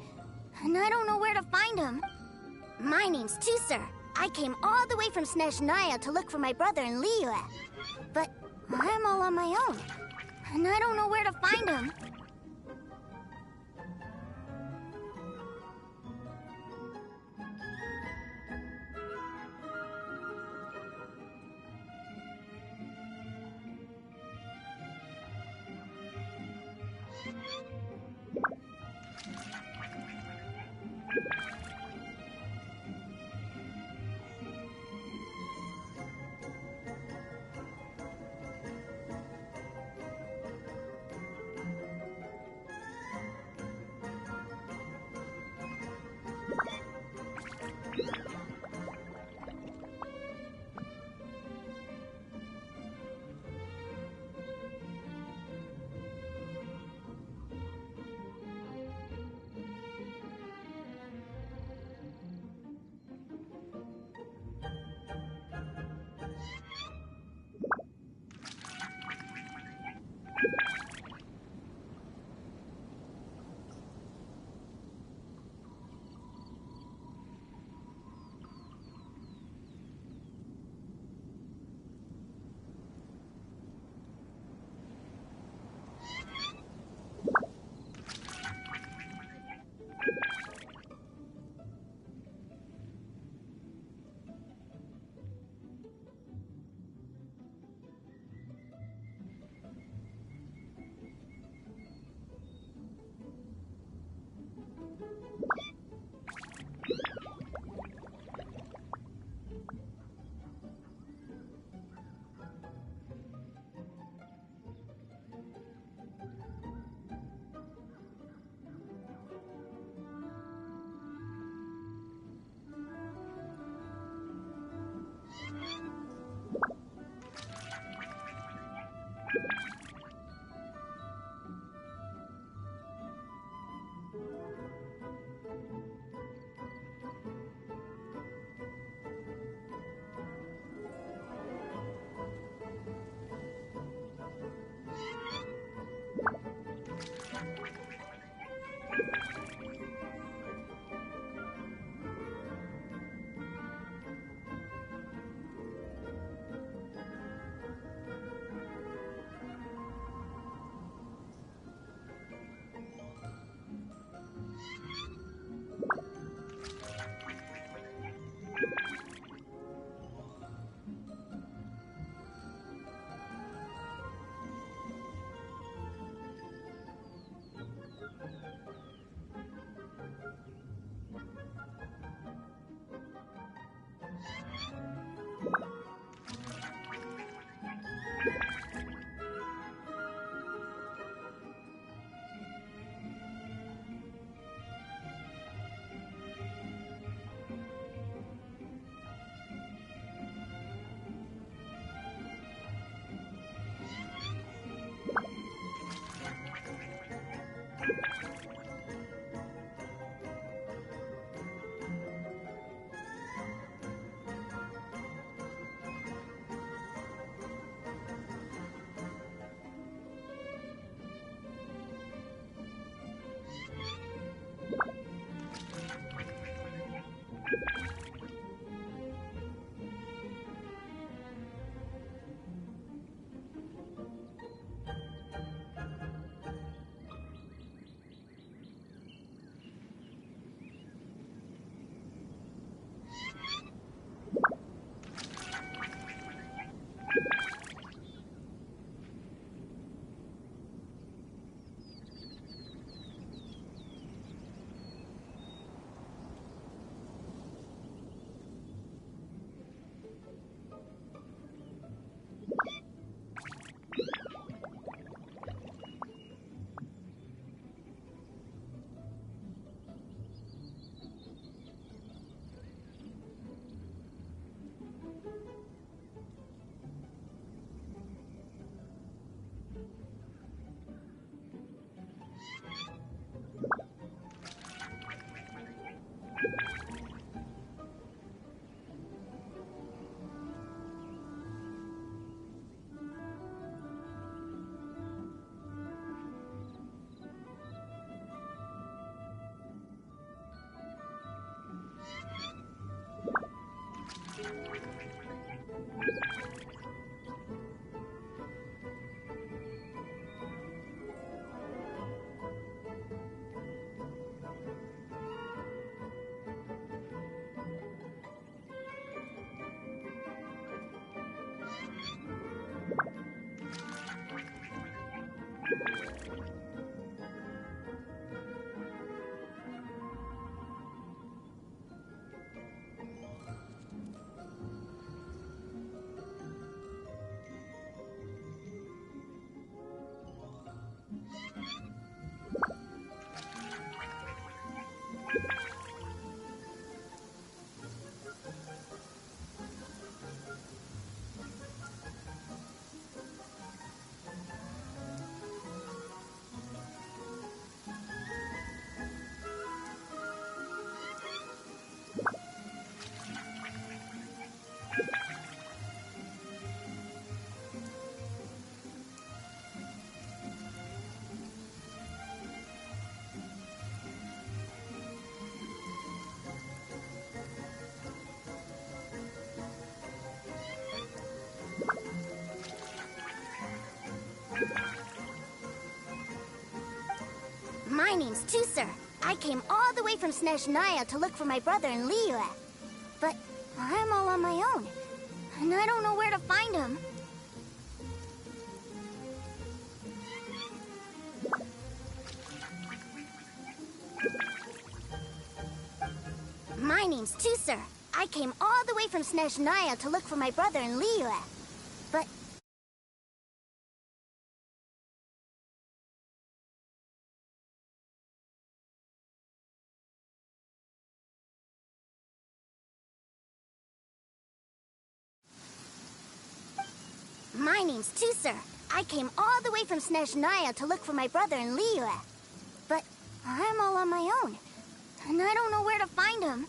and I don't know where to find him. My name's Tusser. I came all the way from Snezhnaya to look for my brother in Liyue. But I'm all on my own, and I don't know where to find him. name's Tusser. I came all the way from Snezhnaya to look for my brother in Liyue. But I'm all on my own, and I don't know where to find him. My name's Tusser. I came all the way from Snezhnaya to look for my brother in Liyue. But my name's Tusser. I came all the way from Snezhnaya to look for my brother in Liyue. But I'm all on my own, and I don't know where to find him.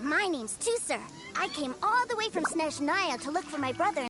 My name's Tusser. I came all the way from Snezhnaya to look for my brother